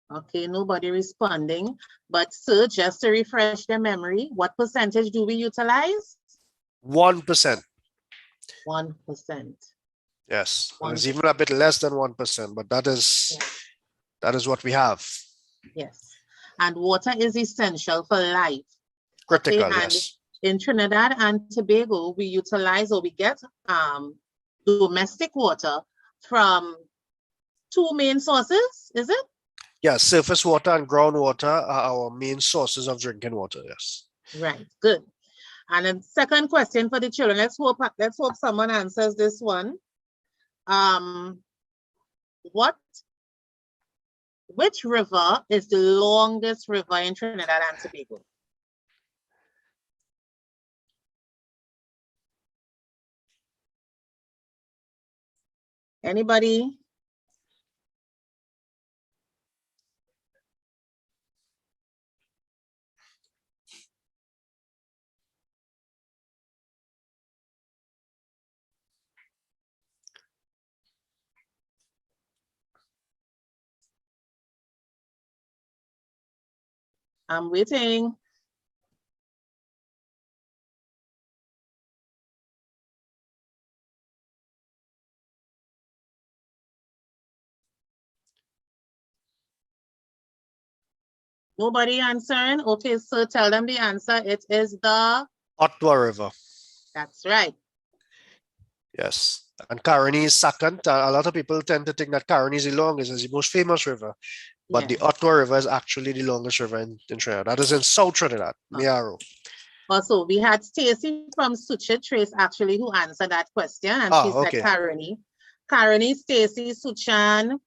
S4: Okay, nobody responding. But sir, just to refresh their memory, what percentage do we utilize?
S13: 1%.
S4: 1%.
S13: Yes. And it's even a bit less than 1%, but that is what we have.
S4: Yes. And water is essential for life.
S13: Critical,
S4: Okay, and
S13: yes.
S4: in Trinidad and Tobago, we utilize or we get domestic water from two main sources, is it?
S13: Yeah, surface water and groundwater are our main sources of drinking water, yes.
S4: Right, good. And then second question for the children. Let's hope someone answers this one. Which river is the longest river in Trinidad and Tobago? Anybody? I'm waiting. Nobody answering? Okay, so tell them the answer. It is the...
S13: Ottawa River.
S4: That's right.
S13: Yes. And Caroni is second. A lot of people tend to think that Caroni is the longest, is the most famous river. But the Ottawa River is actually the longest river in Trinidad. That is in South Trinidad, Miaro.
S4: Also, we had Stacy from Suchet Trace actually who answered that question, and she said Caroni. Caroni, Stacy, Suchan,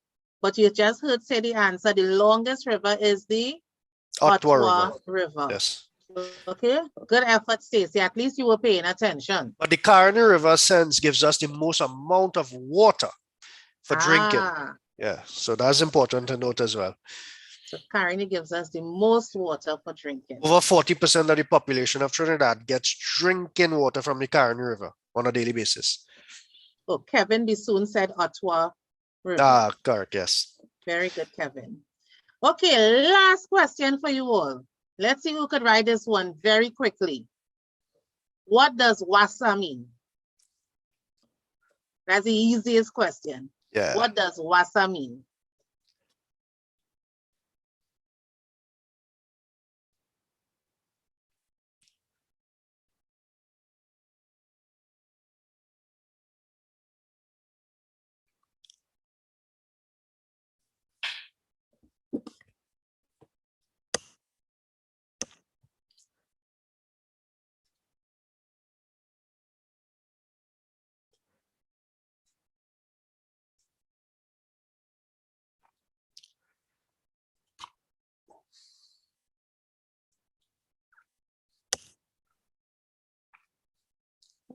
S4: but you just heard say the answer. The longest river is the Ottawa River.
S13: Yes.
S4: Okay, good effort, Stacy. At least you were paying attention.
S13: But the Caroni River gives us the most amount of water for drinking. Yeah, so that's important to note as well.
S4: So Caroni gives us the most water for drinking.
S13: Over 40% of the population of Trinidad gets drinking water from the Caroni River on a daily basis.
S4: Oh, Kevin Bisoon said Ottawa River.
S13: Correct, yes.
S4: Very good, Kevin. Okay, last question for you all. Let's see who could write this one very quickly. What does WASA mean? That's the easiest question.
S13: Yeah.
S4: What does WASA mean?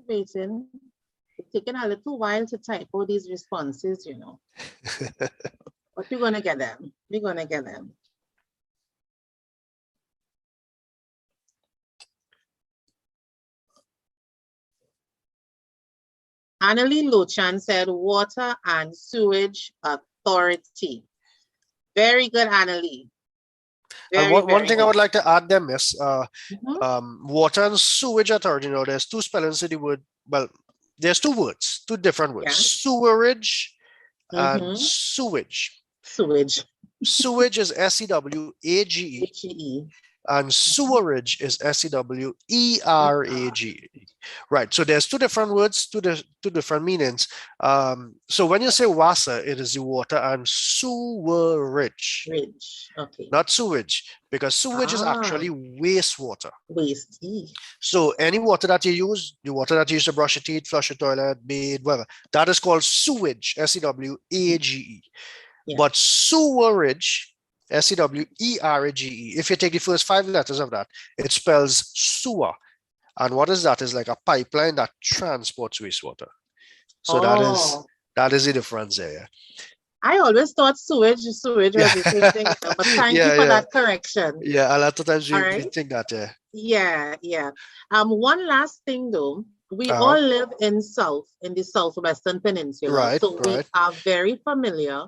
S4: Waiting. It's taking a little while to type all these responses, you know. But we're gonna get them. We're gonna get them. Annalie Lochan said Water and Sewage Authority. Very good, Annalie.
S13: And
S4: Very,
S13: one
S4: very
S13: thing I
S4: good.
S13: would like to add there, Miss,
S4: Mhm.
S13: Water and Sewage Authority, there's two spellings of the word, well, there's two words, two different words,
S4: Yeah.
S13: sewerage and
S4: Mhm.
S13: sewage.
S4: Sewage.
S13: Sewage is SEWAGE
S4: HE.
S13: and sewerage is SEWERAGE. Right. So there's two different words, two different meanings. So when you say WASA, it is the water and sewerage,
S4: Ridge. Okay.
S13: not sewage, because sewage is actually wastewater.
S4: Waste.
S13: So any water that you use, the water that you use to brush your teeth, flush your toilet, bathe, whatever, that is called sewage, SEWAGE.
S4: Yeah.
S13: But sewerage, SEWERAGE, if you take the first 5 letters of that, it spells sewer. And what is that? Is like a pipeline that transports wastewater. So that is the difference there.
S4: I always thought sewage was the same thing, but thank you for that correction.
S13: Yeah, a lot of times we
S4: Alright.
S13: think that.
S4: Yeah. One last thing though. We all live in the southwestern peninsula.
S13: Right,
S4: So we are very familiar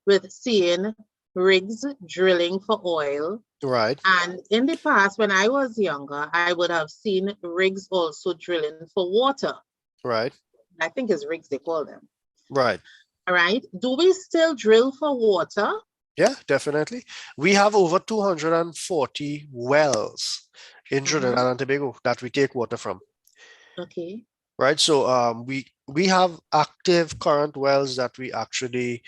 S4: with seeing rigs drilling for oil.
S13: Right.
S4: And in the past, when I was younger, I would have seen rigs also drilling for water.
S13: Right.
S4: I think it's rigs they call them.
S13: Right.
S4: All right. Do we still drill for water?
S13: Yeah, definitely. We have over 240 wells in Trinidad and Tobago that we take water from.
S4: Okay.
S13: Right. So we have active current wells that we actually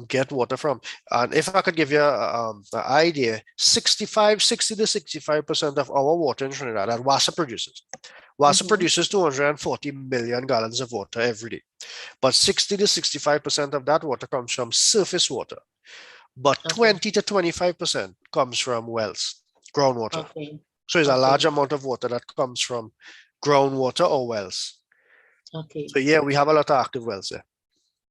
S13: get water from. And if I could give you an idea, 60 to 65% of our water in Trinidad that WASA produces. WASA produces 240 million gallons of water every day. But 60 to 65% of that water comes from surface water. But 20 to 25% comes from wells, groundwater.
S4: Okay.
S13: So it's a large amount of water that comes from groundwater or wells.
S4: Okay.
S13: So yeah, we have a lot of active wells there.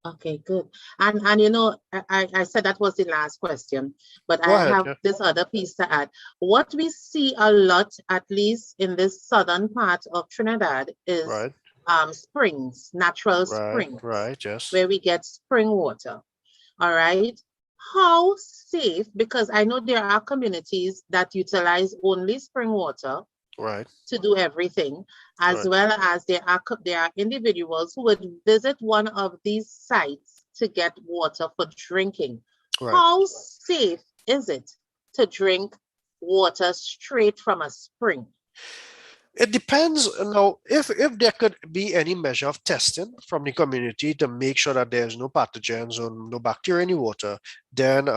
S4: Okay, good. And you know, I said that was the last question, but
S13: Go
S4: I
S13: ahead,
S4: have this other piece to add. What we see a lot, at least in this southern part of Trinidad, is springs, natural springs,
S13: yes.
S4: where we get spring water. All right. How safe, because I know there are communities that utilize only spring water to do everything, as well as there are individuals who would visit one of these sites to get water for drinking. How safe is it to drink water straight from a spring?
S13: It depends. Now, if there could be any measure of testing from the community to make sure that there's no pathogens or no bacteria in the water, then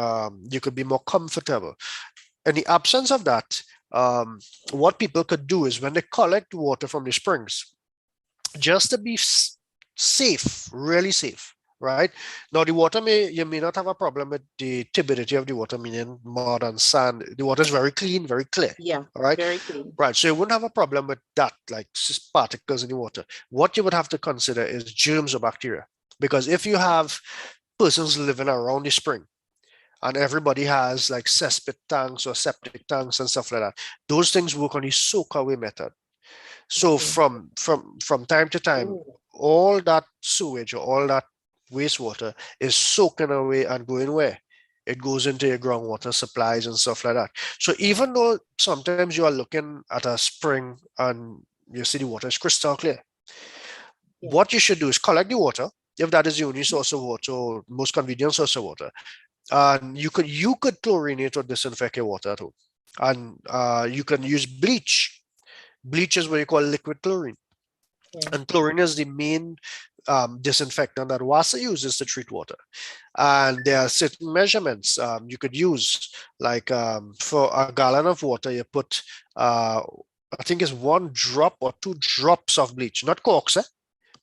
S13: you could be more comfortable. In the absence of that, what people could do is when they collect water from the springs, just to be safe, really safe, right? Now, the water you may not have a problem with the turbidity of the water, meaning mud and sand. The water is very clean, very clear.
S4: Yeah,
S13: all right,
S4: very clean.
S13: Right, so you wouldn't have a problem with that, like particles in the water. What you would have to consider is germs or bacteria, because if you have persons living around the spring, and everybody has like cesspit tanks or septic tanks and stuff like that, those things work on the soak away method. So from time to time, all that sewage or all that wastewater is soaking away and going where? It goes into your groundwater supplies and stuff like that. So even though sometimes you are looking at a spring and you see the water is crystal clear, what you should do is collect the water, if that is the only source of water or most convenient source of water. And you could chlorinate or disinfect your water at home. And you can use bleach. Bleach is what you call liquid chlorine. And chlorine is the main disinfectant that WASA uses to treat water. And there are certain measurements you could use, like for a gallon of water, you put, I think it's 1 drop or 2 drops of bleach, not corks,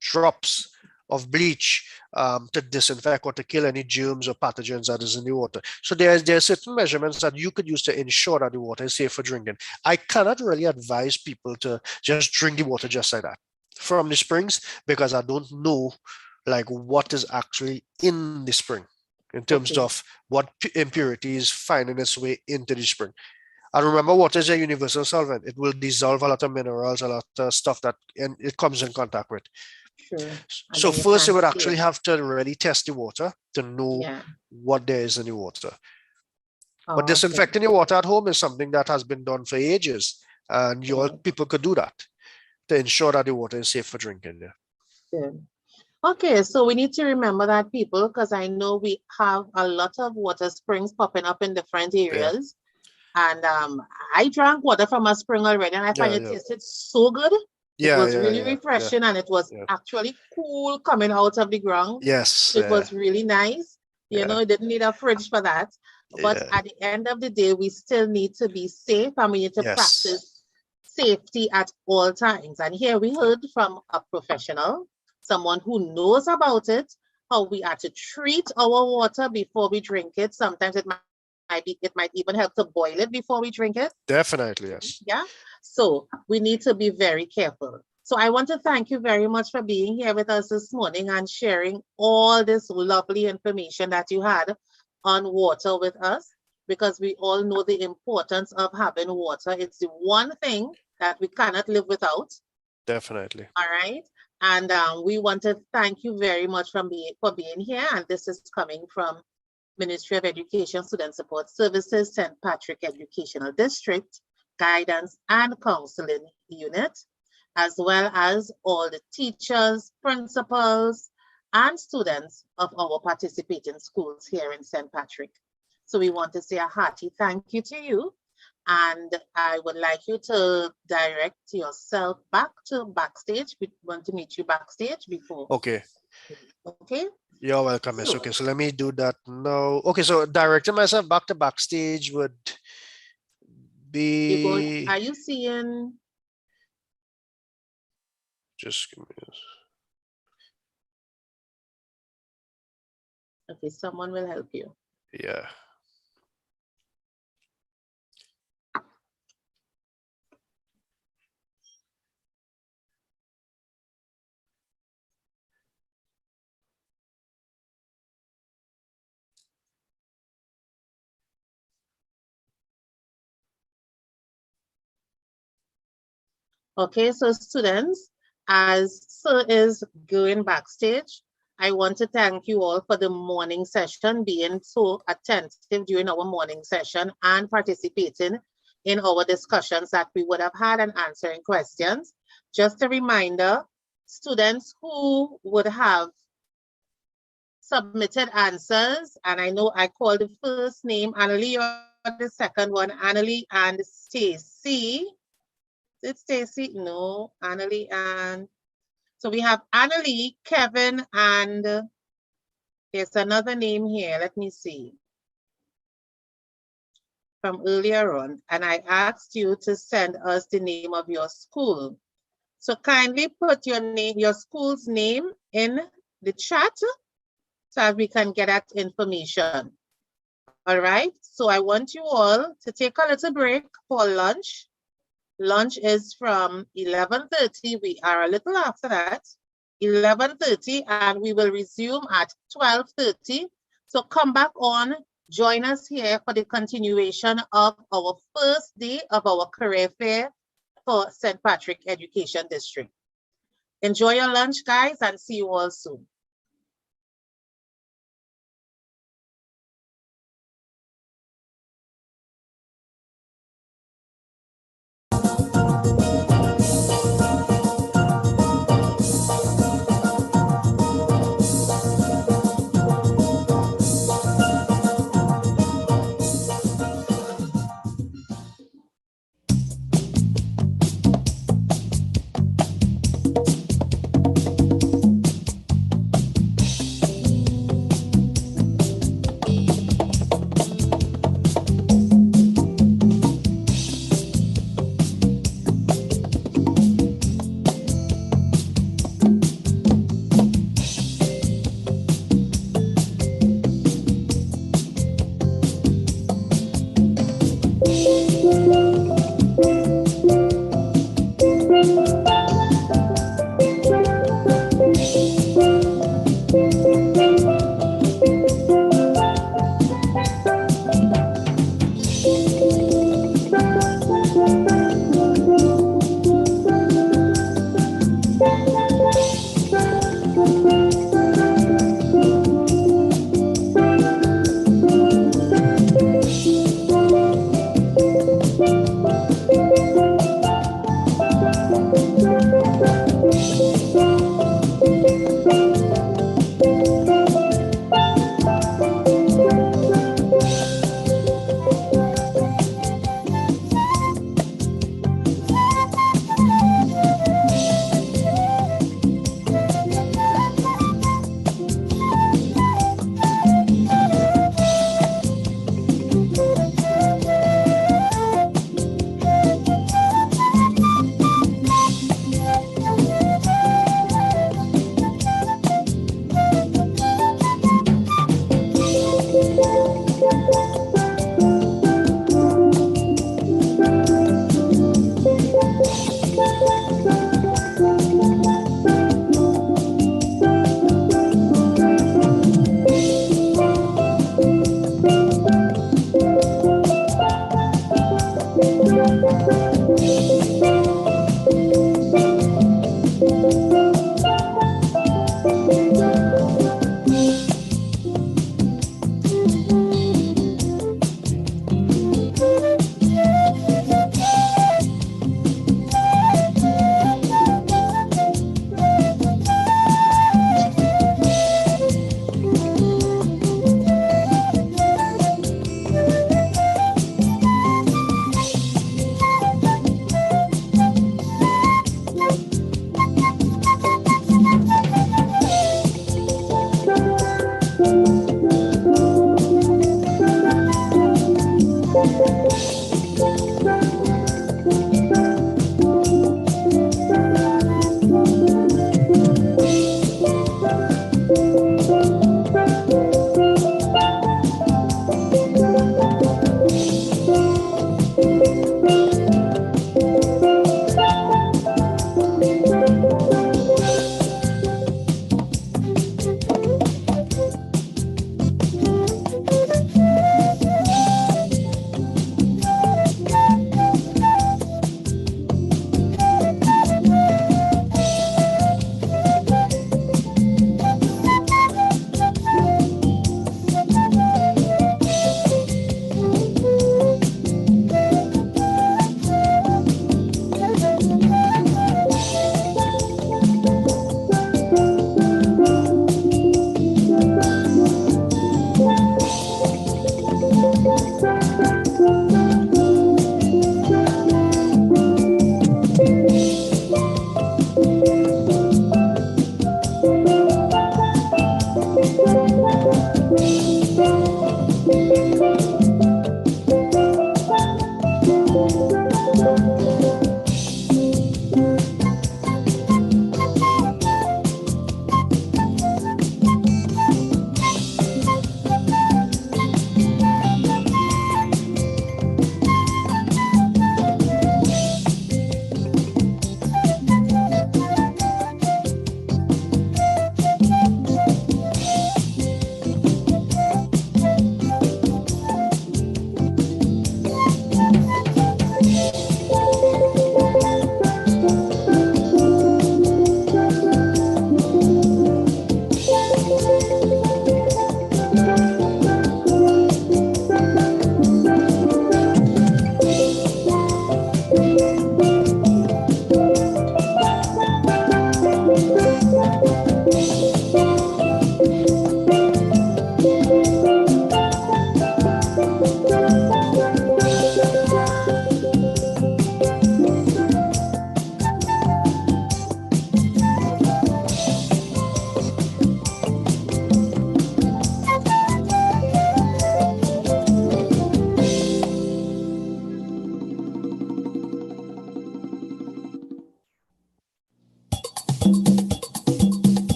S13: drops of bleach to disinfect or to kill any germs or pathogens that is in the water. So there are certain measurements that you could use to ensure that the water is safe for drinking. I cannot really advise people to just drink the water just like that from the springs, because I don't know like what is actually in the spring in terms of what impurities finding its way into the spring. And remember, water is a universal solvent. It will dissolve a lot of minerals, a lot of stuff that it comes in contact with. So first you would actually have to really test the water to know what there is in the water. But
S4: okay.
S13: disinfecting your water at home is something that has been done for ages, and your people could do that to ensure that the water is safe for drinking. Yeah.
S4: Good. Okay, so we need to remember that, people, because I know we have a lot of water springs popping up in different areas. And I drank water from a spring already, and I find it tasted so good. It was really refreshing, and it was actually cool coming out of the ground.
S13: Yes.
S4: It was really nice. You know, it didn't need a fridge for that. But at the end of the day, we still need to be safe, and we need to practice safety at all times. And here we heard from a professional, someone who knows about it, how we are to treat our water before we drink it. Sometimes it might even help to boil it before we drink it.
S13: Definitely, yes.
S4: Yeah. So we need to be very careful. So I want to thank you very much for being here with us this morning and sharing all this lovely information that you had on water with us, because we all know the importance of having water. It's the one thing that we cannot live without.
S13: Definitely.
S4: All right. And we want to thank you very much for being here. And this is coming from Ministry of Education Student Support Services, St. Patrick Educational District, Guidance and Counseling Unit, as well as all the teachers, principals, and students of our participating schools here in St. Patrick. So we want to say a hearty thank you to you. And I would like you to direct yourself back to backstage. We want to meet you backstage before.
S13: Okay.
S4: Okay.
S13: You're welcome, Miss. Okay, so let me do that now. Okay, so directing myself back to backstage would be.
S4: Are you seeing?
S13: Just give me this.
S4: Okay, someone will help you.
S13: Yeah.
S4: Okay, so students, as Sir is going backstage, I want to thank you all for the morning session, being so attentive during our morning session and participating in our discussions that we would have had and answering questions. Just a reminder, students who would have submitted answers, and I know I called the first name, Annalie, or the second one, Annalie and Stacy. It's Stacy? No, Annalie and... So we have Annalie, Kevin, and there's another name here. Let me see. From earlier on. And I asked you to send us the name of your school. So kindly put your name, your school's name in the chat so that we can get that information. All right. So I want you all to take a little break for lunch. Lunch is from 11:30. We are a little after that, 11:30, and we will resume at 12:30. So come back on, join us here for the continuation of our first day of our career fair for St. Patrick Education District. Enjoy your lunch, guys, and see you all soon.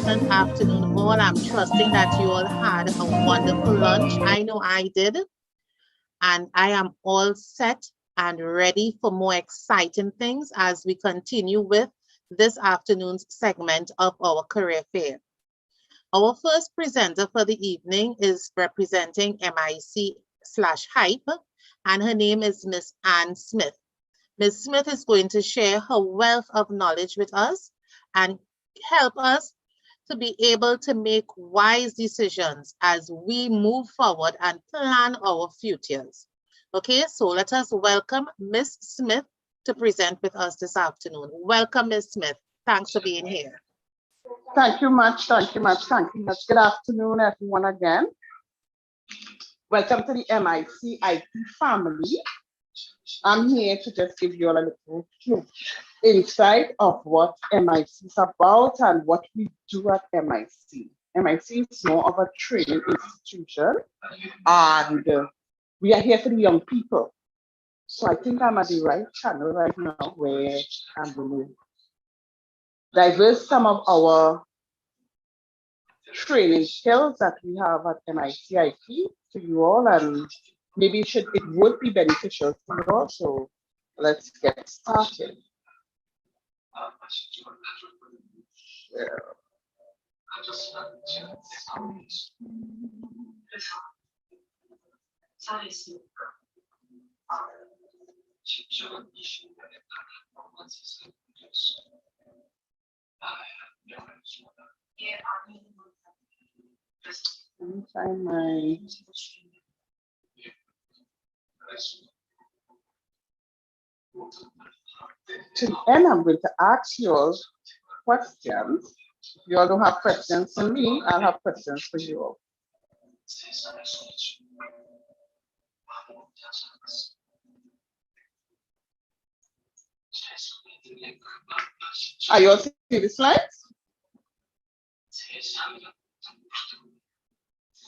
S4: pleasant afternoon, all. I'm trusting that you all had a wonderful lunch. I know I did. And I am all set and ready for more exciting things as we continue with this afternoon's segment of our career fair. Our first presenter for the evening is representing MIC/HYPE, and her name is Miss Ann Smith. Ms. Smith is going to share her wealth of knowledge with us and help us to be able to make wise decisions as we move forward and plan our futures. Okay, so let us welcome Ms. Smith to present with us this afternoon. Welcome, Ms. Smith. Thanks for being here.
S14: Thank you much, thank you much, thank you much. Good afternoon, everyone again. Welcome to the MIC/IP family. I'm here to just give you a little insight of what MIC is about and what we do at MIC. MIC is more of a training institution, and we are here for the young people. So I think I'm at the right channel right now where I'm going to diverse some of our training skills that we have at MIC/IP to you all, and maybe it would be beneficial to you all. So let's get started. Let me find my to the end. I'm going to ask you all questions. If you all don't have questions for me, I'll have questions for you all. Are you all seeing the slides?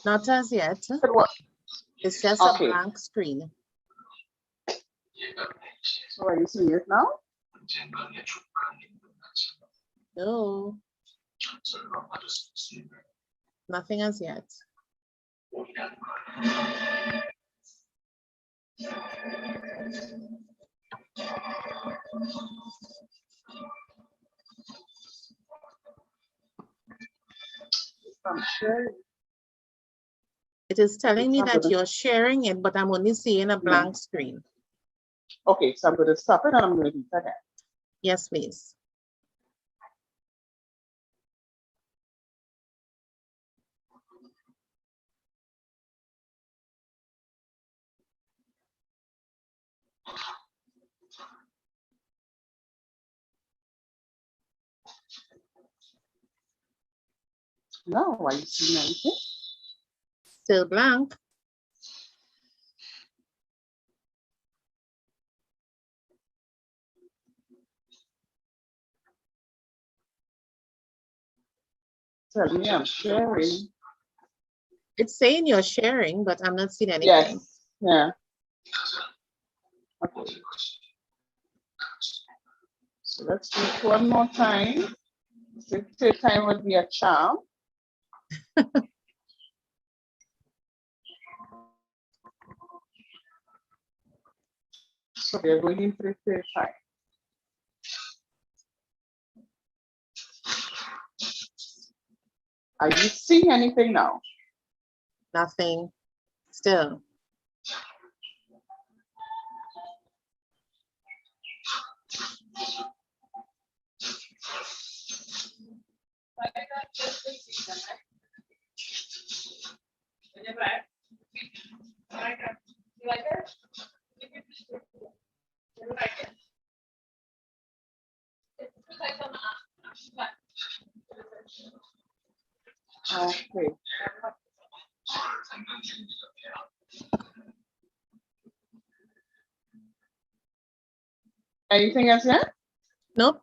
S4: Not as yet. It's just
S14: Okay.
S4: a blank screen.
S14: So are you seeing it now?
S4: No. Nothing as yet.
S14: I'm sure.
S4: It is telling me that you're sharing it, but I'm only seeing a blank screen.
S14: Okay, so I'm going to stop it and I'm going to do it again.
S4: Yes, please.
S14: No, are you seeing anything?
S4: Still blank.
S14: Tell me I'm sharing.
S4: It's saying you're sharing, but I'm not seeing anything.
S14: Yes, yeah. Okay. So let's do it one more time. Third time would be a charm. So we're going into the third time. Are you seeing anything now?
S4: Nothing. Still.
S14: Okay. Anything else yet?
S4: Nope.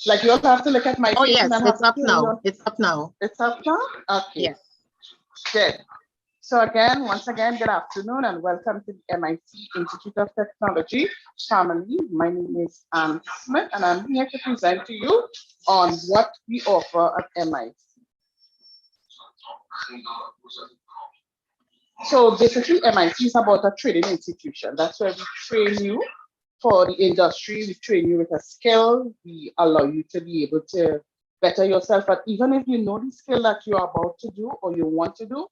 S14: Like you also have to look at my.
S4: Oh yes, it's up now. It's up now.
S14: It's up now? Okay.
S4: Yes.
S14: Good. So again, once again, good afternoon and welcome to the MIT Institute of Technology family. My name is Anne Smith and I'm here to present to you on what we offer at MIT. So basically MIT is about a training institution. That's where we train you for the industry. We train you with a skill. We allow you to be able to better yourself. But even if you know the skill that you're about to do or you want to do,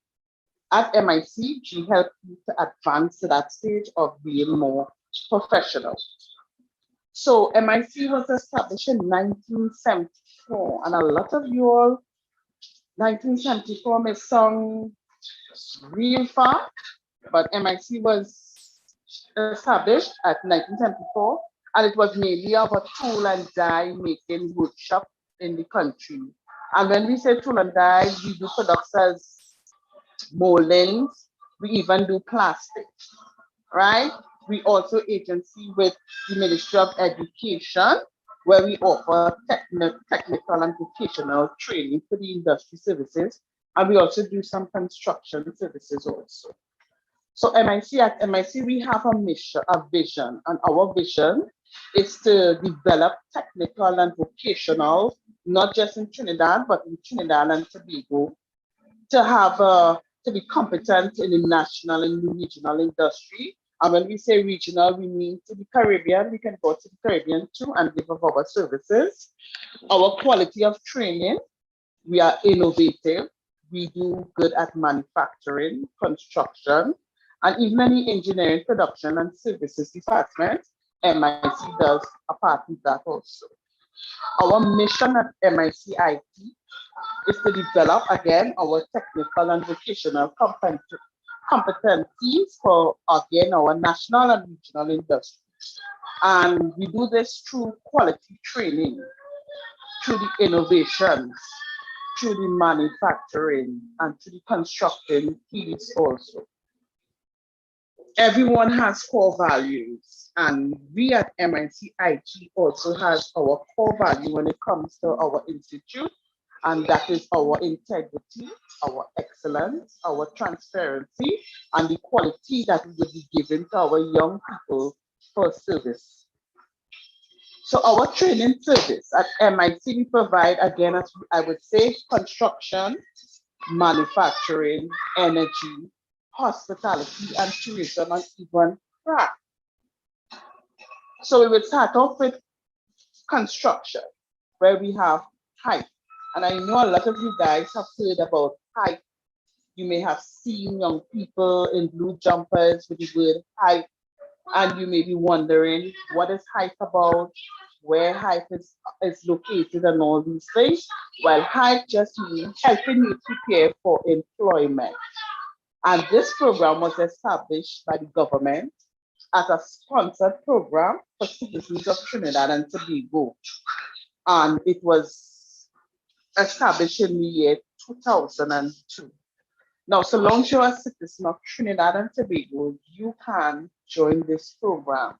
S14: at MIT, we help you to advance to that stage of being more professional. So MIT was established in 1974, and a lot of you all, 1974 may sound real far, but MIT was established at 1974, and it was mainly of a tool and die making workshop in the country. And when we say tool and die, we do products as moldings, we even do plastic, right? We also agency with the Ministry of Education, where we offer technical and vocational training for the industry services, and we also do some construction services also. So MIT, at MIT, we have a mission, a vision, and our vision is to develop technical and vocational, not just in Trinidad, but in Trinidad and Tobago, to be competent in the national and regional industry. And when we say regional, we mean to the Caribbean. We can go to the Caribbean too and give up our services. Our quality of training, we are innovative. We do good at manufacturing, construction, and even any engineering, production, and services department. MIT does a part of that also. Our mission at MIT IT is to develop, again, our technical and vocational competencies for, again, our national and regional industry. And we do this through quality training, through the innovations, through the manufacturing, and through the constructing fields also. Everyone has core values, and we at MIT IT also has our core value when it comes to our institute, and that is our integrity, our excellence, our transparency, and the quality that we will be giving to our young people for service. So our training service at MIT, we provide, again, as I would say, construction, manufacturing, energy, hospitality, and tourism, and even craft. So we will start off with construction, where we have height. And I know a lot of you guys have heard about height. You may have seen young people in blue jumpers with the word height, and you may be wondering what is height about, where height is located, and all these things. Well, height just means helping you prepare for employment. And this program was established by the government as a sponsored program for citizens of Trinidad and Tobago. And it was established in the year 2002. Now, so long as you're a citizen of Trinidad and Tobago, you can join this program.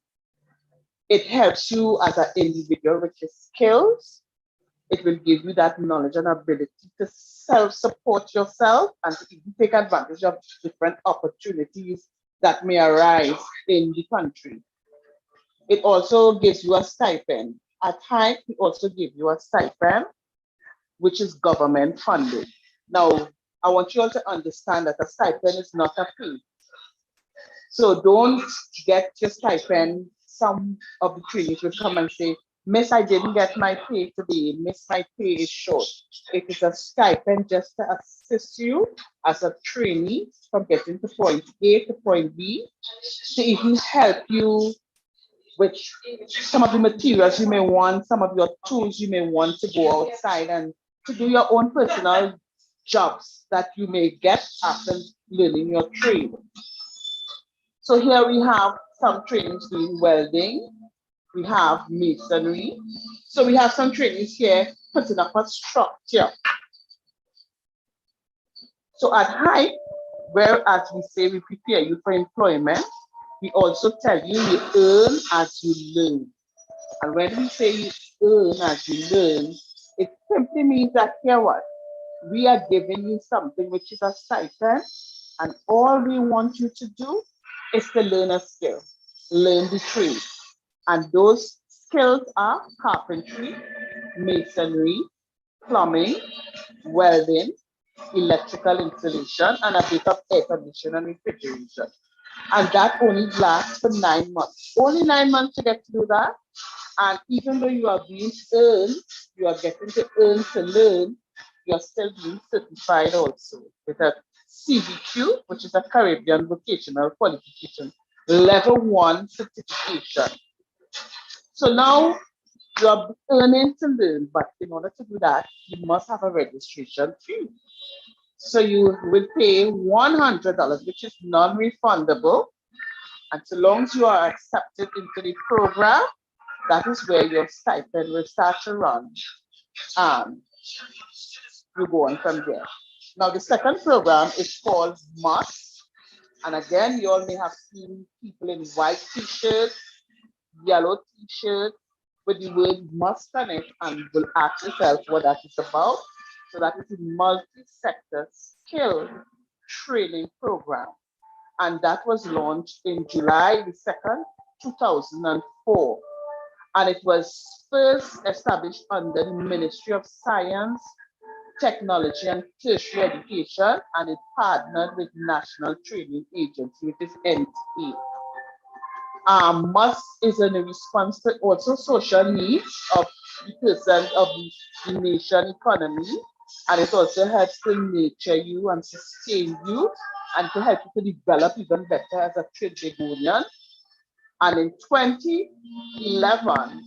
S14: It helps you as an individual with your skills. It will give you that knowledge and ability to self-support yourself and to even take advantage of different opportunities that may arise in the country. It also gives you a stipend. At height, we also give you a stipend, which is government funded. Now, I want you all to understand that a stipend is not a fee. So don't get your stipend. Some of the trainees will come and say, Miss, I didn't get my pay today. Miss, my pay is short. It is a stipend just to assist you as a trainee from getting to point A to point B, to even help you with some of the materials you may want, some of your tools you may want to go outside and to do your own personal jobs that you may get after learning your trade. So here we have some trainings doing welding. We have masonry. So we have some trainings here putting up a structure. So at height, whereas we say we prepare you for employment, we also tell you you earn as you learn. And when we say you earn as you learn, it simply means that here what? We are giving you something which is a stipend, And all we want you to do is to learn a skill, learn the trade. And those skills are carpentry, masonry, plumbing, welding, electrical installation, and a bit of air conditioning and refrigeration. And that only lasts for 9 months. Only 9 months to get to do that. And even though you are being earned, you are getting to earn to learn, you're still being certified also with a CVQ, which is a Caribbean Vocational Qualification Level 1 certification. So now you're earning to learn, but in order to do that, you must have a registration fee. So you will pay $100, which is non-refundable. And so long as you are accepted into the program, that is where your stipend will start to run. You go on from there. Now, the second program is called MUST. And again, you all may have seen people in white t-shirts, yellow t-shirts with the word MUST on it, and will ask yourself what that is about. So that is a multi-sector skill training program. And that was launched in July the 2nd, 2004. And it was first established under the Ministry of Science, Technology and Tertiary Education, and it partnered with National Training Agency, which is NTA. MUST is in response to also social needs of the person of the nation economy, and it also helps to nurture you and sustain you and to help you to develop even better as a Trinbagonian. And in 2011,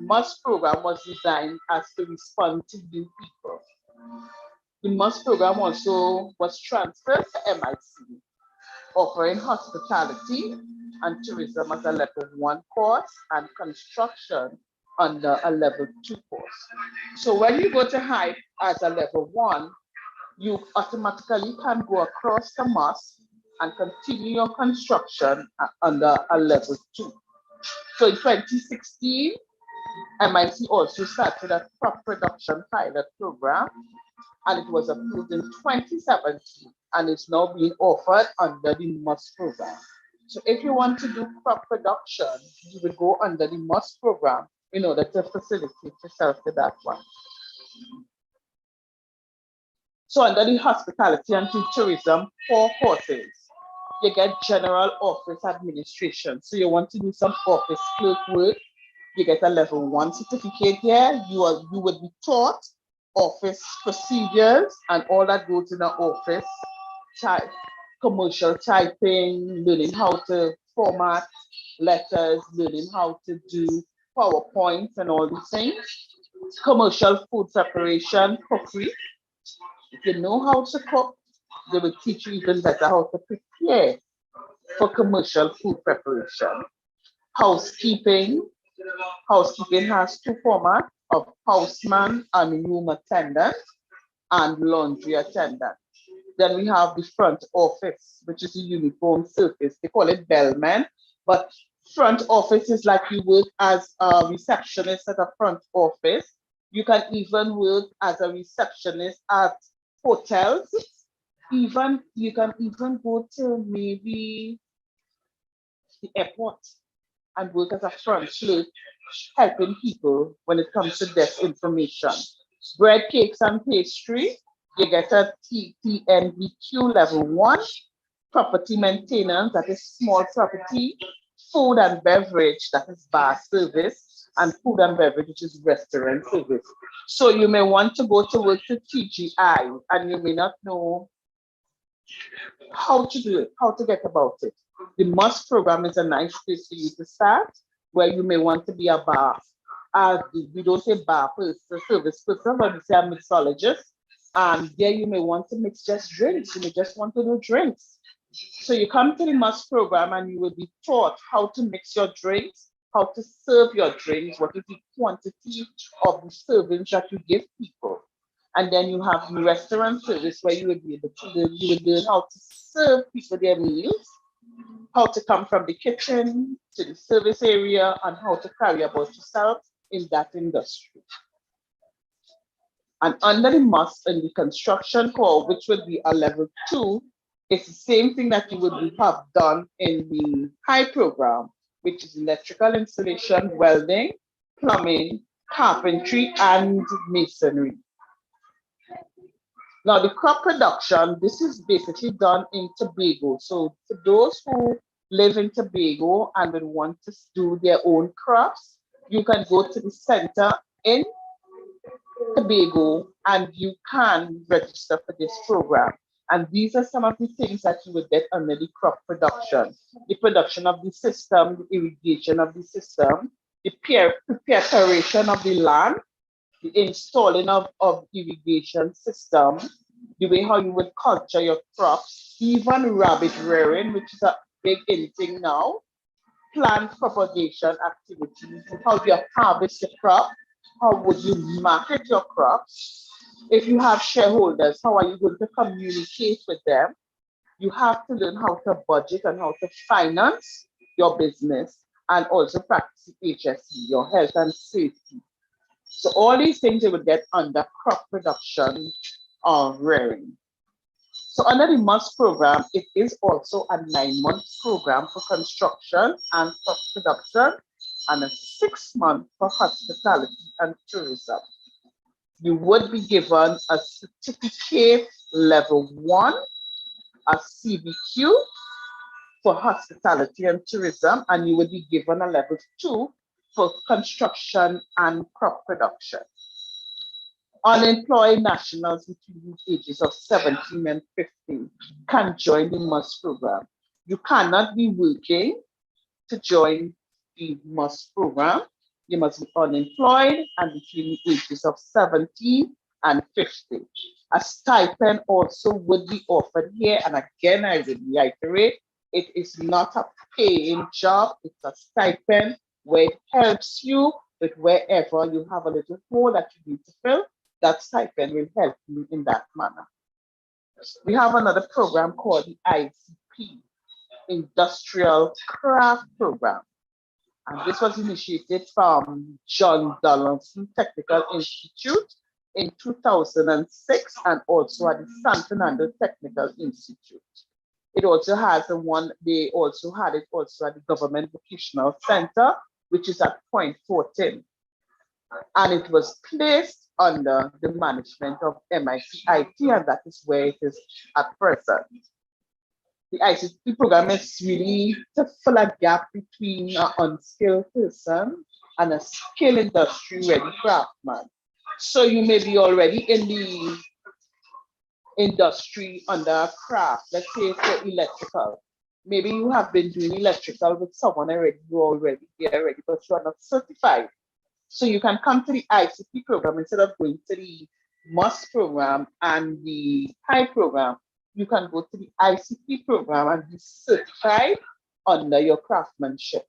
S14: MUST program was designed as to respond to new people. The MUST program also was transferred to MIC, offering hospitality and tourism as a level 1 course and construction under a level 2 course. So when you go to HYPE as a level 1, you automatically can go across the MUST and continue your construction under a level 2. So in 2016, MIT also started a crop production pilot program, and it was approved in 2017, and it's now being offered under the MUST program. So if you want to do crop production, you will go under the MUST program in order to facilitate yourself to that one. So under the hospitality and tourism 4 courses, you get general office administration. So you want to do some office clerk work, you get a level 1 certificate here. You would be taught office procedures and all that goes in the office, commercial typing, learning how to format letters, learning how to do PowerPoints and all these things. Commercial food preparation, cookery. If you know how to cook, they will teach you even better how to prepare for commercial food preparation. Housekeeping. Housekeeping has 2 formats of houseman and room attendant and laundry attendant. Then we have the front office, which is a uniform service. They call it bellman, but front office is like you work as a receptionist at a front office. You can even work as a receptionist at hotels. You can even go to maybe the airport and work as a front clerk, helping people when it comes to desk information. Bread, cakes, and pastry, you get a TNVQ level 1. Property maintenance, that is small property. Food and beverage, that is bar service. And food and beverage, which is restaurant service. So you may want to go to work to TGI and you may not know how to do it, how to get about it. The MUST program is a nice place for you to start, where you may want to be a bar. We don't say bar person, service person, but we say a mixologist. And there you may want to mix just drinks. You may just want to do drinks. So you come to the MUST program and you will be taught how to mix your drinks, how to serve your drinks, what is the quantity of the servings that you give people. And then you have the restaurant service where you will be able to learn, you will learn how to serve people their meals, how to come from the kitchen to the service area, and how to carry about yourself in that industry. And under the MUST in the construction core, which will be a level 2, It's the same thing that you would have done in the high program, which is electrical installation, welding, plumbing, carpentry, and masonry. Now, the crop production, this is basically done in Tobago. So for those who live in Tobago and would want to do their own crops, you can go to the center in Tobago and you can register for this program. And these are some of the things that you would get under the crop production. The production of the system, the irrigation of the system, the preparation of the land, the installing of irrigation system, the way how you would culture your crops, even rabbit rearing, which is a big in thing now, plant propagation activities, how you harvest your crop, how would you market your crops. If you have shareholders, how are you going to communicate with them? You have to learn how to budget and how to finance your business and also practice HSE, your health and safety. So all these things you would get under crop production or rearing. So under the MUST program, it is also a 9-month program for construction and crop production and a 6-month for hospitality and tourism. You would be given a certificate level 1, a CBQ for hospitality and tourism, and you would be given a level 2 for construction and crop production. Unemployed nationals between the ages of 17 and 15 can join the MUST program. You cannot be working to join the MUST program. You must be unemployed and between the ages of 17 and 50. A stipend also would be offered here. And again, I would reiterate, it is not a paying job. It's a stipend where it helps you with wherever you have a little hole that you need to fill. That stipend will help you in that manner. We have another program called the ICP, Industrial Craft Program. And this was initiated from John Donaldson Technical Institute in 2006 and also at the San Fernando Technical Institute. It also has they also had it also at the Government Vocational Center, which is at Point 14. And it was placed under the management of MIT IT, and that is where it is at present. The ICT program is really to fill a gap between an unskilled person and a skilled industry-ready craftsman. So you may be already in the industry under a craft, let's say for electrical. Maybe you have been doing electrical with someone already, you're already there already, but you are not certified. So you can come to the ICP program instead of going to the MUST program and the high program. You can go to the ICP program and be certified under your craftsmanship.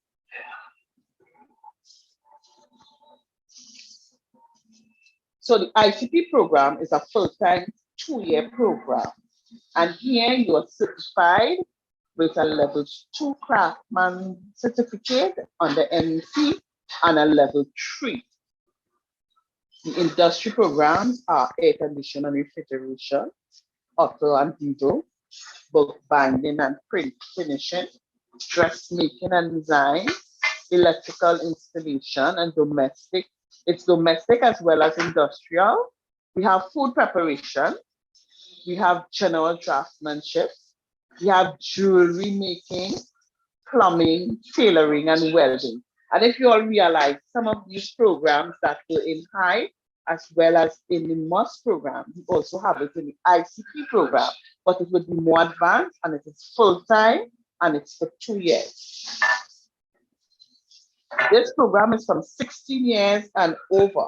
S14: So the ICP program is a full-time 2-year program. And here you are certified with a level 2 craftsman certificate under MEC and a level 3. The industry programs are air conditioning and refrigeration, auto and diesel, book binding and print finishing, dressmaking and design, electrical installation and domestic. It's domestic as well as industrial. We have food preparation. We have general draftsmanship. We have jewelry making, plumbing, tailoring, and welding. And if you all realize some of these programs that were in high as well as in the MUST program, we also have it in the ICP program, but it would be more advanced and it is full-time and it's for 2 years. This program is from 16 years and over.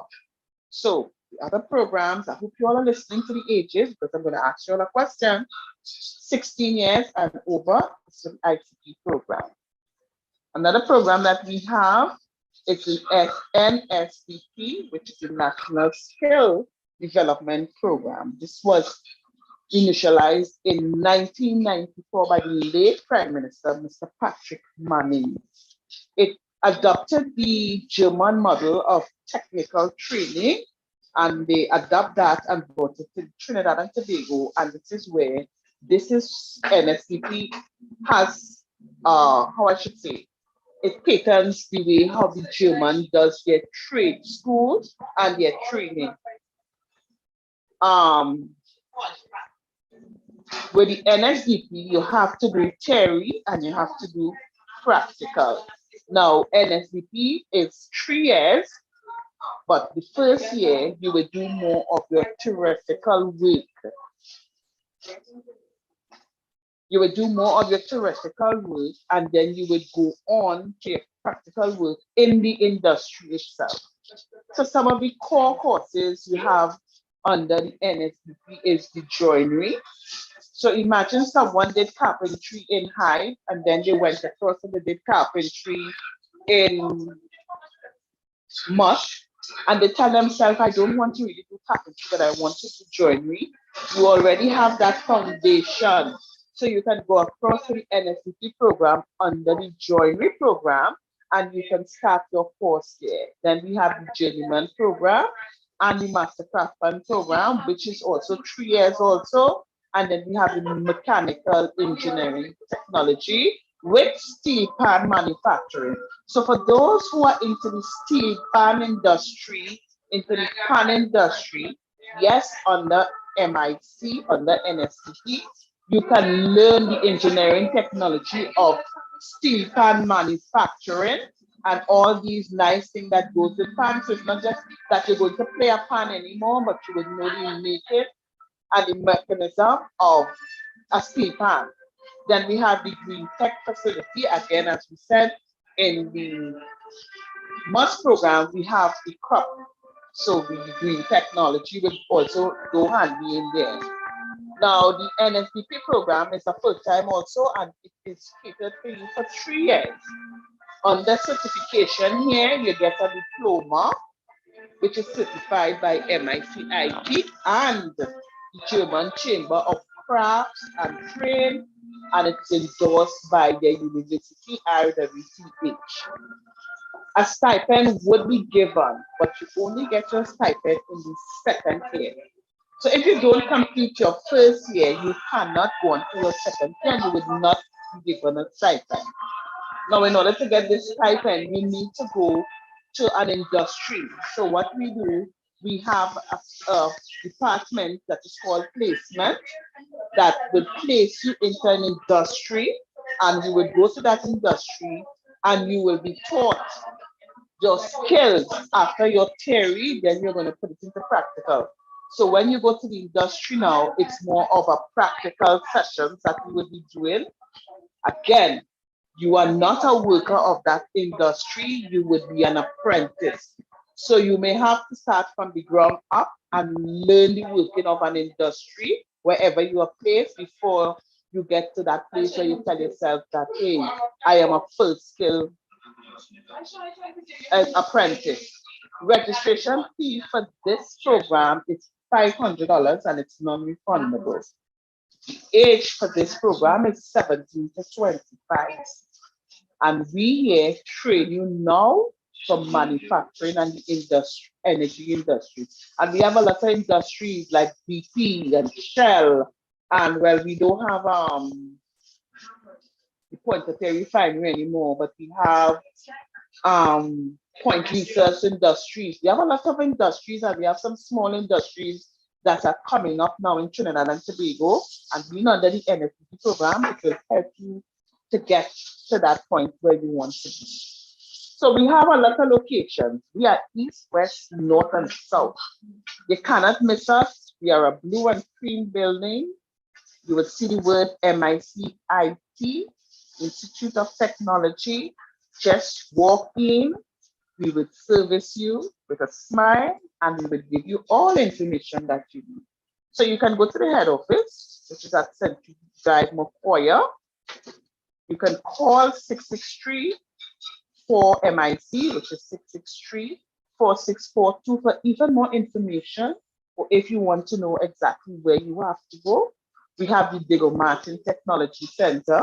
S14: So the other programs, I hope you all are listening to the ages because I'm going to ask you all a question. 16 years and over is the ICP program. Another program that we have is the NSDP, which is the National Skill Development Program. This was initialized in 1994 by the late Prime Minister, Mr. Patrick Manning. It adopted the German model of technical training, and they adopt that and brought it to Trinidad and Tobago, and this is where this is NSDP has, how I should say, it patterns the way how the German does their trade schools and their training. With the NSDP, you have to do theory and you have to do practical. Now, NSDP is 3 years, but the first year you will do more of your theoretical work. You will do more of your theoretical work, and then you will go on to your practical work in the industry itself. So some of the core courses you have under the NSDP is the joinery. So imagine someone did carpentry in Hyde, and then they went across and they did carpentry in Mush, and they tell themselves, I don't want to really do carpentry, but I want to do joinery. You already have that foundation. So you can go across to the NSDP program under the joinery program, and you can start your course there. Then we have the journeyman program and the master craftsman program, which is also 3 years also. And then we have the mechanical engineering technology with steel pan manufacturing. So for those who are into the steel pan industry, into the pan industry, yes, under MIC, under NSDP, you can learn the engineering technology of steel pan manufacturing and all these nice things that goes with pan. So it's not just that you're going to play a pan anymore, but you will know the making and the mechanism of a steel pan. Then we have the Green Tech facility. Again, as we said, in the MUST program, we have the crop. So the green technology will also go handy in there. Now, the NSDP program is a full-time also, and it is catered for you for 3 years. Under certification here, you get a diploma, which is certified by MICIT and the German Chamber of Crafts and Trade, and it's endorsed by the University RWTH. A stipend would be given, but you only get your stipend in the second year. So if you don't complete your first year, you cannot go on to your second year, and you would not be given a stipend. Now, in order to get this stipend, you need to go to an industry. So what we do, we have a department that is called placement that will place you into an industry, and you will go to that industry and you will be taught your skills after your theory, then you're going to put it into practical. So when you go to the industry now, it's more of a practical sessions that you will be doing. Again, you are not a worker of that industry, you would be an apprentice. So you may have to start from the ground up and learn the working of an industry wherever you are placed before you get to that place where you tell yourself that, hey, I am a full skill apprentice. Registration fee for this program is $500 and it's non-refundable. The age for this program is 17 to 25. And we here train you now from manufacturing and the industry, energy industry. And we have a lot of industries like BP and Shell. And well, we don't have the Point of Terre refinery anymore, but we have Point Research Industries. We have a lot of industries, and we have some small industries that are coming up now in Trinidad and Tobago. And being under the NSDP program, it will help you to get to that point where you want to be. So we have a lot of locations. We are east, west, north, and south. You cannot miss us. We are a blue and cream building. You will see the word MICIT, Institute of Technology. Just walk in. We will service you with a smile, and we will give you all information that you need. So you can go to the head office, which is at Century Drive, Mokoya. You can call 663 for MIC, which is 663-4642 for even more information, or if you want to know exactly where you have to go. We have the Diego Martin Technology Center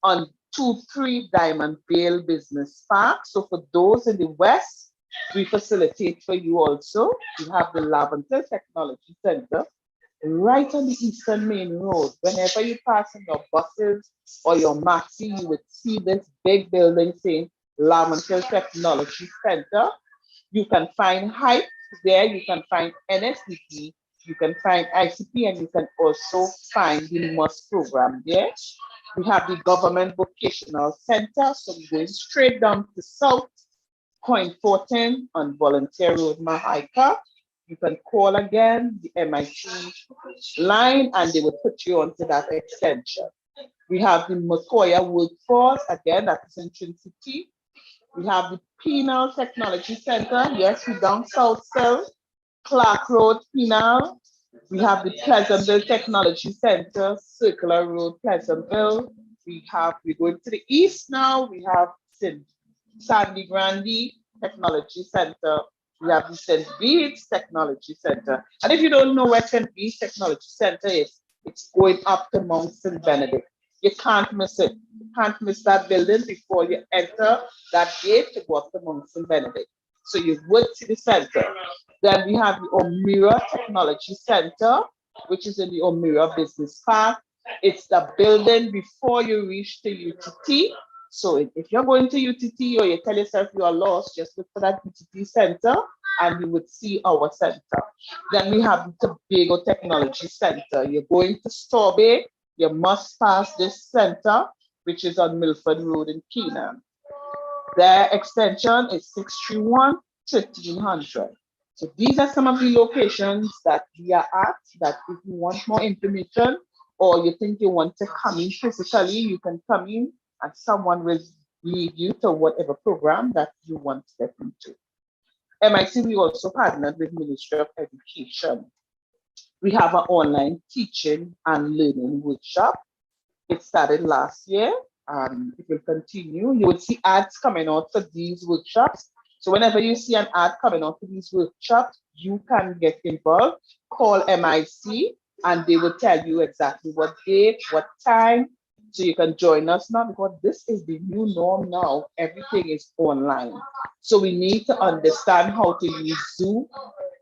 S14: on 23 Diamond Vale Business Park. So for those in the West, we facilitate for you also. We have the Lavender Technology Center right on the Eastern Main Road. Whenever you pass in your buses or your maxi, you would see this big building saying Lamont Technology Center. You can find HYPE there, you can find NSDP, you can find ICP, and you can also find the MUS program there. We have the Government Vocational Center, so we're going straight down to South Point 14 on Volunteer Road, Mahaika. You can call again the MIT line and they will put you onto that extension. We have the Motoya Workforce, again, that is in Trinity. We have the Penal Technology Center, yes, we're down south still, Clark Road, Penal. We have the Pleasantville Technology Center, Circular Road, Pleasantville. We're going to the east now, we have Sandy Grande Technology Center. We have the St. Bede's Technology Center. And if you don't know where St. Bede's Technology Center is, it's going up to Mount St. Benedict. You can't miss it. You can't miss that building before you enter that gate to go up to Mount St. Benedict. So you would see the center. Then we have the Omira Technology Center, which is in the Omira Business Park. It's the building before you reach the UTT. So if you're going to UTT or you tell yourself you are lost, just look for that UTT center and you would see our center. Then we have the Tobago Technology Center. You're going to Strawberry, you must pass this center, which is on Milford Road in Keenan. Their extension is 631-1300. So these are some of the locations that we are at, that if you want more information or you think you want to come in physically, you can come in and someone will lead you to whatever program that you want to get into. MIC, we also partnered with Ministry of Education. We have an online teaching and learning workshop. It started last year and it will continue. You will see ads coming out for these workshops. So whenever you see an ad coming out for these workshops, you can get involved. Call MIC and they will tell you exactly what date, what time, so you can join us now, because this is the new norm now. Everything is online. So we need to understand how to use Zoom.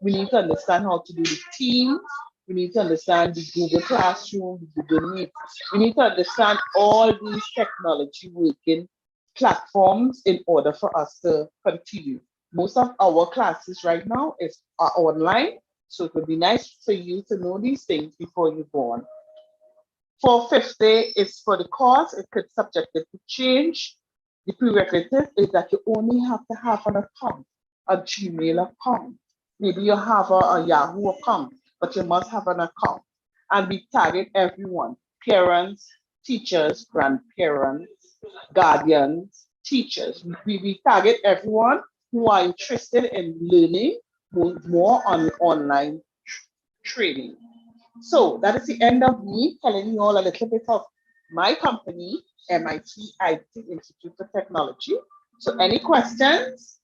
S14: We need to understand how to do the Teams. We need to understand the Google Classroom, the Google Meet. We need to understand all these technology working platforms in order for us to continue. Most of our classes right now are online. So it would be nice for you to know these things before you go on. $450 is for the course. It could subjected to change. The prerequisite is that you only have to have an account, a Gmail account. Maybe you have a Yahoo account, but you must have an account. And we target everyone, parents, teachers, grandparents, guardians, teachers. We target everyone who are interested in learning more on online training. So that is the end of me telling you all a little bit of my company, MIT IT Institute of Technology. So any questions?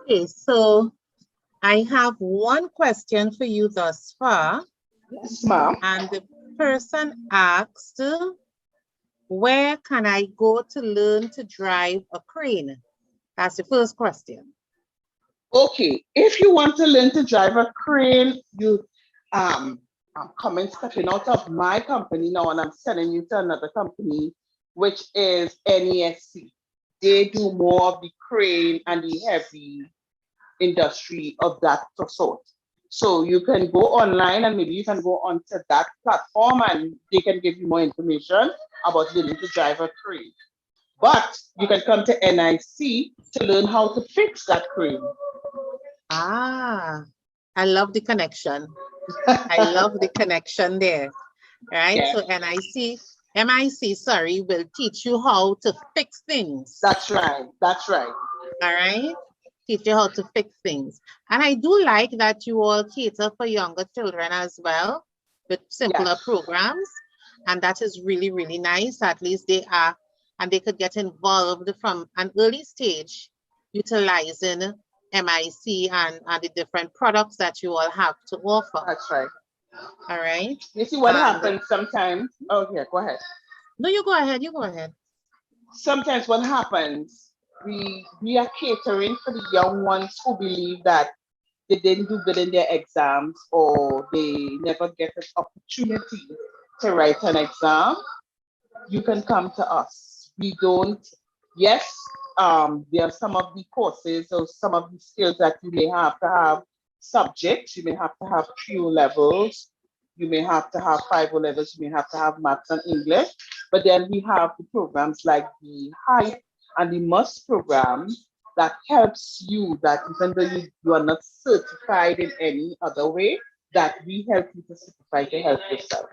S4: Okay, so I have one question for you thus far.
S14: Yes, ma'am.
S4: And the person asked, where can I go to learn to drive a crane? That's the first question.
S14: Okay, if you want to learn to drive a crane, I'm stepping out of my company now and I'm sending you to another company, which is NESC. They do more of the crane and the heavy industry of that sort. So you can go online and maybe you can go onto that platform and they can give you more information about learning to drive a crane. But you can come to NIC to learn how to fix that crane.
S4: Ah, I love the connection. I love the connection there, right?
S14: Yeah.
S4: So MIC, sorry, will teach you how to fix things.
S14: That's right, that's right.
S4: All right, teach you how to fix things. And I do like that you all cater for younger children as well with simpler programs. And that is really, really nice. At least they are, and they could get involved from an early stage, utilizing MIC and the different products that you all have to offer.
S14: That's right.
S4: All right.
S14: You see what happens sometimes? Oh, yeah, go ahead.
S4: No, you go ahead. You go ahead.
S14: Sometimes what happens, we are catering for the young ones who believe that they didn't do good in their exams or they never get an opportunity to write an exam. You can come to us. We don't, yes, there are some of the courses or some of the skills that you may have to have subjects. You may have to have 3 levels. You may have to have 5 levels. You may have to have maths and English. But then we have the programs like the HYPE and the MUST program that helps you, that even though you are not certified in any other way, that we help you to certify to help yourself.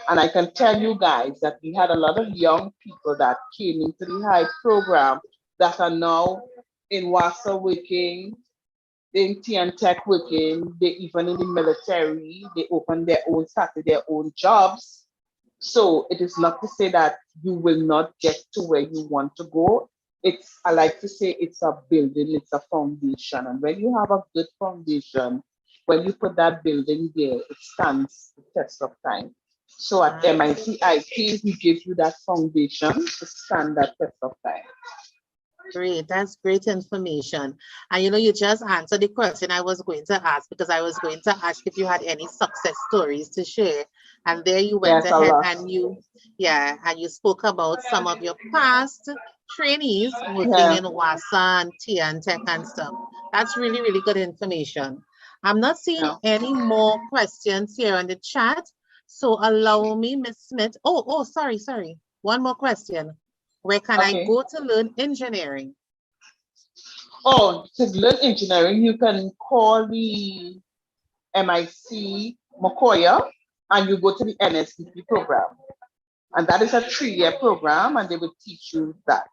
S14: And I can tell you guys that we had a lot of young people that came into the HYPE program that are now in WASA working, in TN Tech working, they even in the military, they started their own jobs. So it is not to say that you will not get to where you want to go. I like to say it's a building, it's a foundation. And when you have a good foundation, when you put that building there, it stands the test of time. So at MICIT, we give you that foundation to stand that test of time.
S4: Great, that's great information. And you just answered the question I was going to ask, because I was going to ask if you had any success stories to share. And there you went ahead and you spoke about some of your past trainees working in WASA and TN Tech and stuff. That's really, really good information. I'm not seeing any more questions here on the chat. So allow me, Ms. Smith. Sorry. One more question. Where can I go to learn engineering?
S14: Oh, to learn engineering, you can call the MIC Mokoya and you go to the NSDP program. And that is a 3-year program and they will teach you that.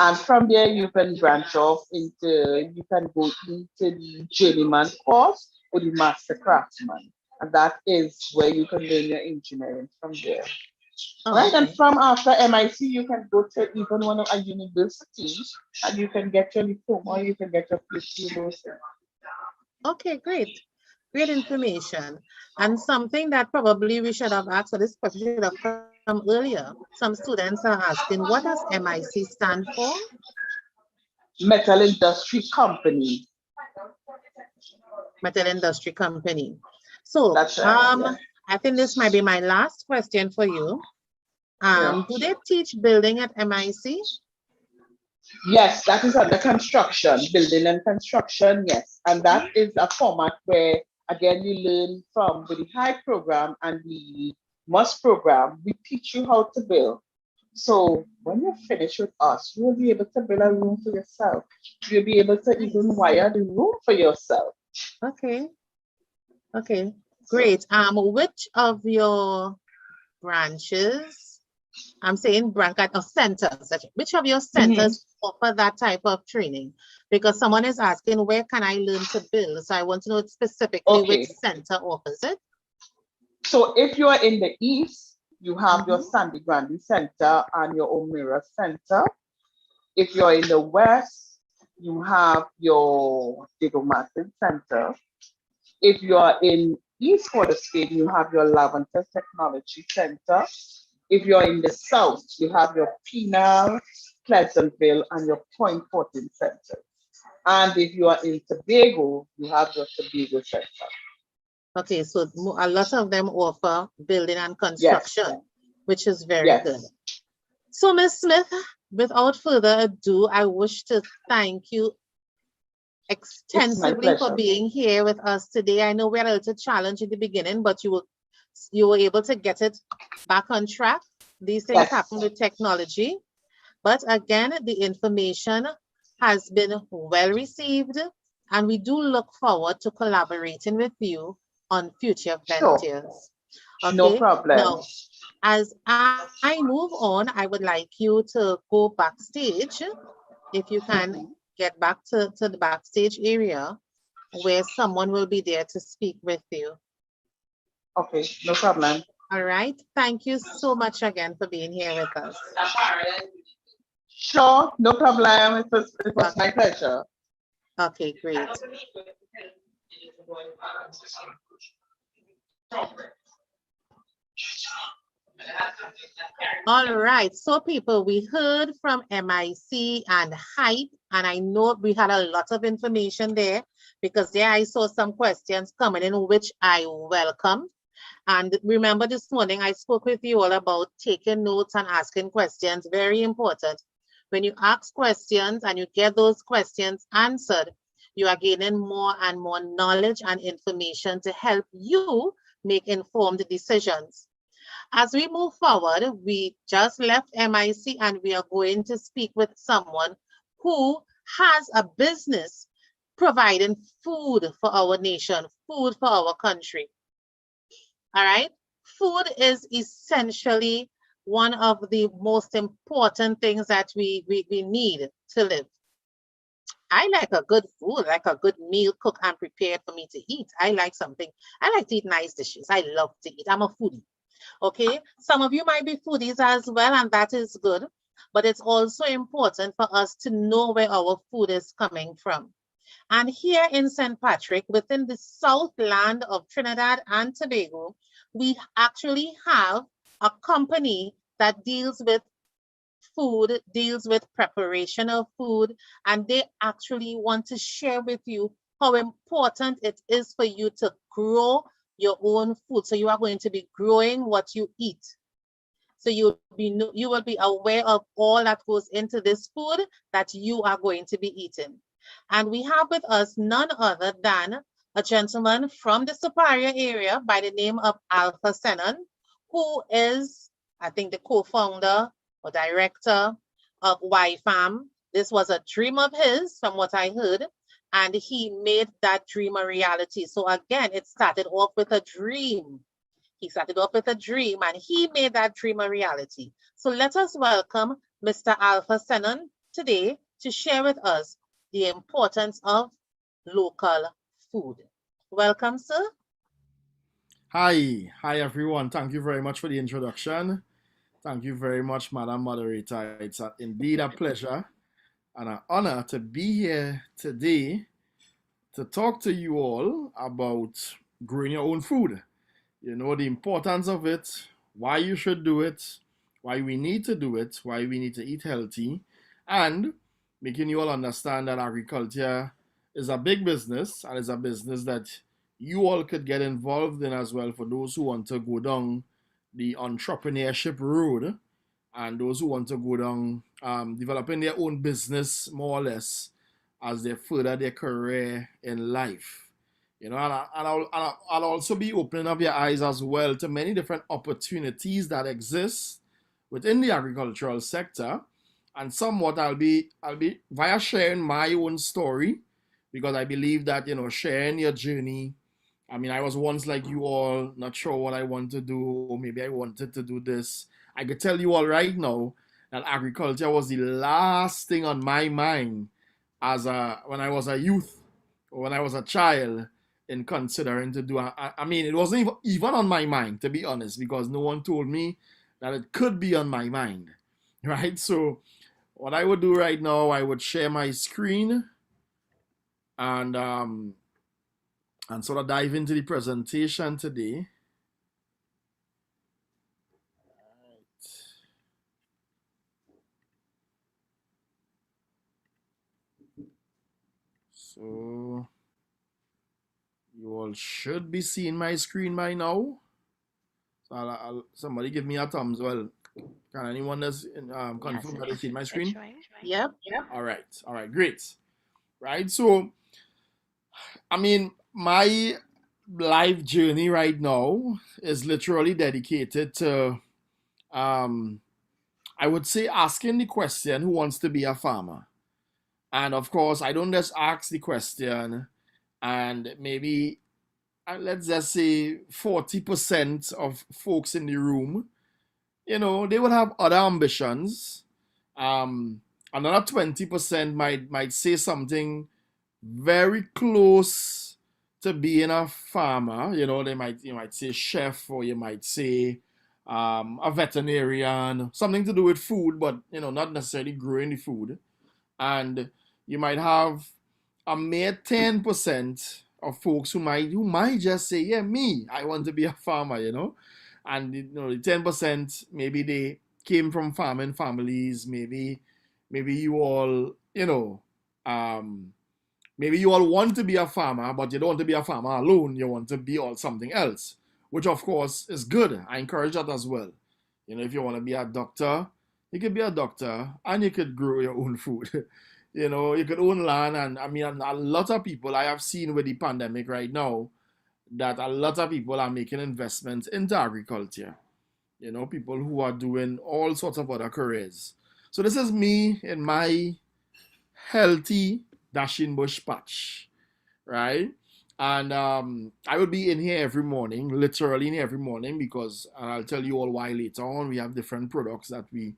S14: And from there, you can branch off you can go into the journeyman course or the master craftsman. And that is where you can learn your engineering from there. Right, and from after MIC, you can go to even one of a university and you can get your diploma, you can get your PhD.
S4: Okay, great. Great information. And something that probably we should have asked, or this question should have come earlier. Some students are asking, what does MIC stand for?
S14: Metal Industry Company.
S4: Metal Industry Company. So
S14: that's right,
S4: I think this might be my last question for you. Do they teach building at MIC?
S14: Yes, that is under construction, building and construction, yes. And that is a format where, again, you learn from the HYPE program and the MUST program. We teach you how to build. So when you're finished with us, you will be able to build a room for yourself. You'll be able to even wire the room for yourself.
S4: Okay, great. Which of your branches, I'm saying centers, which of your centers offer that type of training? Because someone is asking, where can I learn to build? So I want to know specifically which center offers it.
S14: So if you are in the East, you have your Sandy Grande Center and your O'Meara Center. If you're in the West, you have your Diego Martin Center. If you are in East Quarter State, you have your Lavender Technology Center. If you're in the South, you have your Penal, Pleasantville, and your Point 14 Center. And if you are in Tobago, you have your Tobago Center.
S4: Okay, so a lot of them offer building and construction, which is very good. So, Ms. Smith, without further ado, I wish to thank you extensively for being here with us today. I know we had a little challenge in the beginning, but you were able to get it back on track. These things happen with technology. But again, the information has been well received, and we do look forward to collaborating with you on future ventures. Okay?
S14: No problem.
S4: Now, as I move on, I would like you to go backstage. If you can get back to the backstage area where someone will be there to speak with you.
S14: Okay, no problem.
S4: All right. Thank you so much again for being here with us.
S14: Sure, no problem. It was my pleasure.
S4: Okay, great. All right, so people, we heard from MIC and HYPE, and I know we had a lot of information there because there I saw some questions coming in, which I welcome. And remember this morning, I spoke with you all about taking notes and asking questions, very important. When you ask questions and you get those questions answered, you are gaining more and more knowledge and information to help you make informed decisions. As we move forward, we just left MIC and we are going to speak with someone who has a business providing food for our nation, food for our country. All right. Food is essentially one of the most important things that we need to live. I like a good food, like a good meal cooked and prepared for me to eat. I like to eat nice dishes. I love to eat. I'm a foodie. Okay, some of you might be foodies as well, and that is good, but it's also important for us to know where our food is coming from. And here in St. Patrick, within the Southland of Trinidad and Tobago, we actually have a company that deals with food, deals with preparation of food, and they actually want to share with you how important it is for you to grow your own food. So you are going to be growing what you eat. So you will be aware of all that goes into this food that you are going to be eating. And we have with us none other than a gentleman from the Superior area by the name of Alpha Senon, who is, I think, the co-founder or director of YFAM. This was a dream of his, from what I heard, and he made that dream a reality. So again, it started off with a dream. He started off with a dream and he made that dream a reality. So let us welcome Mr. Alpha Senon today to share with us the importance of local food. Welcome, sir.
S15: Hi everyone. Thank you very much for the introduction. Thank you very much, Madam Moderator. It's indeed a pleasure and an honor to be here today to talk to you all about growing your own food. You know, the importance of it, why you should do it, why we need to do it, why we need to eat healthy, and making you all understand that agriculture is a big business and is a business that you all could get involved in as well for those who want to go down the entrepreneurship road and those who want to go down developing their own business more or less as they further their career in life. You know, and I'll also be opening up your eyes as well to many different opportunities that exist within the agricultural sector. And somewhat I'll be via sharing my own story, because I believe that, you know, sharing your journey. I mean, I was once like you all, not sure what I want to do, or maybe I wanted to do this. I could tell you all right now that agriculture was the last thing on my mind when I was a youth or when I was a child in considering to do. I mean, it wasn't even on my mind, to be honest, because no one told me that it could be on my mind, right? So what I would do right now, I would share my screen and sort of dive into the presentation today. So you all should be seeing my screen by now. So somebody give me a thumbs. Well, can anyone that's confirm that they see my screen?
S4: Yep.
S15: All right, great. Right, so I mean, my life journey right now is literally dedicated to I would say asking the question, who wants to be a farmer? And of course, I don't just ask the question and maybe let's just say 40% of folks in the room, you know, they will have other ambitions. Another 20% might say something very close to being a farmer. You know, you might say chef, or you might say a veterinarian, something to do with food, but you know, not necessarily growing the food. And you might have a mere 10% of folks who might just say, yeah, me, I want to be a farmer, you know. and the 10% maybe they came from farming families. Maybe you all, maybe you all want to be a farmer, but you don't want to be a farmer alone. You want to be all something else, which of course is good. I encourage that as well. If you want to be a doctor, you could be a doctor and you could grow your own food. You could own land. And I mean, a lot of people I have seen with the pandemic right now, that a lot of people are making investments into agriculture. People who are doing all sorts of other careers. So this is me in my healthy dashing bush patch, right? And I will be in here every morning, literally in here every morning, because I'll tell you all why later on. We have different products that we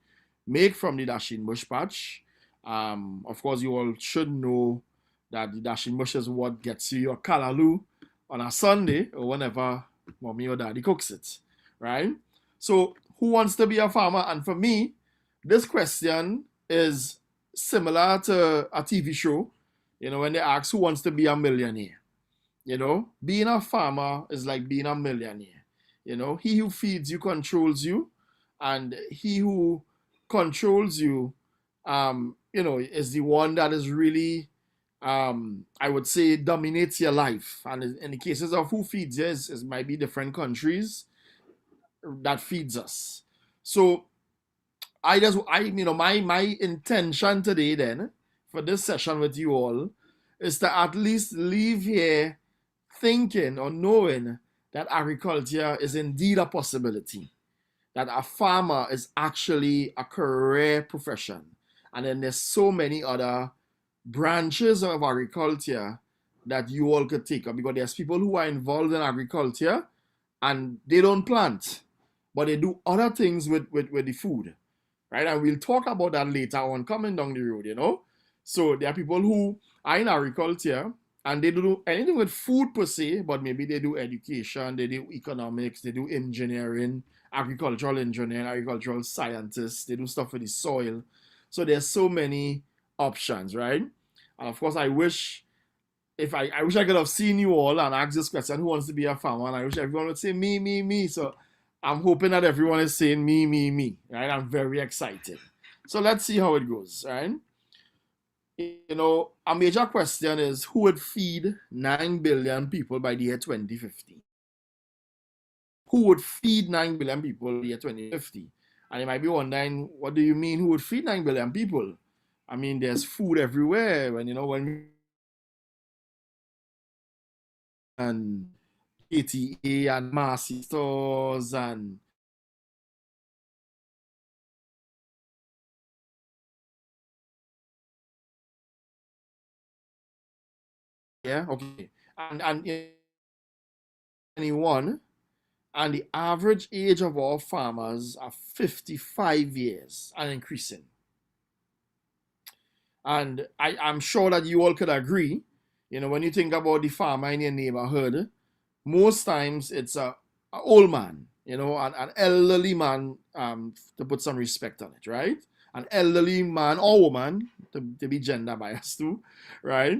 S15: make from the dashing bush patch. Of course, you all should know that the dashing bush is what gets you your callaloo on a Sunday or whenever mommy or daddy cooks it, right? So who wants to be a farmer? And for me, this question is similar to a TV show, when they ask who wants to be a millionaire. Being a farmer is like being a millionaire. He who feeds you controls you, and he who controls you, is the one that is really, I would say, dominates your life. And in the cases of who feeds you, it might be different countries that feeds us. So my intention today then for this session with you all is to at least leave here thinking or knowing that agriculture is indeed a possibility, that a farmer is actually a career profession. And then there's so many other branches of agriculture that you all could take up, because there's people who are involved in agriculture and they don't plant, but they do other things with the food, right? And we'll talk about that later on coming down the road, So there are people who are in agriculture and they don't do anything with food per se, but maybe they do education, they do economics, they do engineering, agricultural engineering, agricultural scientists, they do stuff with the soil. So there's so many options, right? And of course, I wish I could have seen you all and asked this question, who wants to be a farmer? And I wish everyone would say me, me, me. So I'm hoping that everyone is saying me, me, me, right? I'm very excited. So let's see how it goes, right? A major question is, who would feed 9 billion people by the year 2050? Who would feed 9 billion people by the year 2050? And you might be wondering, what do you mean, who would feed 9 billion people? I mean, there's food everywhere. And ATA and Marcy stores and yeah, okay. And 21, and the average age of all farmers are 55 years and increasing. And I'm sure that you all could agree, when you think about the farmer in your neighborhood, most times it's an old man, an elderly man, to put some respect on it, right? An elderly man or woman, to be gender biased too, right?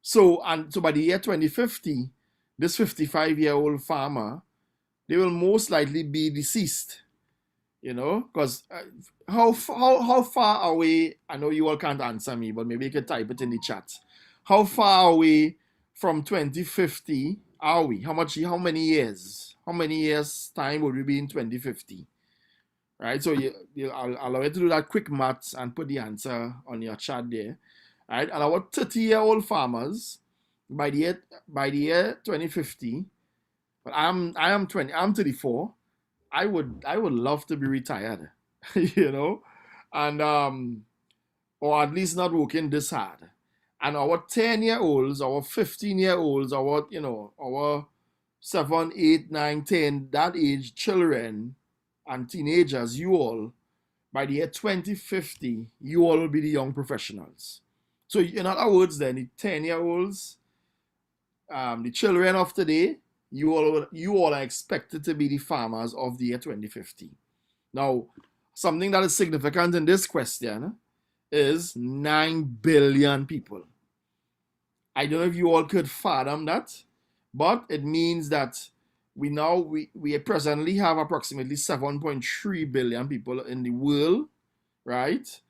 S15: So by the year 2050, this 55-year-old farmer, they will most likely be deceased, because how far away, I know you all can't answer me, but maybe you could type it in the chat. How far away from 2050 are we? How many years? How many years time would we be in 2050? Right, so I'll allow you to do that quick maths and put the answer on your chat there. Right, and our 30-year-old farmers, by the year 2050, but I'm 34. I would love to be retired, and or at least not working this hard. And our 10-year-olds, our 15-year-olds, our 7, 8, 9, 10, that age children and teenagers, you all, by the year 2050, you all will be the young professionals. So in other words, then, the 10-year-olds, the children of today, you all are expected to be the farmers of the year 2050. Now, something that is significant in this question is 9 billion people. I don't know if you all could fathom that, but it means that we presently have approximately 7.3 billion people in the world, right?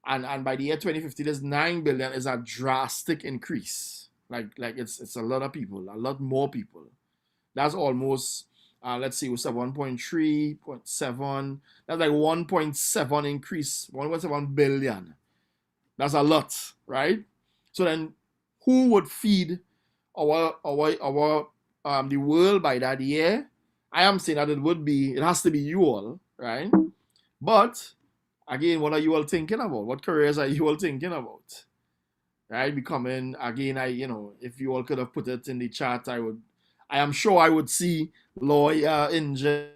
S15: And by the year 2050, there's 9 billion. Is a drastic increase. Like it's a lot of people, a lot more people. That's almost let's see, was 1.3.7. That's like 1.7 increase, 1.7 billion. That's a lot, right? So then, who would feed the world by that year? I am saying that it has to be you all, right? But again, what are you all thinking about? What careers are you all thinking about? Right? Becoming, again, if you all could have put it in the chat, I am sure I would see lawyer, engineer,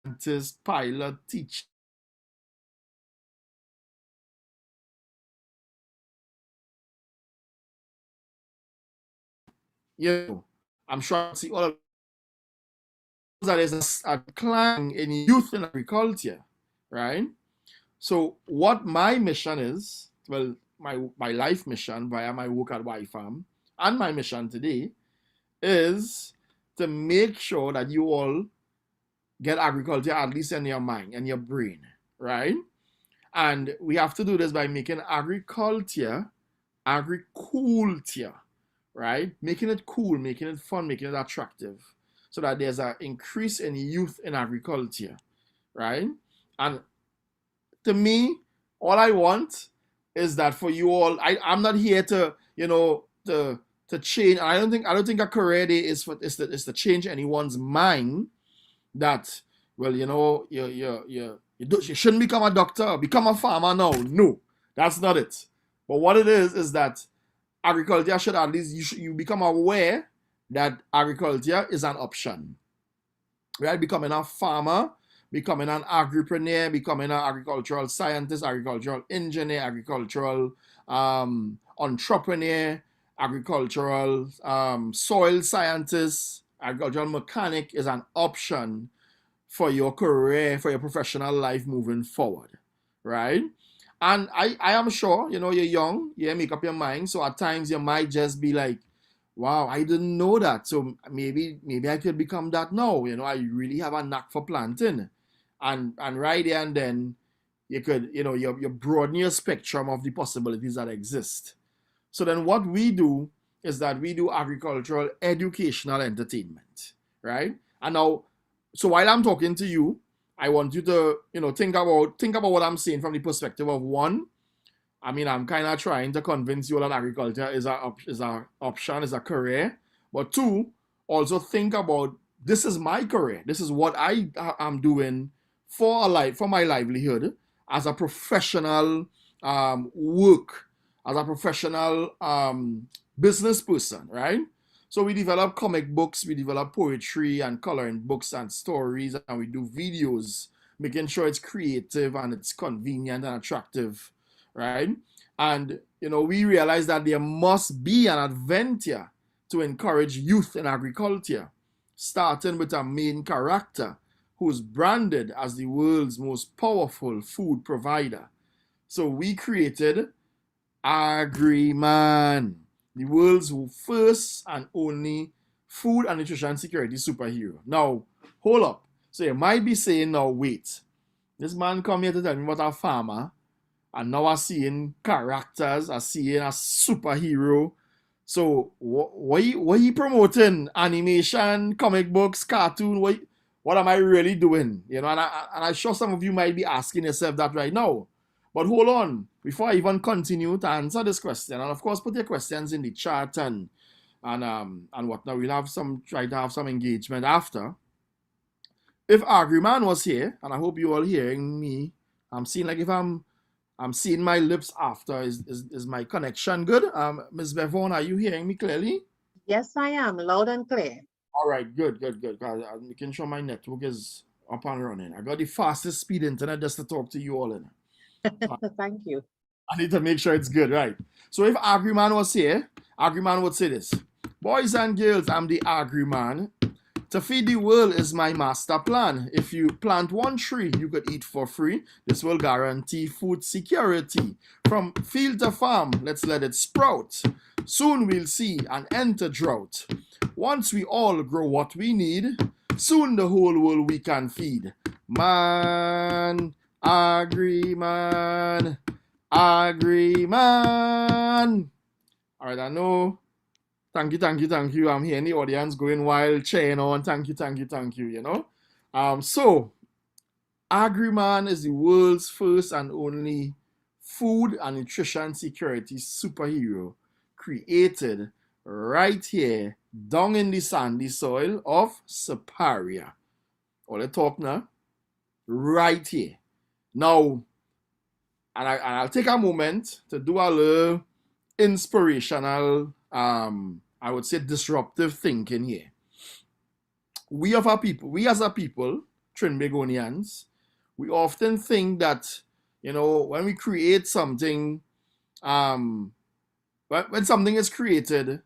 S15: scientist, pilot, teacher. I'm sure I see all of that is a decline in youth in agriculture, right? So what my mission is, well, my life mission via my work at YFAM and my mission today is to make sure that you all get agriculture at least in your mind and your brain, right? And we have to do this by making agriculture, right? Making it cool, making it fun, making it attractive, so that there's an increase in youth in agriculture, right? And to me, all I want is that for you all, I'm not here to, to change. I don't think a career day is to change anyone's mind that, well, you shouldn't become a doctor, become a farmer now. No, that's not it. But what it is that agriculture should at least, you become aware that agriculture is an option, right? Becoming a farmer, becoming an agripreneur, becoming an agricultural scientist, agricultural engineer, agricultural entrepreneur, agricultural soil scientist, agricultural mechanic is an option for your career, for your professional life moving forward, right? And I am sure, you're young, make up your mind. So at times you might just be like, wow, I didn't know that. So maybe I could become that now. I really have a knack for planting. And right there and then you could, you broaden your spectrum of the possibilities that exist. So then what we do is that we do agricultural educational entertainment, right? And now, so while I'm talking to you, I want you to, think about what I'm saying from the perspective of one. I mean, I'm kind of trying to convince you that agriculture is a option, is a career. But two, also think about, this is my career. This is what I am doing for my livelihood as a professional work, as a professional business person, right? So we develop comic books, we develop poetry and coloring books and stories, and we do videos, making sure it's creative and it's convenient and attractive, right? And, we realize that there must be an adventure to encourage youth in agriculture, starting with a main character who's branded as the world's most powerful food provider. So we created AgriMan, the world's first and only food and nutrition security superhero. Now, hold up. So you might be saying, now wait, this man come here to tell me about a farmer, and now I'm seeing characters, I'm seeing a superhero. So what you promoting? Animation, comic books, cartoon? What am I really doing? And I'm sure some of you might be asking yourself that right now. But hold on, before I even continue to answer this question, and of course put your questions in the chat and whatnot. We'll try to have some engagement after. If AgriMan was here, and I hope you all hearing me, I'm seeing like if I'm seeing my lips after. Is my connection good? Ms. Bevon, are you hearing me clearly?
S4: Yes, I am, loud and clear.
S15: All right, good. I'm making sure my network is up and running. I got the fastest speed internet just to talk to you all in.
S4: Thank you.
S15: I need to make sure it's good, right? So if AgriMan was here, AgriMan would say this: boys and girls, I'm the AgriMan. To feed the world is my master plan. If you plant one tree, you could eat for free. This will guarantee food security. From field to farm, let's let it sprout. soon we'll see an end to drought. Once we all grow what we need, soon the whole world we can feed. Man, agree, man, agree, man. All right, I know. Thank you, thank you, thank you. I'm here in the audience going wild, cheering on. Thank you, thank you, thank you, you know. So, AgriMan is the world's first and only food and nutrition security superhero created right here down in the sandy soil of Siparia. All the talk now, right here. Now, and I'll take a moment to do a little inspirational, I would say disruptive thinking here. We as a people, Trinbagonians, we often think that, you know, when we create something, when something is created,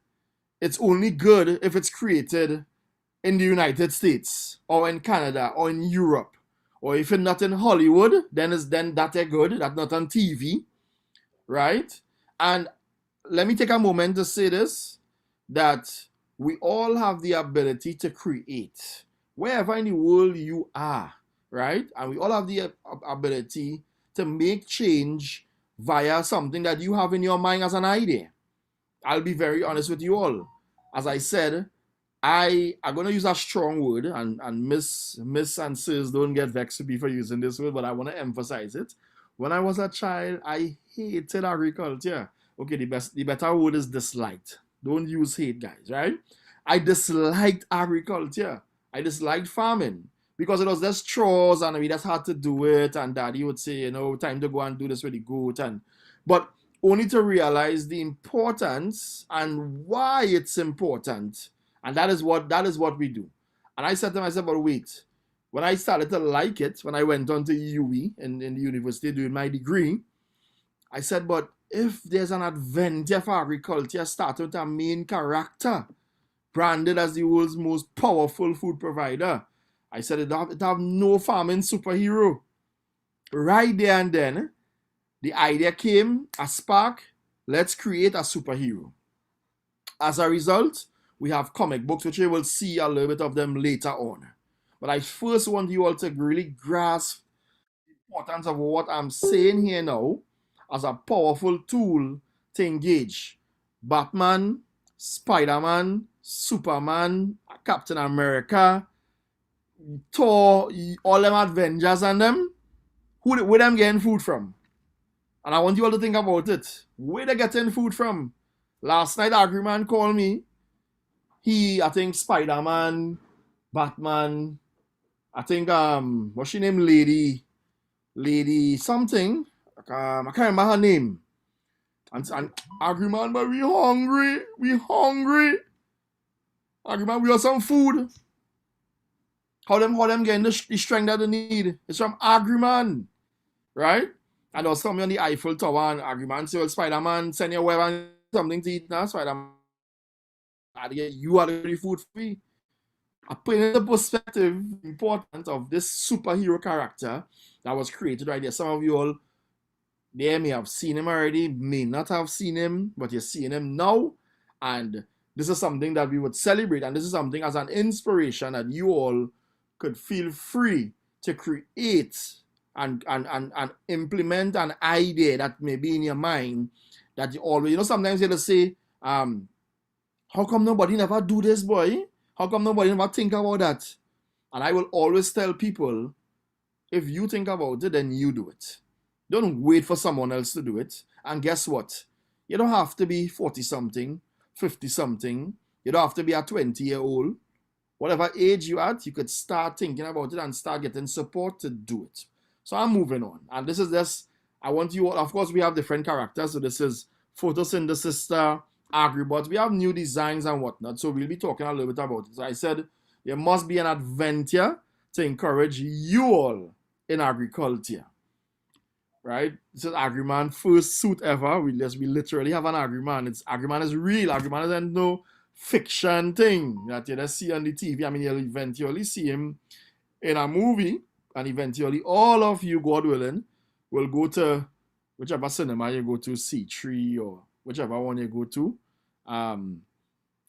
S15: it's only good if it's created in the United States or in Canada or in Europe. Or if it's not in Hollywood, then that is good. That's not on TV, right? And let me take a moment to say this, that we all have the ability to create wherever in the world you are, right? And we all have the ability to make change via something that you have in your mind as an idea. I'll be very honest with you all. As I said, I'm going to use a strong word, and Miss and Sirs don't get vexed with me for using this word, but I want to emphasize it. When I was a child, I hated agriculture. Okay, the better word is disliked. Don't use hate, guys, right? I disliked agriculture. I disliked farming because it was just chores and we just had to do it. And Daddy would say, you know, time to go and do this with the goat. But only to realize the importance and why it's important. And that is what we do. And I said to myself, but wait, when I started to like it, when I went on to UWI in the university doing my degree, I said, but if there's an adventure for agriculture starting with a main character, branded as the world's most powerful food provider, I said it have no farming superhero. Right there and then, the idea came, a spark, let's create a superhero. As a result, we have comic books, which you will see a little bit of them later on. But I first want you all to really grasp the importance of what I'm saying here now as a powerful tool to engage Batman, Spider-Man, Superman, Captain America, Thor, all them Avengers and them. Where them getting food from? And I want you all to think about it. Where they getting food from? Last night, AgriMan called me. I think Spider-Man, Batman, I think, what's she name? Lady something. I can't remember her name. And AgriMan, but we hungry. AgriMan, we want some food. How them getting the strength that they need? It's from AgriMan, right? And there was something on the Eiffel Tower, and AgriMan said, well, Spider-Man, send your web and something to eat now, Spider-Man. You are the food free. I put in the perspective the importance of this superhero character that was created right there. Some of you all there may have seen him already, may not have seen him, but you're seeing him now. And this is something that we would celebrate. And this is something as an inspiration that you all could feel free to create and implement an idea that may be in your mind that you always, you know, sometimes you'll say, how come nobody never do this, boy? How come nobody never think about that? And I will always tell people, if you think about it, then you do it. Don't wait for someone else to do it. And guess what? You don't have to be 40-something, 50-something. You don't have to be a 20-year-old. Whatever age you're at, you could start thinking about it and start getting support to do it. So I'm moving on. And this is just, I want you all, of course, we have different characters. So this is Photosynthesis, Agribots. We have new designs and whatnot. So we'll be talking a little bit about it. So I said there must be an adventure to encourage you all in agriculture. Right? This is AgriMan first suit ever. We literally have an AgriMan. AgriMan is real. AgriMan isn't no fiction thing that you just see on the TV. I mean, you'll eventually see him in a movie, and eventually all of you, God willing, will go to whichever cinema you go to, C3 or whichever one you go to,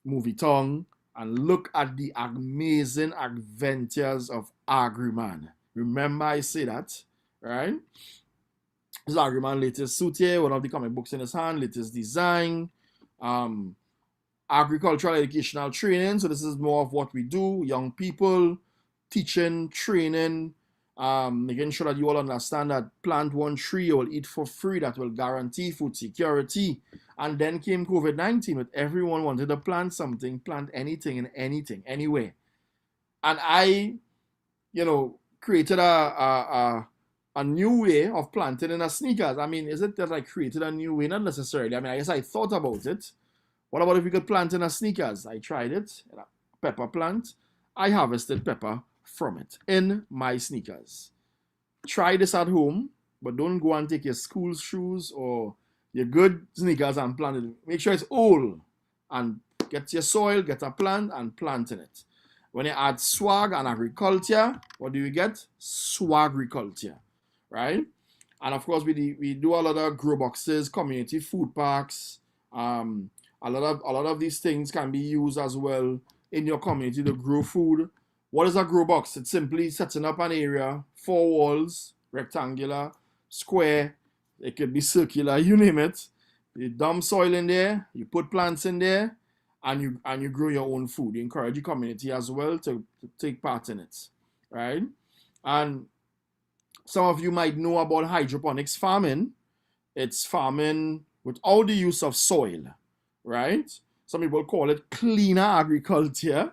S15: movie tongue and look at the amazing adventures of Agriman. Remember I say that, right? This is Agriman latest suit here, one of the comic books in his hand, latest design, agricultural educational training. So this is more of what we do, young people, teaching, training, making sure that you all understand that plant one tree, you will eat for free, that will guarantee food security. And then came COVID-19 with everyone wanted to plant something, plant anything and anything, anywhere. And I, created a new way of planting in a sneakers. I mean, is it that I created a new way? Not necessarily. I mean, I guess I thought about it. What about if we could plant in a sneakers? I tried it, a pepper plant. I harvested pepper from it in my sneakers. Try this at home, but don't go and take your school shoes or your good sneakers and plant it. Make sure it's old and get your soil, get a plant and plant in it. When you add swag and agriculture, what do you get? Swagriculture, right? And of course, we do a lot of grow boxes, community food parks. A lot of these things can be used as well in your community to grow food. What is a grow box? It's simply setting up an area, 4 walls, rectangular, square. It could be circular, you name it. You dump soil in there, you put plants in there, and you grow your own food. You encourage your community as well to take part in it, right? And some of you might know about hydroponics farming. It's farming without the use of soil, right? Some people call it cleaner agriculture,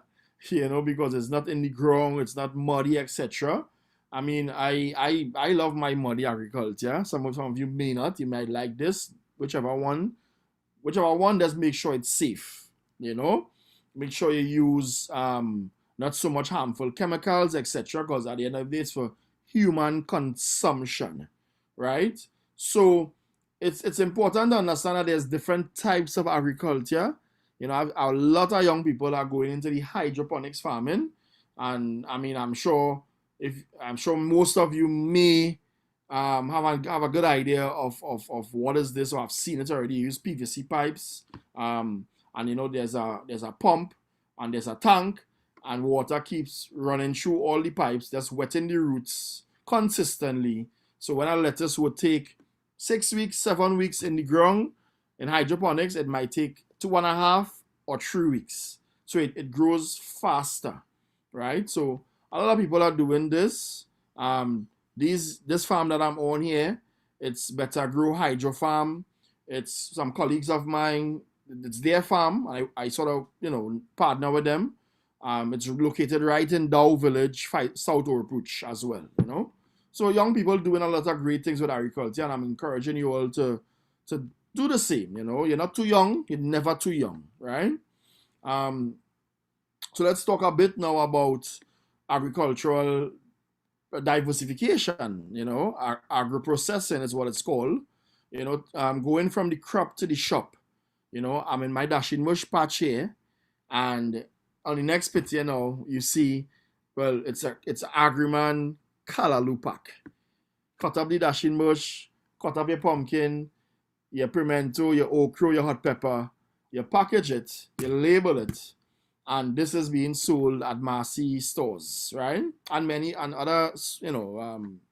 S15: because it's not in the ground, it's not muddy, etc. I mean, I love my muddy agriculture. Some of you may not. You might like this. Whichever one, just make sure it's safe. Make sure you use not so much harmful chemicals, etc. Because at the end of the day, it's for human consumption, right? So it's important to understand that there's different types of agriculture. A lot of young people are going into the hydroponics farming, and I mean, I'm sure most of you may have a good idea of what is this, or have seen it already. You use PVC pipes, and there's a pump and there's a tank, and water keeps running through all the pipes, just wetting the roots consistently. So when a lettuce would take 6 weeks, 7 weeks in the ground, in hydroponics, it might take 2.5 or 3 weeks. So it grows faster, right? So a lot of people are doing this. This farm that I'm on here, it's Better Grow Hydro Farm. It's some colleagues of mine. It's their farm. I sort of, partner with them. It's located right in Dow Village, South Oropouche as well, So young people doing a lot of great things with agriculture, and I'm encouraging you all to do the same, You're not too young. You're never too young, right? So let's talk a bit now about agricultural diversification, agro-processing is what it's called. Going from the crop to the shop. I'm in my dashing mush patch here, and on the next picture now, you see, well, it's Agriman Callaloo pack. Cut up the dashing mush, cut up your pumpkin, your pimento, your okra, your hot pepper, you package it, you label it, and this is being sold at Marcy stores, right? And other,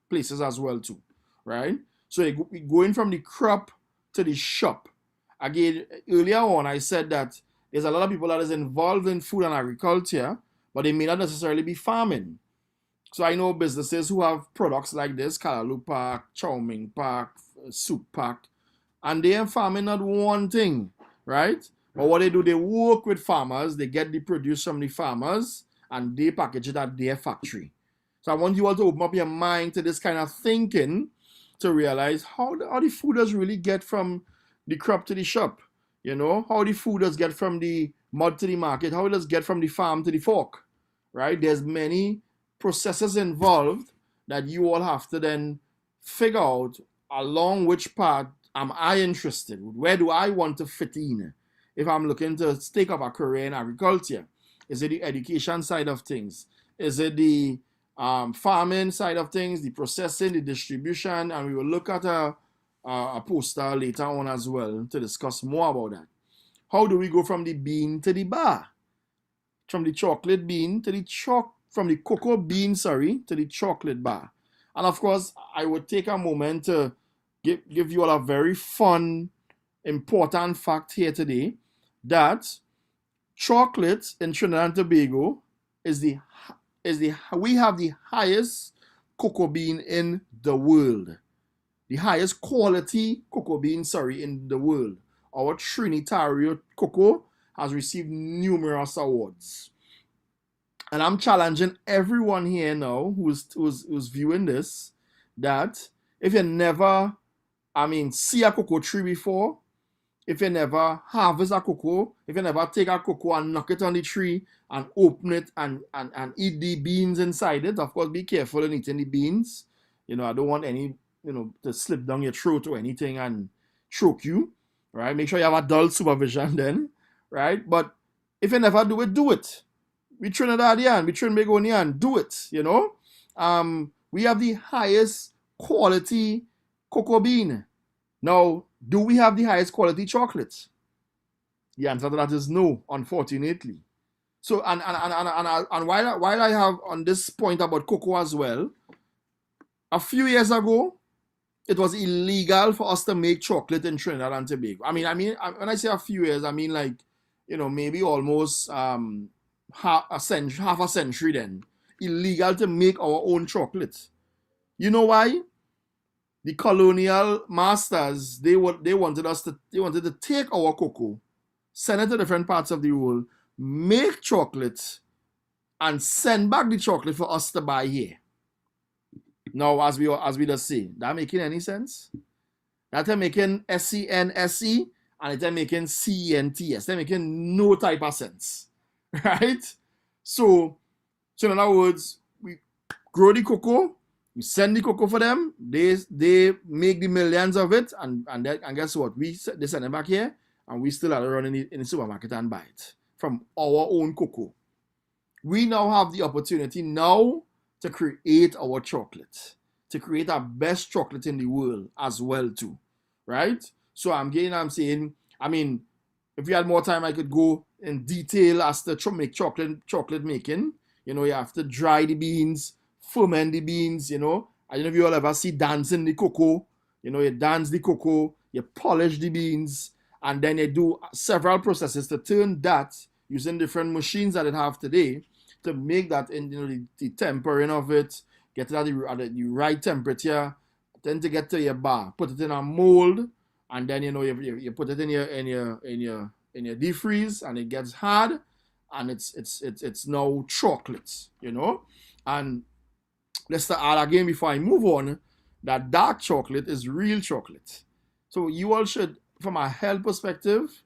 S15: places as well too, right? So you're going from the crop to the shop. Again, earlier on, I said that there's a lot of people that is involved in food and agriculture, but they may not necessarily be farming. So I know businesses who have products like this, Callaloo pack, chow mein pack, soup pack, and they are farming not one thing, right? But what they do, they work with farmers, they get the produce from the farmers, and they package it at their factory. So I want you all to open up your mind to this kind of thinking to realize how the food does really get from the crop to the shop. How the food does get from the mud to the market, how it does get from the farm to the fork, right? There's many processes involved that you all have to then figure out along which part am I interested? Where do I want to fit in? If I'm looking to take up a career in agriculture, is it the education side of things? Is it the farming side of things, the processing, the distribution? And we will look at a poster later on as well to discuss more about that. How do we go from the bean to the bar? From the chocolate bean to from the cocoa bean, sorry, to the chocolate bar. And of course, I would take a moment to give you all a very fun, important fact here today, that chocolate in Trinidad and Tobago we have the highest cocoa bean in the world. The highest quality cocoa bean, in the world. Our Trinitario cocoa has received numerous awards. And I'm challenging everyone here now who's viewing this, that if you never, see a cocoa tree before, if you never harvest a cocoa, if you never take a cocoa and knock it on the tree and open it and eat the beans inside it, of course, be careful in eating the beans. I don't want any, to slip down your throat or anything and choke you, right? Make sure you have adult supervision then, right? But if you never do it, do it. We Trinidadian, we Trinbagonian, do it, we have the highest quality cocoa bean. Now, do we have the highest quality chocolate? The answer to that is no, unfortunately. So, and while I have on this point about cocoa as well, a few years ago, it was illegal for us to make chocolate in Trinidad and Tobago. When I say a few years, maybe almost half a century then. Illegal to make our own chocolate. You know why? The colonial masters, they wanted to take our cocoa, send it to different parts of the world, make chocolate, and send back the chocolate for us to buy here. Now, as we just say, that making any sense? That making SENSE and it's making CENTS. They're making no type of sense. Right? So in other words, we grow the cocoa, we send the cocoa for them, they make the millions of it, and guess what? They send it back here, and we still have to run in the supermarket and buy it from our own cocoa. We now have the opportunity now to create our chocolate, to create our best chocolate in the world as well too, right? So I'm saying, if we had more time, I could go in detail as to make chocolate making. You have to dry the beans, ferment the beans, I don't know if you all ever see dancing the cocoa. You dance the cocoa, you polish the beans, and then you do several processes to turn that using different machines that it have today to make that in the tempering of it, get it at the right temperature, then to get to your bar, put it in a mold, and then you put it in your deep freeze, and it gets hard, and it's now chocolate, and let's add again before I move on that dark chocolate is real chocolate. So you all should, from a health perspective,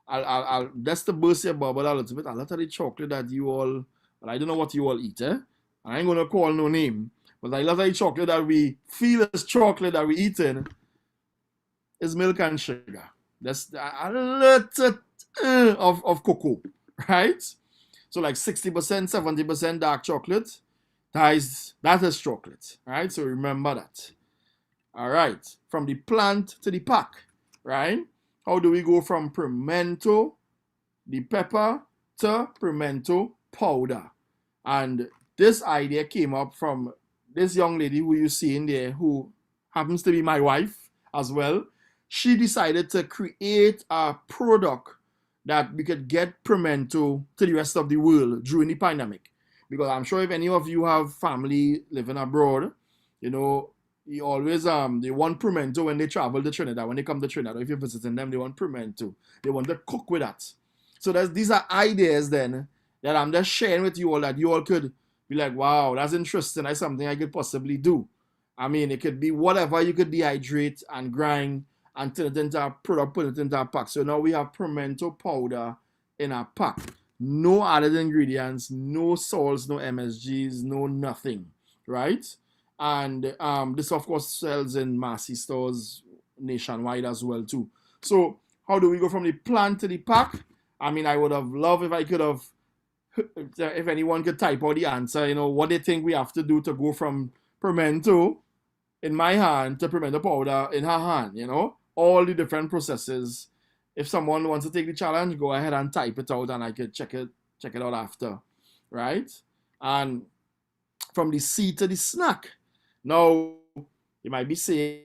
S15: I'll just to burst your bubble a little bit, a lot of the chocolate that you all, well, I don't know what you all eat, I ain't gonna call no name, but a lot of the chocolate that we feel is chocolate that we eating is milk and sugar. That's a little of cocoa, right? So like 60%, 70% dark chocolate, that is chocolate, right? So remember that. All right, from the plant to the pack, right? How do we go from pimento, the pepper, to pimento powder? And this idea came up from this young lady who you see in there, who happens to be my wife as well. She decided to create a product that we could get pimento to the rest of the world during the pandemic. Because I'm sure if any of you have family living abroad, you always they want pimento when they travel to Trinidad. When they come to Trinidad, if you're visiting them, they want pimento. They want to cook with that. So these are ideas then that I'm just sharing with you all, that you all could be like, wow, that's interesting. That's something I could possibly do. It could be whatever you could dehydrate and grind and turn it into a product, put it into a pack. So now we have pimento powder in a pack. No added ingredients, no salts, no MSGs, no nothing, right? And this, of course, sells in Massy stores nationwide as well, too. So how do we go from the plant to the pack? I would have loved if I could have, if anyone could type out the answer, what they think we have to do to go from pimento in my hand to pimento powder in her hand, all the different processes if someone wants to take the challenge, go ahead and type it out and I could check it out after, right? And from the sea to the snack. Now, you might be saying,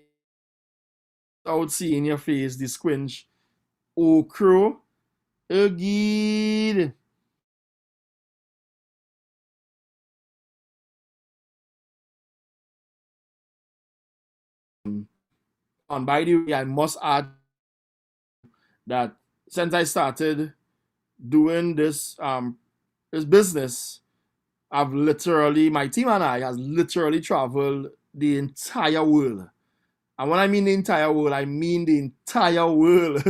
S15: I would see in your face the squinch, okra, again. And by the way, I must add that since I started doing this this business, my team and I has literally traveled the entire world. And when I mean the entire world, I mean the entire world.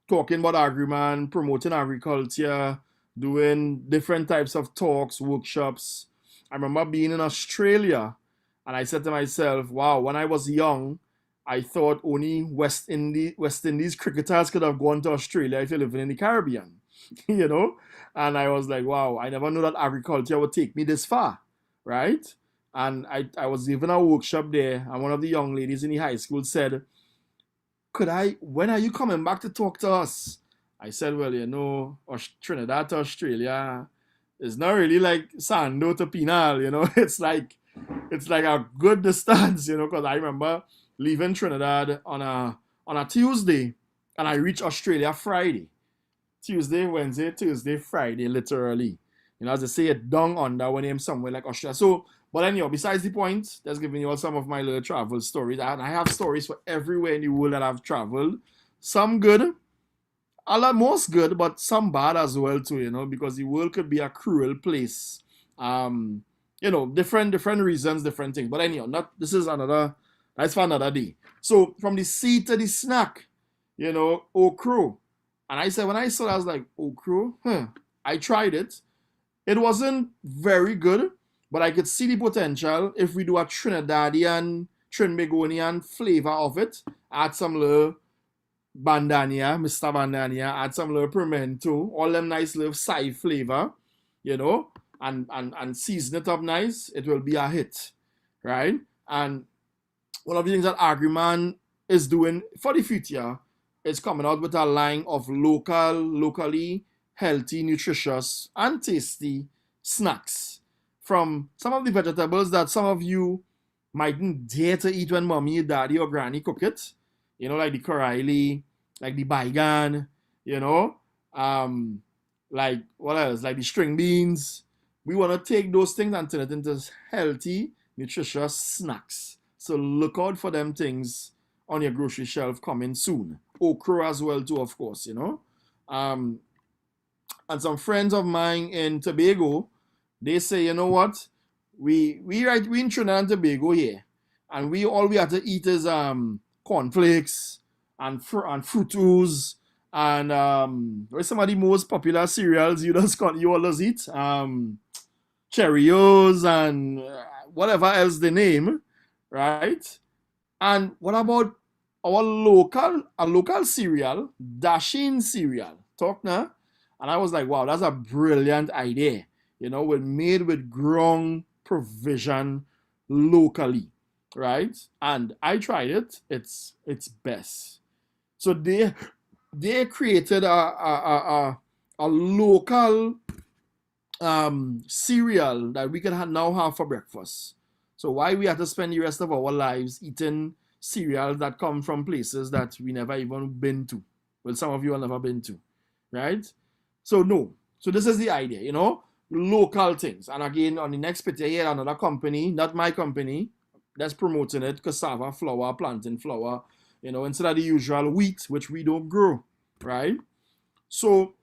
S15: Talking about agreement, promoting agriculture, doing different types of talks, workshops. I remember being in Australia and I said to myself, wow, when I was young, I thought only West Indies cricketers could have gone to Australia if you're living in the Caribbean, you know? And I was like, wow, I never knew that agriculture would take me this far, right? And I was given a workshop there, and one of the young ladies in the high school said, when are you coming back to talk to us? I said, well, you know, Trinidad to Australia is not really like Sando to Pinal, you know? It's like a good distance, you know, because I remember leaving Trinidad on a Tuesday, and I reached Australia Friday. Tuesday, Wednesday, Thursday, Friday, literally. You know, as they say, it down under when I'm somewhere like Australia. So, but anyhow, besides the point, just giving you all some of my little travel stories. And I have stories for everywhere in the world that I've traveled. Some good, most good, but some bad as well too, you know, because the world could be a cruel place. You know, different reasons, different things. But anyhow, that's for another day. So from the sea to the snack, you know, okra. And I said, when I saw it, I was like, okra, I tried it. It wasn't very good, but I could see the potential if we do a Trinidadian, Trinbagonian flavor of it. Add some little bandania, Mr. Bandania, add some little pimento, all them nice little side flavor, you know, and season it up nice, it will be a hit, right? And one of the things that Agriman is doing for the future is coming out with a line of locally healthy, nutritious, and tasty snacks from some of the vegetables that some of you mightn't dare to eat when mommy, daddy, or granny cook it. You know, like the coraili, like the baigan, you know, like what else? Like the string beans. We want to take those things and turn it into healthy, nutritious snacks. So look out for them things on your grocery shelf coming soon. Okra as well too, of course, you know. And some friends of mine in Tobago, they say, you know what? We in Trinidad and Tobago here, and all we have to eat is cornflakes and Fruitos and what's some of the most popular cereals you always eat? Cheerios and whatever else they name, right? And what about our local cereal, Dashin cereal? Talk now. And I was like, wow, that's a brilliant idea. You know, made with grown provision locally, right? And I tried it. It's best. So they created a local cereal that we can now have for breakfast. So why we have to spend the rest of our lives eating cereals that come from places that we never even been to? Well, some of you have never been to, right? So no. So this is the idea, you know, local things. And again, on the next picture here, another company, not my company, that's promoting it, cassava flour, plantain flour, you know, instead of the usual wheat, which we don't grow, right? So,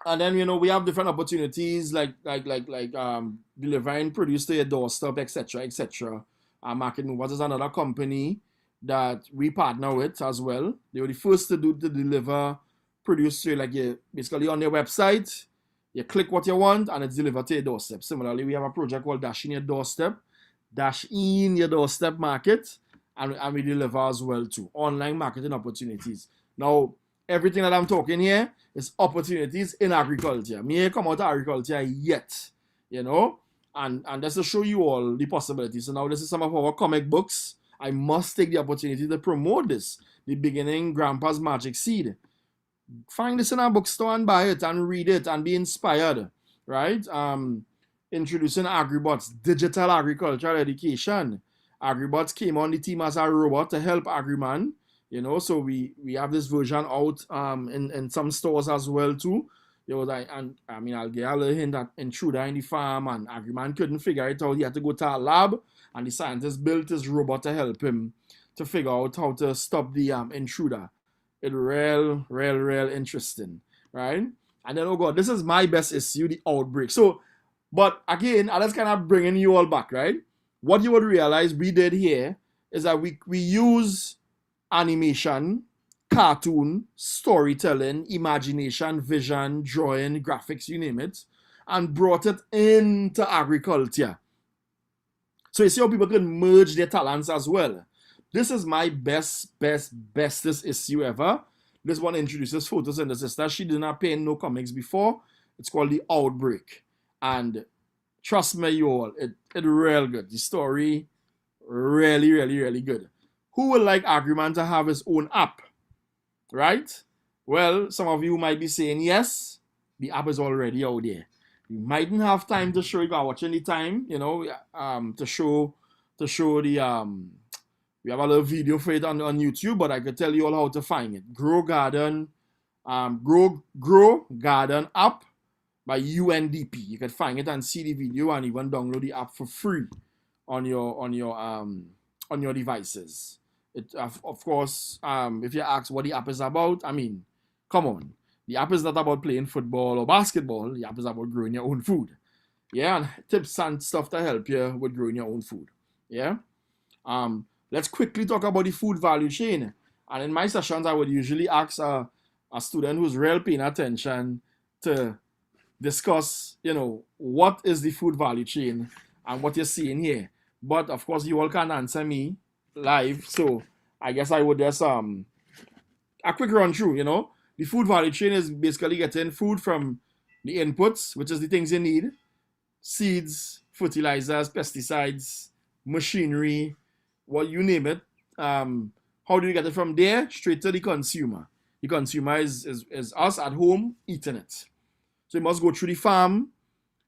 S15: and then, you know, we have different opportunities like delivering produce to your doorstep, etc. Market Movers is another company that we partner with as well. They were the first to deliver produce to you, like basically on their website. You click what you want and it's delivered to your doorstep. Similarly, we have a project called Dash in Your Doorstep. Dash in Your Doorstep Market, and we deliver as well too. Online marketing opportunities. Now, everything that I'm talking here is opportunities in agriculture. Me ain't come out of agriculture yet, you know, and just to show you all the possibilities. So now this is some of our comic books. I must take the opportunity to promote this the beginning Grandpa's Magic Seed. Find this in a bookstore and buy it and read it and be inspired, right? Introducing AgriBots, digital agricultural education. AgriBots came on the team as a robot to help AgriMan, you know, so we have this version out in some stores as well too. You know, I'll get a little hint that intruder in the farm and AgriMan couldn't figure it out. He had to go to a lab and the scientist built his robot to help him to figure out how to stop the intruder. It's real interesting, right? And then, oh God, this is my best issue, the outbreak. So, but again, I just kind of bringing you all back, right? What you would realize we did here is that we use animation, cartoon, storytelling, imagination, vision, drawing, graphics, you name it, and brought it into agriculture. So you see how people can merge their talents as well. This is my bestest issue ever. This one introduces photosynthesis that she did not paint no comics before. It's called The Outbreak. And trust me, you all, it real good. The story, really good. Who would like AgriMan to have his own app? Right? Well, some of you might be saying yes. The app is already out there. You mightn't have time to show, you can watch any time, you know, to show the we have a little video for it on YouTube, but I could tell you all how to find it. Grow Garden app by UNDP. You can find it and see the video and even download the app for free on your devices. It of course, if you ask what the app is about, I mean, come on. The app is not about playing football or basketball. The app is about growing your own food. Yeah, and tips and stuff to help you with growing your own food. Yeah. Let's quickly talk about the food value chain. And in my sessions, I would usually ask a student who's real paying attention to discuss, you know, what is the food value chain and what you're seeing here. But of course, you all can't answer me live, so I guess I would just a quick run through. You know, the food value chain is basically getting food from the inputs, which is the things you need: seeds, fertilizers, pesticides, machinery, what you name it. How do you get it from there straight to the consumer? The consumer is us at home eating it. So it must go through the farm.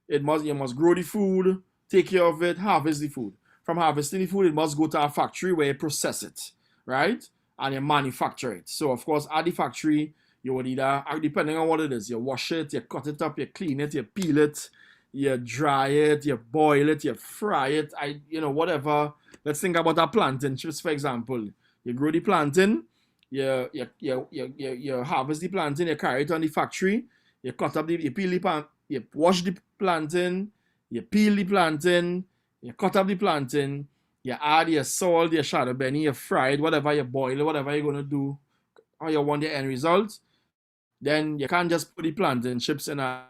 S15: You must grow the food, take care of it, harvest the food. From harvesting the food, it must go to a factory where you process it, right? And you manufacture it. So of course, at the factory, you would either, depending on what it is, you wash it, you cut it up, you clean it, you peel it, you dry it, you boil it, you fry it, whatever. Let's think about a plantain, just for example. You grow the plantain, you harvest the plantain, you carry it on the factory, you cut up you peel the plantain, you wash the plantain, you peel the plantain, you cut up the plantain, you add your salt, your shadow benny, you fry it, whatever you boil, whatever you're going to do, how you want the end result. Then you can't just put the plantain chips in a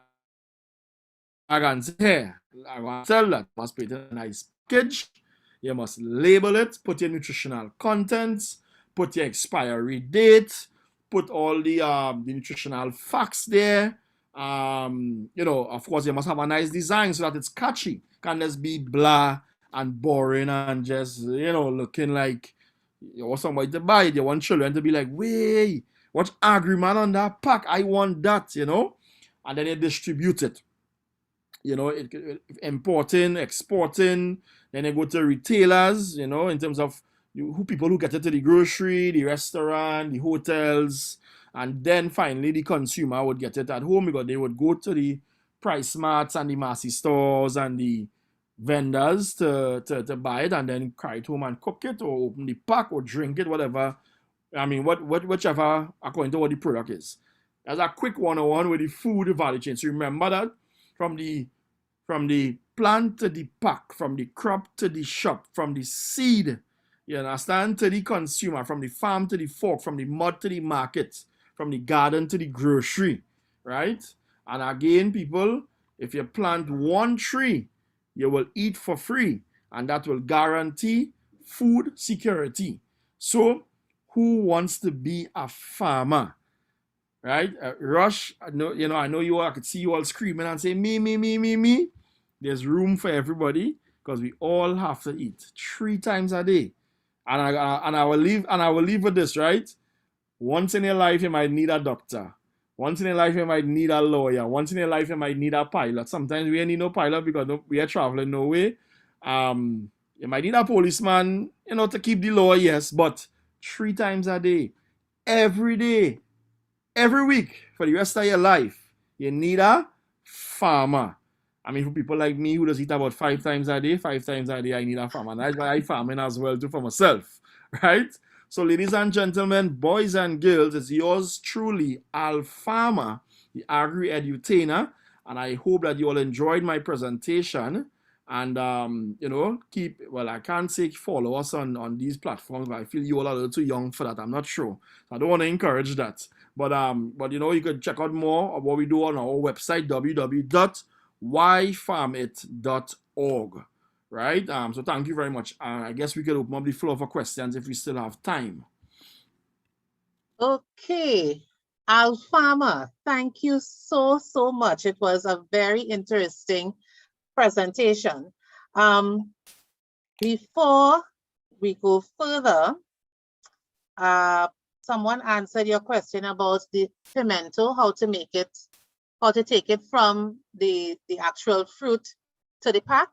S15: and say, hey, I want to sell that. You must put it in a nice package. You must label it, put your nutritional contents, put your expiry date, put all the nutritional facts there. Of course, you must have a nice design so that it's catchy. Can't just be blah and boring and just, looking like you want somebody to buy it. You want children to be like, wait, what's AgriMan on that pack? I want that, And then you distribute it. Importing, exporting. Then you go to retailers, in terms of people who get it to the grocery, the restaurant, the hotels. And then finally, the consumer would get it at home because they would go to the Price Marts and the Massy stores and the vendors to buy it and then carry it home and cook it or open the pack or drink it, whatever. I mean, whichever, according to what the product is. That's a quick 101 with the food value chain. So remember that from the plant to the pack, from the crop to the shop, from the seed, you understand, to the consumer, from the farm to the fork, from the mud to the market, from the garden to the grocery, right? And again, people, if you plant one tree, you will eat for free, and that will guarantee food security. So, who wants to be a farmer, right? Rush, I know you all, I could see you all screaming and say, me. There's room for everybody because we all have to eat 3 times a day. And I will leave with this, right? Once in your life, you might need a doctor. Once in your life, you might need a lawyer. Once in your life, you might need a pilot. Sometimes we need no pilot because we are traveling no way. You might need a policeman, to keep the law, yes, but 3 times a day, every day, every week for the rest of your life, you need a farmer. I mean, for people like me who does eat about 5 times a day, 5 times a day, I need a farmer. And that's why I farming as well too for myself, right? So, ladies and gentlemen, boys and girls, it's yours truly, Al Farmer, the Agri Edutainer, and I hope that you all enjoyed my presentation. And I can't say follow us on these platforms, but I feel you all are a little too young for that. I'm not sure. I don't want to encourage that. But you could check out more of what we do on our website, www.yfarmit.org. Right? So thank you very much. I guess we could open up the floor for questions if we still have time.
S4: Okay. Al Farmer, thank you so much. It was a very interesting presentation. Before we go further, someone answered your question about the pimento, how to take it from the actual fruit to the pack.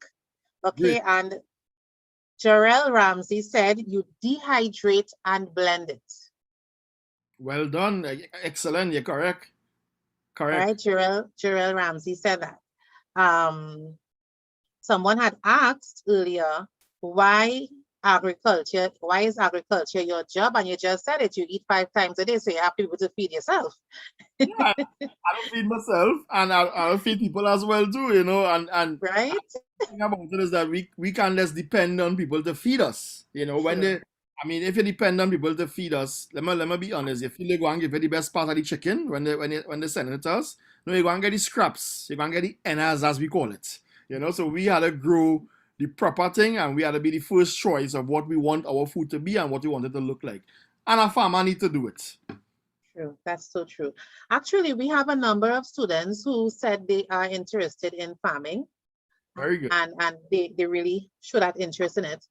S4: Okay, and Jarrell Ramsey said you dehydrate and blend it.
S15: Well done. Excellent. You're correct. Correct.
S4: Right, Jarrell Ramsey said that. Someone had asked earlier, why is agriculture your job? And you just said it, you eat 5 times a day, so you have people to feed yourself.
S15: Yeah, I don't feed myself, and I'll feed people as well too, and
S4: right.
S15: The thing about it is that we can't just depend on people to feed us. If you depend on people to feed us, let me be honest, if you go and give you the best part of the chicken when they send it to us, no, you're going to get the scraps, you're going to get the enas, as we call it. So we had to grow the proper thing, and we had to be the first choice of what we want our food to be and what we want it to look like. And a farmer need to do it.
S4: True, that's so true. Actually, we have a number of students who said they are interested in farming.
S15: Very good.
S4: And they really show that interest in it.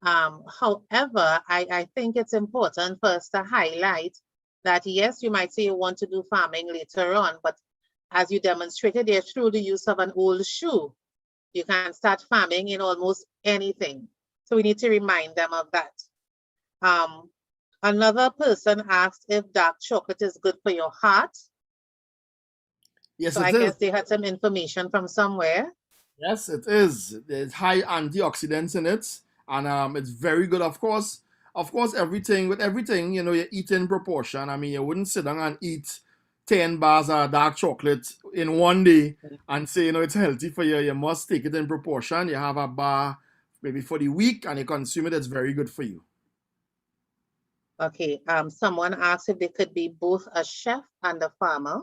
S4: However, I think it's important for us to highlight that, yes, you might say you want to do farming later on, but as you demonstrated there through the use of an old shoe, you can start farming in almost anything. So we need to remind them of that. Another person asked if dark chocolate is good for your heart.
S15: Yes,
S4: so I guess they had some information from somewhere.
S15: Yes, it is. There's high antioxidants in it, and it's very good. Of course, everything, you eat in proportion. I mean, you wouldn't sit down and eat 10 bars of dark chocolate in one day and say, it's healthy for you. You must take it in proportion. You have a bar maybe for the week and you consume it. It's very good for you.
S4: Okay. Someone asked if they could be both a chef and a farmer.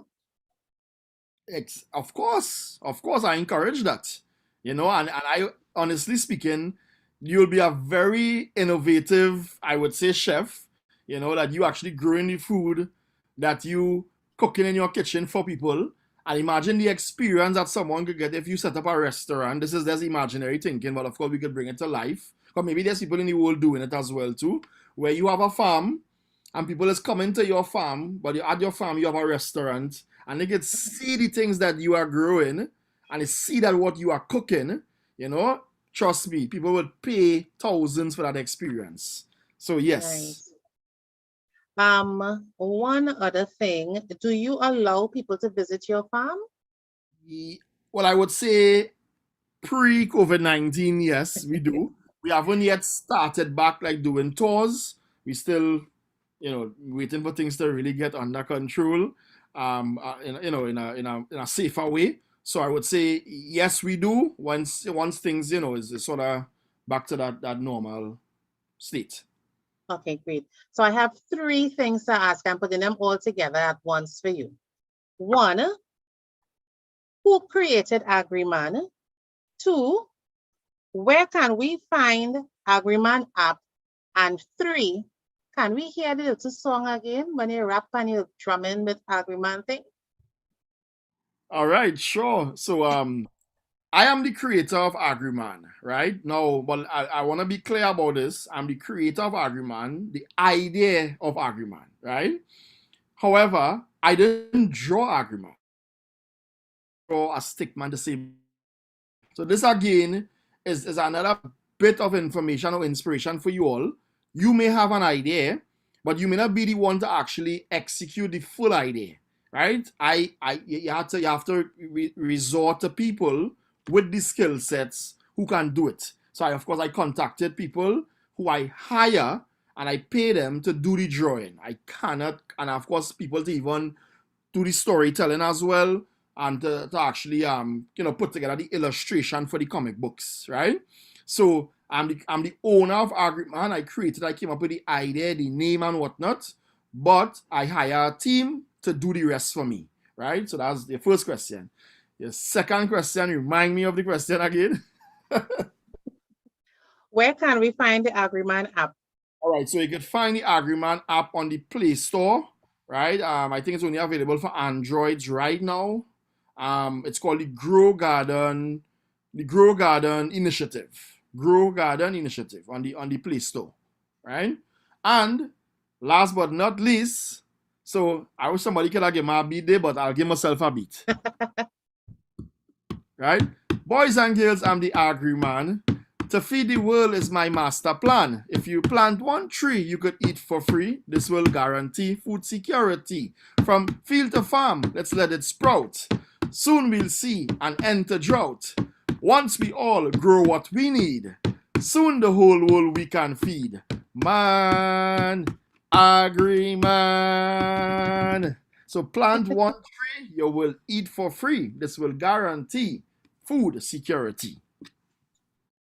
S15: Of course, I encourage that. And I, honestly speaking, you'll be a very innovative, I would say, chef, that you actually growing the food that you cooking in your kitchen for people. And imagine the experience that someone could get if you set up a restaurant. This is just imaginary thinking, but of course we could bring it to life. Or maybe there's people in the world doing it as well too, where you have a farm and people is coming to your farm, but at your farm you have a restaurant, and they can see the things that you are growing and they see that what you are cooking, trust me, people would pay thousands for that experience. So yes.
S4: Right. One other thing, do you allow people to visit your farm?
S15: Well, I would say pre-COVID-19, yes, we do. We haven't yet started back like doing tours. We still, waiting for things to really get under control, in a safer way. So I would say yes, we do. Once things, is sort of back to that normal state.
S4: Okay, great. So I have 3 things to ask. I'm putting them all together at once for you. 1, who created Agriman? 2, where can we find Agriman app? And 3, can we hear the little song again when you rap and you drumming with Agriman thing?
S15: All right, sure. So I am the creator of Agriman, right? No, but I want to be clear about this. I'm the creator of Agriman, the idea of Agriman, right? However, I didn't draw Agriman. Draw a stickman to say. So this again is another bit of information or inspiration for you all. You may have an idea, but you may not be the one to actually execute the full idea, right? You have to resort to people with the skill sets who can do it. So of course I contacted people who I hire and I pay them to do the drawing. I cannot, and of course people to even do the storytelling as well, and to actually put together the illustration for the comic books, right? So I'm the owner of Agriman. I came up with the idea, the name and whatnot, but I hire a team to do the rest for me, right? So that's the first question. The second question, remind me of the question again.
S4: Where can we find the Agriman app?
S15: All right, so you can find the Agriman app on the Play Store, right? I think it's only available for Androids right now. It's called the Grow Garden Initiative. Grow Garden Initiative on the Play Store, right? And last but not least, so I wish somebody could have given me a beat there, but I'll give myself a beat. Right? Boys and girls, I'm the Agriman. To feed the world is my master plan. If you plant one tree, you could eat for free. This will guarantee food security. From field to farm, let's let it sprout. Soon we'll see an end to drought. Once we all grow what we need, soon the whole world we can feed. Man, Agriman. So plant one tree, you will eat for free. This will guarantee food security.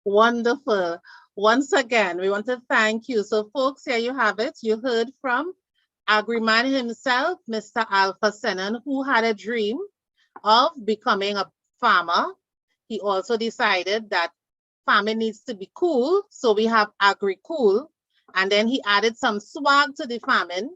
S4: Wonderful. Once again, we want to thank you. So folks, here you have it. You heard from Agriman himself, Mr. Alpha Senon, who had a dream of becoming a farmer. He also decided that farming needs to be cool, so we have Agri-Cool, and then he added some swag to the farming.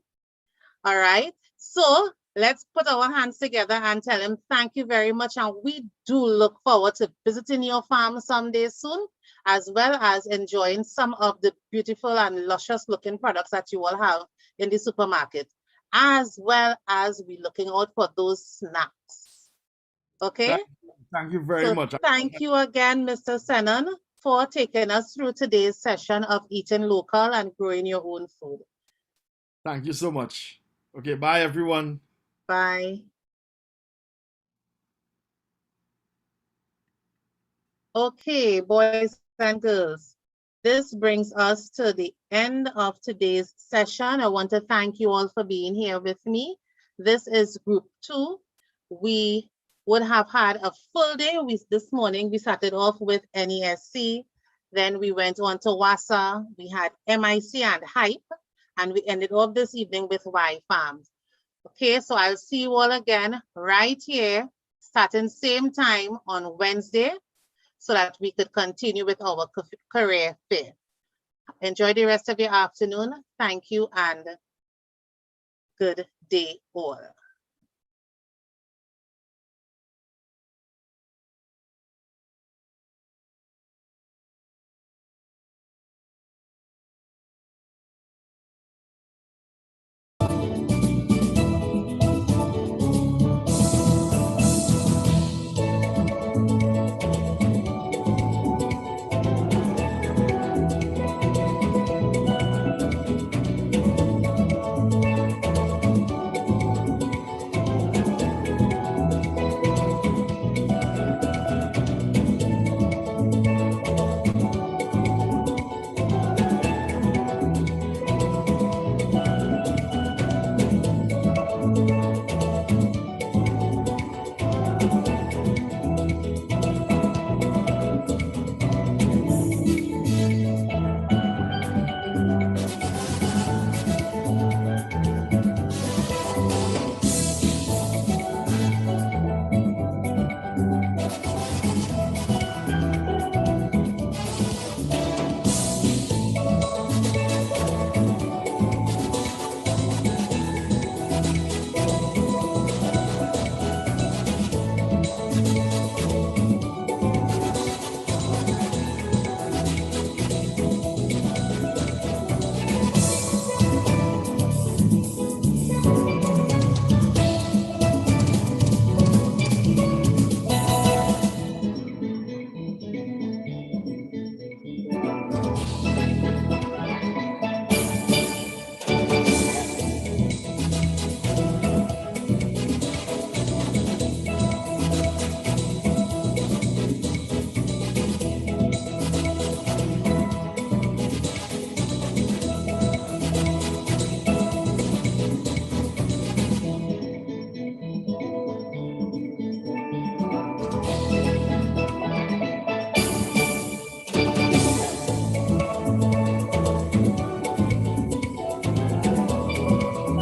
S4: All right, so let's put our hands together and tell him thank you very much, and we do look forward to visiting your farm someday soon, as well as enjoying some of the beautiful and luscious looking products that you all have in the supermarket, as well as we looking out for those snacks. Okay?
S15: Thank you very much.
S4: Thank you again, Mr. Senon, for taking us through today's session of eating local and growing your own food.
S15: Thank you so much. Okay, bye everyone.
S4: Bye. Okay, boys and girls, this brings us to the end of today's session. I want to thank you all for being here with me. This is group 2. We would have had a full day. This morning, we started off with NESC, then we went on to WASA, we had MIC and HYPE, and we ended off this evening with Y Farms. Okay, so I'll see you all again right here, starting same time on Wednesday, so that we could continue with our career fair. Enjoy the rest of your afternoon. Thank you and good day all.